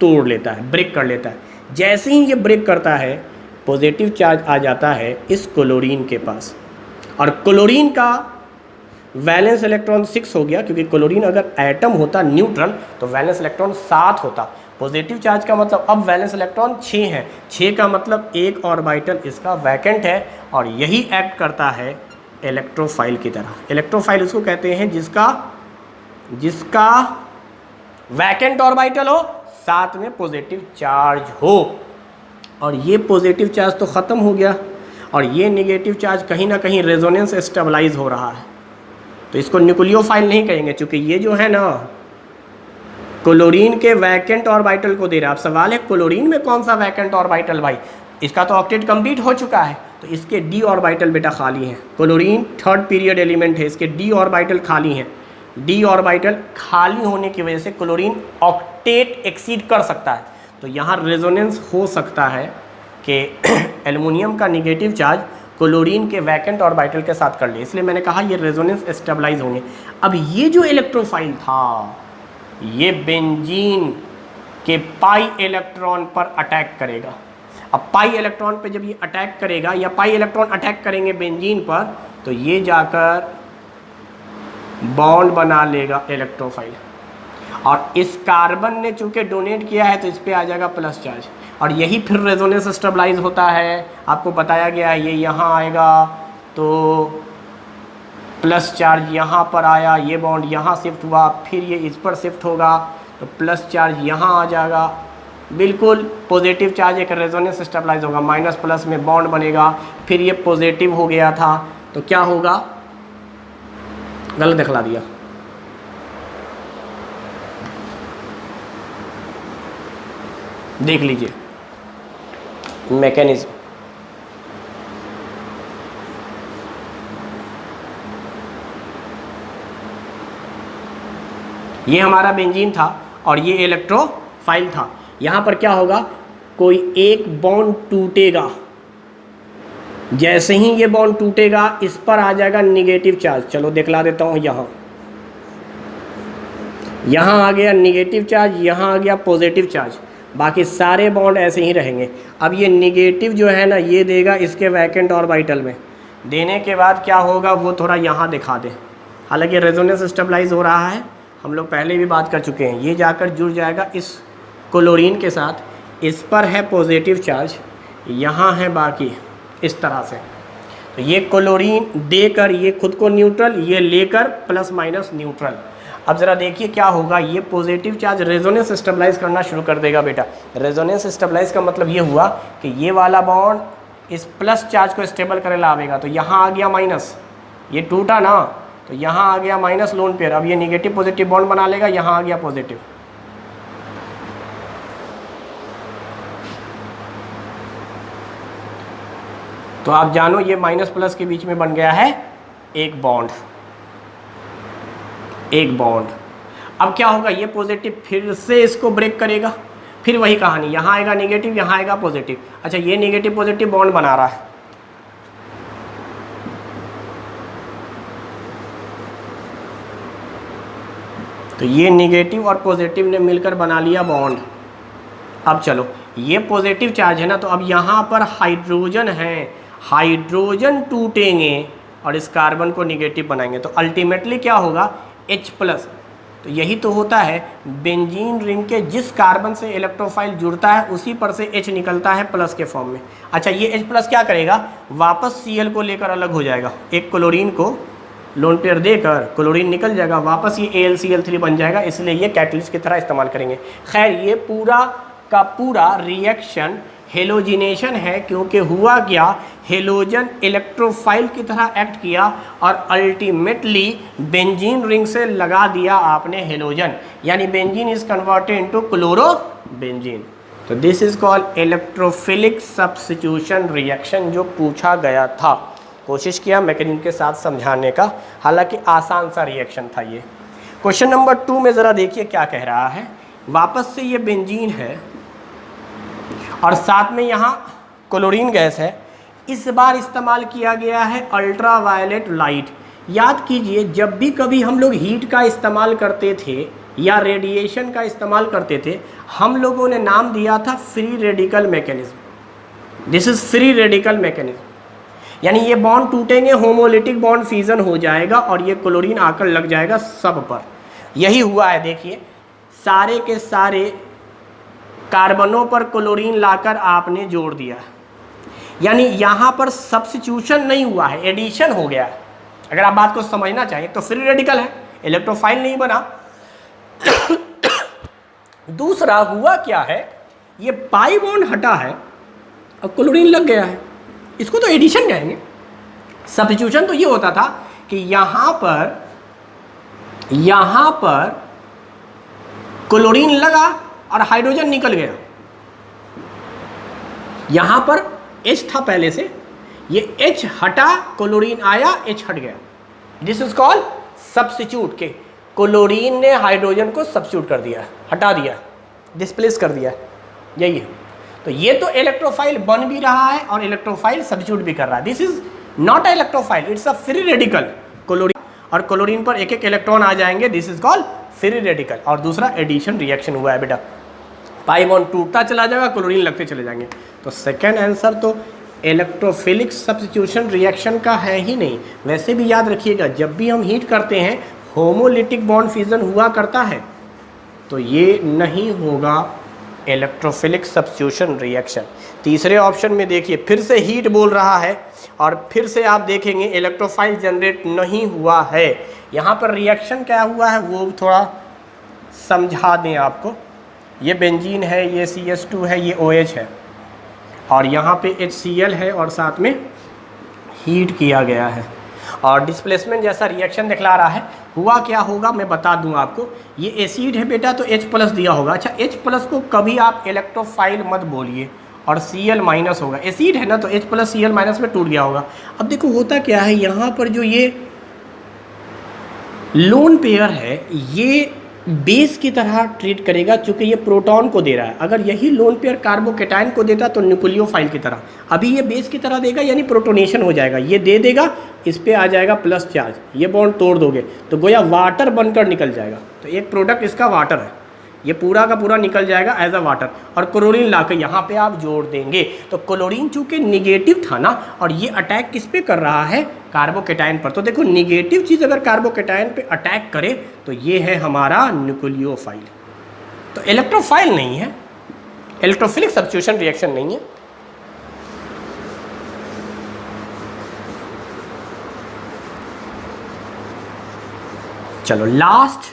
तोड़ लेता है, ब्रेक कर लेता है। जैसे ही ये ब्रेक करता है, पॉजिटिव चार्ज आ जाता है इस क्लोरीन के पास, और क्लोरीन का वैलेंस इलेक्ट्रॉन 6 हो गया। क्योंकि क्लोरीन अगर एटम होता न्यूट्रल तो वैलेंस इलेक्ट्रॉन 7 होता। पॉजिटिव चार्ज का मतलब अब वैलेंस इलेक्ट्रॉन 6 है। 6 का मतलब एक ऑर्बिटल इसका वैकेंट है, और यही एक्ट करता है इलेक्ट्रोफाइल की तरह। इलेक्ट्रोफाइल उसको कहते हैं जिसका वैकेंट ऑर्बिटल हो, साथ में पॉजिटिव चार्ज हो। और ये पॉजिटिव चार्ज तो ख़त्म हो गया, और ये नेगेटिव चार्ज कहीं ना कहीं रेजोनेंस स्टेबलाइज हो रहा है। तो इसको न्यूक्लियोफाइल नहीं कहेंगे, क्योंकि ये जो है ना क्लोरीन के वैकेंट ऑर्बिटल को दे रहा है। अब सवाल है क्लोरीन में कौन सा वैकेंट ऑर्बिटल भाई? इसका तो ऑक्टेट कंप्लीट हो चुका है, तो इसके डी ऑर्बिटल बेटा खाली हैं। क्लोरीन 3rd पीरियड एलिमेंट है, इसके डी ऑर्बिटल खाली हैं। डी ऑर्बिटल खाली होने की वजह से क्लोरीन ऑक्टेट एक्सीड कर सकता है। तो यहाँ रेजोनेंस हो सकता है कि एल्युमिनियम का निगेटिव चार्ज क्लोरीन के वैकेंट ऑर्बिटल के साथ कर ले, इसलिए मैंने कहा ये रेजोनेंस स्टेबलाइज होंगे। अब ये जो इलेक्ट्रोफाइल था, ये बेंजीन के पाई इलेक्ट्रॉन पर अटैक करेगा। अब पाई इलेक्ट्रॉन पे जब ये अटैक करेगा, या पाई इलेक्ट्रॉन अटैक करेंगे बेंजीन पर, तो ये जाकर बॉन्ड बना लेगा इलेक्ट्रोफाइल, और इस कार्बन ने चूंकि डोनेट किया है तो इस पर आ जाएगा प्लस चार्ज, और यही फिर रेजोनेंस स्टेबलाइज होता है। आपको बताया गया है ये यहाँ आएगा तो प्लस चार्ज यहाँ पर आया, ये बॉन्ड यहाँ शिफ्ट हुआ, फिर ये इस पर शिफ्ट होगा तो प्लस चार्ज यहाँ आ जाएगा। बिल्कुल पॉजिटिव चार्ज एक रेजोनेंस स्टेबलाइज होगा, माइनस प्लस में बॉन्ड बनेगा, फिर ये पॉजिटिव हो गया था तो क्या होगा, गलत दिखला दिया, देख लीजिए मैकेनिज्म। ये हमारा बेंजीन था और ये इलेक्ट्रोफाइल था। यहाँ पर क्या होगा, कोई एक बॉन्ड टूटेगा, जैसे ही ये बॉन्ड टूटेगा इस पर आ जाएगा निगेटिव चार्ज। चलो दिखला देता हूँ, यहाँ आ गया निगेटिव चार्ज, यहाँ आ गया पॉजिटिव चार्ज, बाकी सारे बॉन्ड ऐसे ही रहेंगे। अब ये निगेटिव जो है ना ये देगा इसके वैकेंट ऑर्बिटल में, देने के बाद क्या होगा वो थोड़ा यहाँ दिखा दे। हालांकि रेजोनेंस स्टेबलाइज हो रहा है, हम लोग पहले भी बात कर चुके हैं। ये जाकर जुड़ जाएगा इस क्लोरीन के साथ, इस पर है पॉजिटिव चार्ज, यहाँ है बाकी इस तरह से। तो ये क्लोरीन देकर ये खुद को न्यूट्रल, ये लेकर प्लस माइनस न्यूट्रल। अब ज़रा देखिए क्या होगा, ये पॉजिटिव चार्ज रेजोनेंस स्टेबलाइज करना शुरू कर देगा बेटा। रेजोनेंस स्टेबलाइज का मतलब ये हुआ कि ये वाला बॉन्ड इस प्लस चार्ज को स्टेबल करे लावेगा, तो यहाँ आ गया माइनस, ये टूटा ना तो यहाँ आ गया माइनस लोन पेयर। अब ये निगेटिव पॉजिटिव बॉन्ड बना लेगा, यहाँ आ गया पॉजिटिव। तो आप जानो ये माइनस प्लस के बीच में बन गया है एक बॉन्ड, एक बॉन्ड। अब क्या होगा, ये पॉजिटिव फिर से इसको ब्रेक करेगा, फिर वही कहानी, यहाँ आएगा निगेटिव, यहाँ आएगा पॉजिटिव। अच्छा ये निगेटिव पॉजिटिव बॉन्ड बना रहा है, तो ये निगेटिव और पॉजिटिव ने मिलकर बना लिया बॉन्ड। अब चलो ये पॉजिटिव चार्ज है ना, तो अब यहाँ पर हाइड्रोजन है, हाइड्रोजन टूटेंगे और इस कार्बन को निगेटिव बनाएंगे, तो अल्टीमेटली क्या होगा H प्लस। तो यही तो होता है, बेंजीन रिंग के जिस कार्बन से इलेक्ट्रोफाइल जुड़ता है उसी पर से H निकलता है प्लस के फॉर्म में। अच्छा ये H प्लस क्या करेगा, वापस Cl को लेकर अलग हो जाएगा, एक क्लोरीन को लोन पेयर देकर क्लोरीन निकल जाएगा, वापस ये AlCl3 बन जाएगा, इसलिए ये कैटलिस्ट की तरह इस्तेमाल करेंगे। खैर ये पूरा का पूरा रिएक्शन हेलोजिनेशन है, क्योंकि हुआ क्या, हेलोजन इलेक्ट्रोफाइल की तरह एक्ट किया और अल्टीमेटली बेंजीन रिंग से लगा दिया आपने हेलोजन, यानी benzene is converted into chlorobenzene. तो this is called electrophilic substitution reaction, जो पूछा गया था। कोशिश किया मैकेनिज्म के साथ समझाने का, हालांकि आसान सा रिएक्शन था ये। क्वेश्चन नंबर 2 में ज़रा देखिए क्या कह रहा है। वापस से ये बेंजीन है और साथ में यहाँ क्लोरीन गैस है, इस बार इस्तेमाल किया गया है अल्ट्रा वायलेट लाइट। याद कीजिए जब भी कभी हम लोग हीट का इस्तेमाल करते थे या रेडिएशन का इस्तेमाल करते थे, हम लोगों ने नाम दिया था free radical mechanism. This is free radical mechanism, यानी ये बॉन्ड टूटेंगे, होमोलिटिक बॉन्ड फ्यूजन हो जाएगा और ये क्लोरीन आकर लग जाएगा सब पर। यही हुआ है, देखिए सारे के सारे कार्बनों पर क्लोरीन लाकर आपने जोड़ दिया, यानी यहाँ पर सब्स्टिट्यूशन नहीं हुआ है, एडिशन हो गया है। अगर आप बात को समझना चाहिए तो फ्री रेडिकल है, इलेक्ट्रोफाइल नहीं बना। दूसरा हुआ क्या है, ये पाई बॉन्ड हटा है और क्लोरीन लग गया है, इसको तो एडिशन कहेंगे। सब्स्टिट्यूशन तो ये होता था कि यहाँ पर क्लोरीन लगा और हाइड्रोजन निकल गया, यहाँ पर H था पहले से, ये H हटा, क्लोरीन आया, H हट गया। दिस इज कॉल्ड सब्स्टिट्यूट, के क्लोरीन ने हाइड्रोजन को सब्स्टिट्यूट कर दिया, हटा दिया, डिस्प्लेस कर दिया, यही है। तो ये तो इलेक्ट्रोफाइल बन भी रहा है और इलेक्ट्रोफाइल सब्स्टिट्यूट भी कर रहा है। This is not a electrophile, it's a free radical. Chlorine और क्लोरीन पर एक एक इलेक्ट्रॉन आ जाएंगे, this is called free radical. और दूसरा एडिशन रिएक्शन हुआ है बेटा, पाई बॉन्ड टूटता चला जाएगा, क्लोरीन लगते चले जाएंगे। तो सेकेंड आंसर तो इलेक्ट्रोफिलिक सब्स्टिट्यूशन रिएक्शन का है ही नहीं। वैसे भी याद रखिएगा, जब भी हम हीट करते हैं होमोलिटिक बॉन्ड फ्यूजन हुआ करता है, तो ये नहीं होगा इलेक्ट्रोफिलिक सब्स्टिट्यूशन रिएक्शन। तीसरे ऑप्शन में देखिए फिर से हीट बोल रहा है और फिर से आप देखेंगे इलेक्ट्रोफाइल जनरेट नहीं हुआ है। यहाँ पर रिएक्शन क्या हुआ है वो थोड़ा समझा दें आपको। ये बेंजीन है, ये CH2 है, ये OH है और यहाँ पे HCl है और साथ में हीट किया गया है और डिस्प्लेसमेंट जैसा रिएक्शन दिखला रहा है। हुआ क्या होगा मैं बता दूं आपको। ये एसिड है बेटा तो H+ दिया होगा। अच्छा, H+ को कभी आप इलेक्ट्रोफाइल मत बोलिए और Cl- होगा। एसिड है ना तो H+ Cl- में टूट गया होगा। अब देखो होता क्या है, यहाँ पर जो ये लोन पेयर है ये बेस की तरह ट्रीट करेगा चूँकि ये प्रोटॉन को दे रहा है। अगर यही लोन पेयर कार्बोकेटाइन को देता तो न्यूक्लियोफाइल की तरह, अभी ये बेस की तरह देगा यानी प्रोटोनेशन हो जाएगा। ये दे देगा, इस पे आ जाएगा प्लस चार्ज, ये बॉन्ड तोड़ दोगे तो गोया वाटर बनकर निकल जाएगा। तो एक प्रोडक्ट इसका वाटर है, ये पूरा का पूरा निकल जाएगा एज अ वाटर और क्लोरीन लाकर यहाँ पे आप जोड़ देंगे। तो क्लोरीन चूँकि निगेटिव था ना और ये अटैक किस पे कर रहा है, कार्बोकेटाइन पर। तो देखो निगेटिव चीज़ अगर कार्बोकेटाइन पे अटैक करे तो ये है हमारा न्यूक्लियोफाइल। तो इलेक्ट्रोफाइल नहीं है, इलेक्ट्रोफिलिक सब्स्टिट्यूशन रिएक्शन नहीं है। चलो लास्ट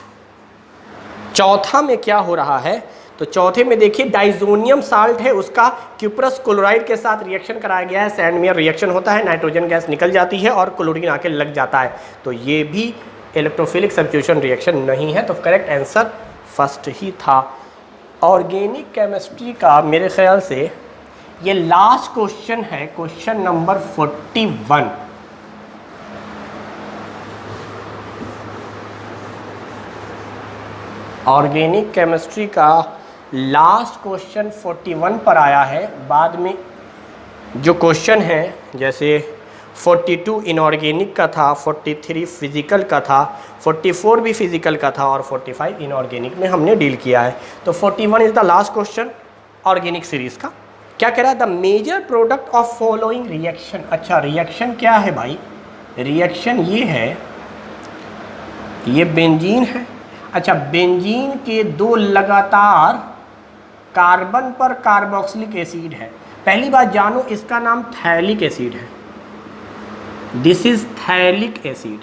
चौथा में क्या हो रहा है, तो चौथे में देखिए डाइजोनियम साल्ट है, उसका क्यूप्रस क्लोराइड के साथ रिएक्शन कराया गया है। सैंडमेयर रिएक्शन होता है, नाइट्रोजन गैस निकल जाती है और क्लोरीन आके लग जाता है। तो ये भी इलेक्ट्रोफिलिक सब्स्टिट्यूशन रिएक्शन नहीं है। तो करेक्ट आंसर फर्स्ट ही था। ऑर्गेनिक केमिस्ट्री का मेरे ख्याल से ये लास्ट क्वेश्चन है, क्वेश्चन नंबर 41। ऑर्गेनिक केमिस्ट्री का लास्ट क्वेश्चन 41 पर आया है। बाद में जो क्वेश्चन है जैसे 42 इनऑर्गेनिक का था, 43 फिजिकल का था, 44 भी फिजिकल का था और 45 इनऑर्गेनिक में हमने डील किया है। तो 41 is the last question organic series का। क्या कह रहा है, the major product of following reaction. अच्छा रिएक्शन क्या है भाई, रिएक्शन ये है, ये बेंजीन है। अच्छा बेंजीन के दो लगातार कार्बन पर कार्बोक्सिलिक एसिड है। पहली बात जानो इसका नाम थैलिक एसिड है, दिस इज थैलिक एसिड।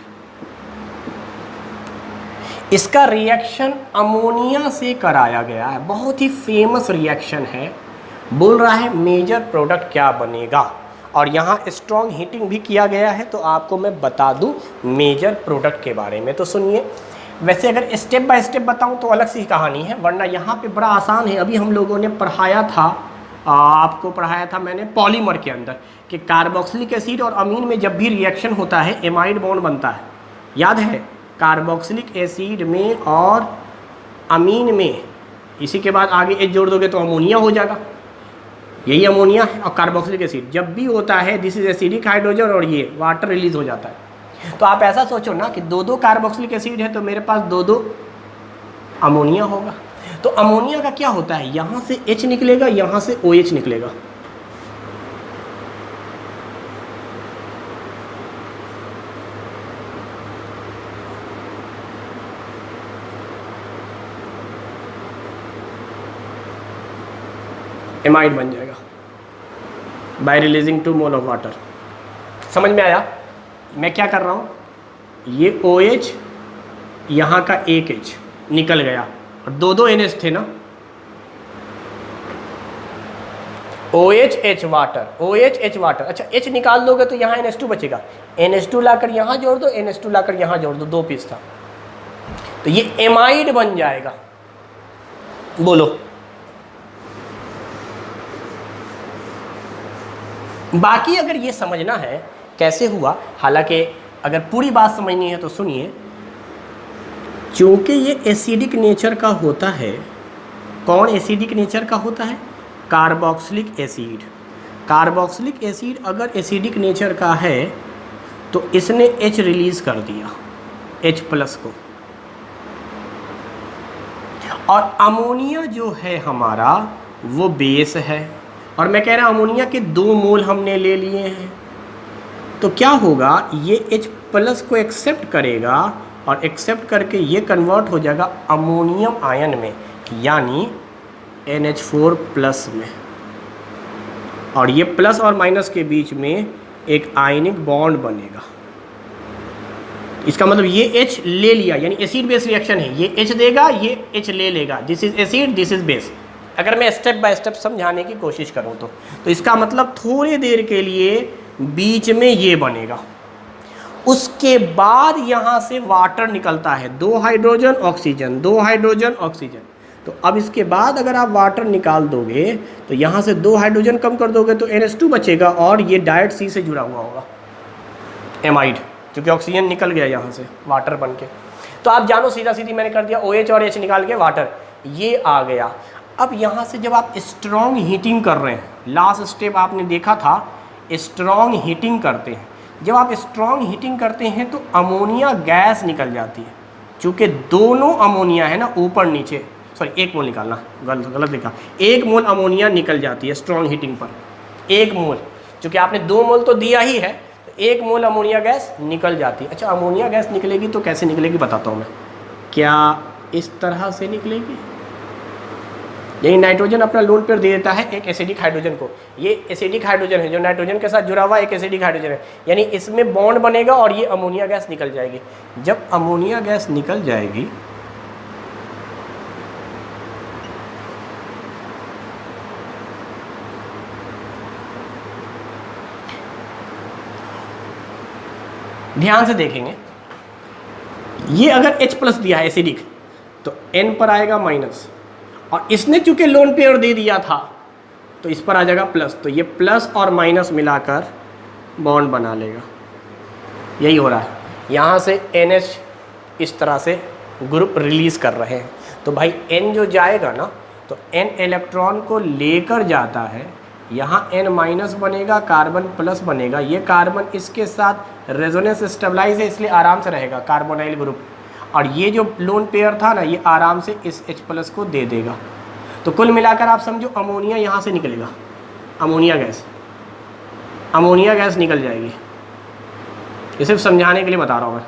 इसका रिएक्शन अमोनिया से कराया गया है, बहुत ही फेमस रिएक्शन है। बोल रहा है मेजर प्रोडक्ट क्या बनेगा और यहाँ स्ट्रॉन्ग हीटिंग भी किया गया है। तो आपको मैं बता दूँ मेजर प्रोडक्ट के बारे में। तो सुनिए, वैसे अगर स्टेप बाय स्टेप बताऊं तो अलग सी कहानी है, वरना यहाँ पे बड़ा आसान है। अभी हम लोगों ने पढ़ाया था, आपको पढ़ाया था मैंने पॉलीमर के अंदर कि कार्बोक्सिलिक एसिड और अमीन में जब भी रिएक्शन होता है एमाइड बॉन्ड बनता है। याद है, कार्बोक्सिलिक एसिड में और अमीन में, इसी के बाद आगे एच जोड़ दोगे तो अमोनिया हो जाएगा। यही अमोनिया है और कार्बोक्सिलिक एसिड जब भी होता है दिस इज एसिडिक हाइड्रोजन और ये वाटर रिलीज हो जाता है। तो आप ऐसा सोचो ना कि दो कार्बोक्सिलिक एसिड है तो मेरे पास दो अमोनिया होगा। तो अमोनिया का क्या होता है, यहाँ से H निकलेगा, यहाँ से OH निकलेगा। एमाइड बन जाएगा bye releasing 2 mole of water. समझ में आया मैं क्या कर रहा हूँ, ये OH यहाँ का एक H निकल गया और दो NH थे ना, OH H water, OH H water. अच्छा H निकाल दोगे तो यहाँ NH2 बचेगा, NH2 लाकर यहाँ जोड़ दो, NH2 लाकर यहाँ जोड़ दो, 2 पीस था तो ये एमाइड बन जाएगा। बोलो बाकी अगर ये समझना है कैसे हुआ, हालांकि अगर पूरी बात समझनी है तो सुनिए। क्योंकि ये एसिडिक नेचर का होता है, कौन एसिडिक नेचर का होता है, कार्बोक्सिलिक एसिड। कार्बोक्सिलिक एसिड अगर एसिडिक नेचर का है तो इसने H रिलीज कर दिया, H+ को। और अमोनिया जो है हमारा वो बेस है, और मैं कह रहा अमोनिया के 2 मोल हमने ले लिए हैं, तो क्या होगा, ये H प्लस को एक्सेप्ट करेगा और एक्सेप्ट करके ये कन्वर्ट हो जाएगा अमोनियम आयन में, यानी NH4 प्लस में, और ये प्लस और माइनस के बीच में एक आयनिक बॉन्ड बनेगा। इसका मतलब ये H ले लिया, यानी एसिड बेस रिएक्शन है, ये H देगा, ये H ले लेगा, this is acid, this is base. अगर मैं स्टेप बाय स्टेप समझाने की कोशिश करूं तो इसका मतलब थोड़ी देर के लिए बीच में ये बनेगा, उसके बाद यहाँ से वाटर निकलता है, 2 हाइड्रोजन ऑक्सीजन, 2 हाइड्रोजन ऑक्सीजन। तो अब इसके बाद अगर आप वाटर निकाल दोगे तो यहाँ से 2 हाइड्रोजन कम कर दोगे तो NH2 बचेगा, और ये डायरेक्ट C से जुड़ा हुआ होगा, एमाइड, क्योंकि ऑक्सीजन निकल गया यहाँ से वाटर बन के। तो आप जानो सीधा सीधी मैंने कर दिया, OH और H निकाल के वाटर, ये आ गया। अब यहाँ से जब आप स्ट्रॉन्ग हीटिंग कर रहे हैं, लास्ट स्टेप आपने देखा था, स्ट्रॉन्ग हीटिंग करते हैं, जब आप स्ट्रॉन्ग हीटिंग करते हैं तो अमोनिया गैस निकल जाती है, चूँकि दोनों अमोनिया है ना ऊपर नीचे, सॉरी 1 मोल निकालना, गलत लिखा, 1 मोल अमोनिया निकल जाती है स्ट्रॉन्ग हीटिंग पर, 1 मोल, चूँकि आपने 2 मोल तो दिया ही है, तो 1 मोल अमोनिया गैस निकल जाती है। अच्छा, अमोनिया गैस निकलेगी तो कैसे निकलेगी बताता हूँ मैं, क्या इस तरह से निकलेगी, यही नाइट्रोजन अपना लोन पेयर दे देता है एक एसिडिक हाइड्रोजन को, ये एसिडिक हाइड्रोजन है जो नाइट्रोजन के साथ जुड़ा हुआ एक एसिडिक हाइड्रोजन है, यानी इसमें बॉन्ड बनेगा और ये अमोनिया गैस निकल जाएगी। जब अमोनिया गैस निकल जाएगी ध्यान से देखेंगे, ये अगर H प्लस दिया है एसिडिक तो N पर आएगा माइनस, और इसने चूंकि लोन पेयर दे दिया था तो इस पर आ जाएगा प्लस, तो ये प्लस और माइनस मिलाकर बॉन्ड बना लेगा, यही हो रहा है। यहाँ से NH इस तरह से ग्रुप रिलीज़ कर रहे हैं, तो भाई N जो जाएगा ना तो N इलेक्ट्रॉन को लेकर जाता है, यहाँ N माइनस बनेगा, कार्बन प्लस बनेगा, ये कार्बन इसके साथ रेजोनेंस स्टेबलाइज है इसलिए आराम से रहेगा कार्बोनाइल ग्रुप, और ये जो लोन पेयर था ना ये आराम से इस H प्लस को दे देगा। तो कुल मिलाकर आप समझो अमोनिया यहाँ से निकलेगा, अमोनिया गैस निकल जाएगी, ये सिर्फ समझाने के लिए बता रहा हूँ मैं।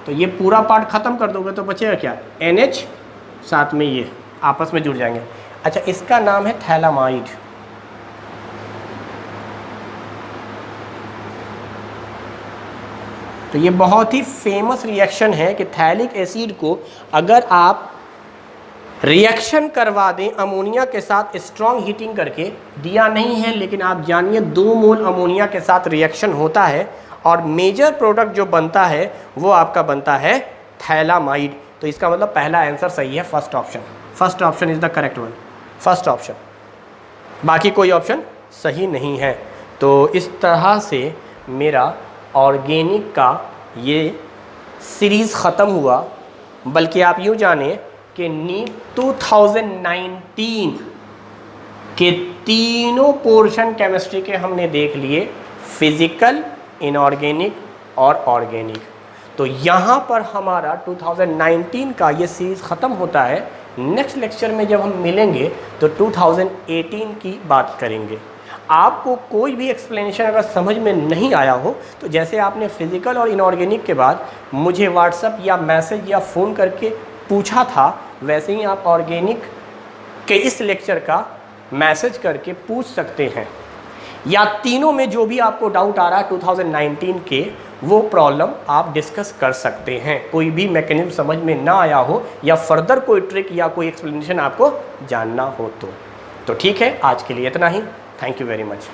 तो ये पूरा पार्ट ख़त्म कर दोगे तो बचेगा क्या, NH साथ में ये आपस में जुड़ जाएंगे। अच्छा, इसका नाम है थैलामाइड। तो ये बहुत ही फेमस रिएक्शन है कि थैलिक एसिड को अगर आप रिएक्शन करवा दें अमोनिया के साथ स्ट्रॉन्ग हीटिंग करके, दिया नहीं है लेकिन आप जानिए 2 मोल अमोनिया के साथ रिएक्शन होता है और मेजर प्रोडक्ट जो बनता है वो आपका बनता है थैलामाइड। तो इसका मतलब पहला आंसर सही है, first option is the correct one, first option, बाकी कोई ऑप्शन सही नहीं है। तो इस तरह से मेरा ऑर्गेनिक का ये सीरीज़ ख़त्म हुआ, बल्कि आप यूँ जाने कि नीट 2019 के तीनों पोर्शन केमिस्ट्री के हमने देख लिए, फिज़िकल, इनऑर्गेनिक और ऑर्गेनिक। तो यहाँ पर हमारा 2019 का ये सीरीज़ ख़त्म होता है। नेक्स्ट लेक्चर में जब हम मिलेंगे तो 2018 की बात करेंगे। आपको कोई भी एक्सप्लेनेशन अगर समझ में नहीं आया हो तो जैसे आपने फिज़िकल और इनऑर्गेनिक के बाद मुझे व्हाट्सएप या मैसेज या फ़ोन करके पूछा था, वैसे ही आप ऑर्गेनिक के इस लेक्चर का मैसेज करके पूछ सकते हैं, या तीनों में जो भी आपको डाउट आ रहा है 2019 के वो प्रॉब्लम आप डिस्कस कर सकते हैं। कोई भी मैकेनिज्म समझ में ना आया हो या फर्दर कोई ट्रिक या कोई एक्सप्लेनेशन आपको जानना हो तो ठीक है। आज के लिए इतना ही। Thank you very much.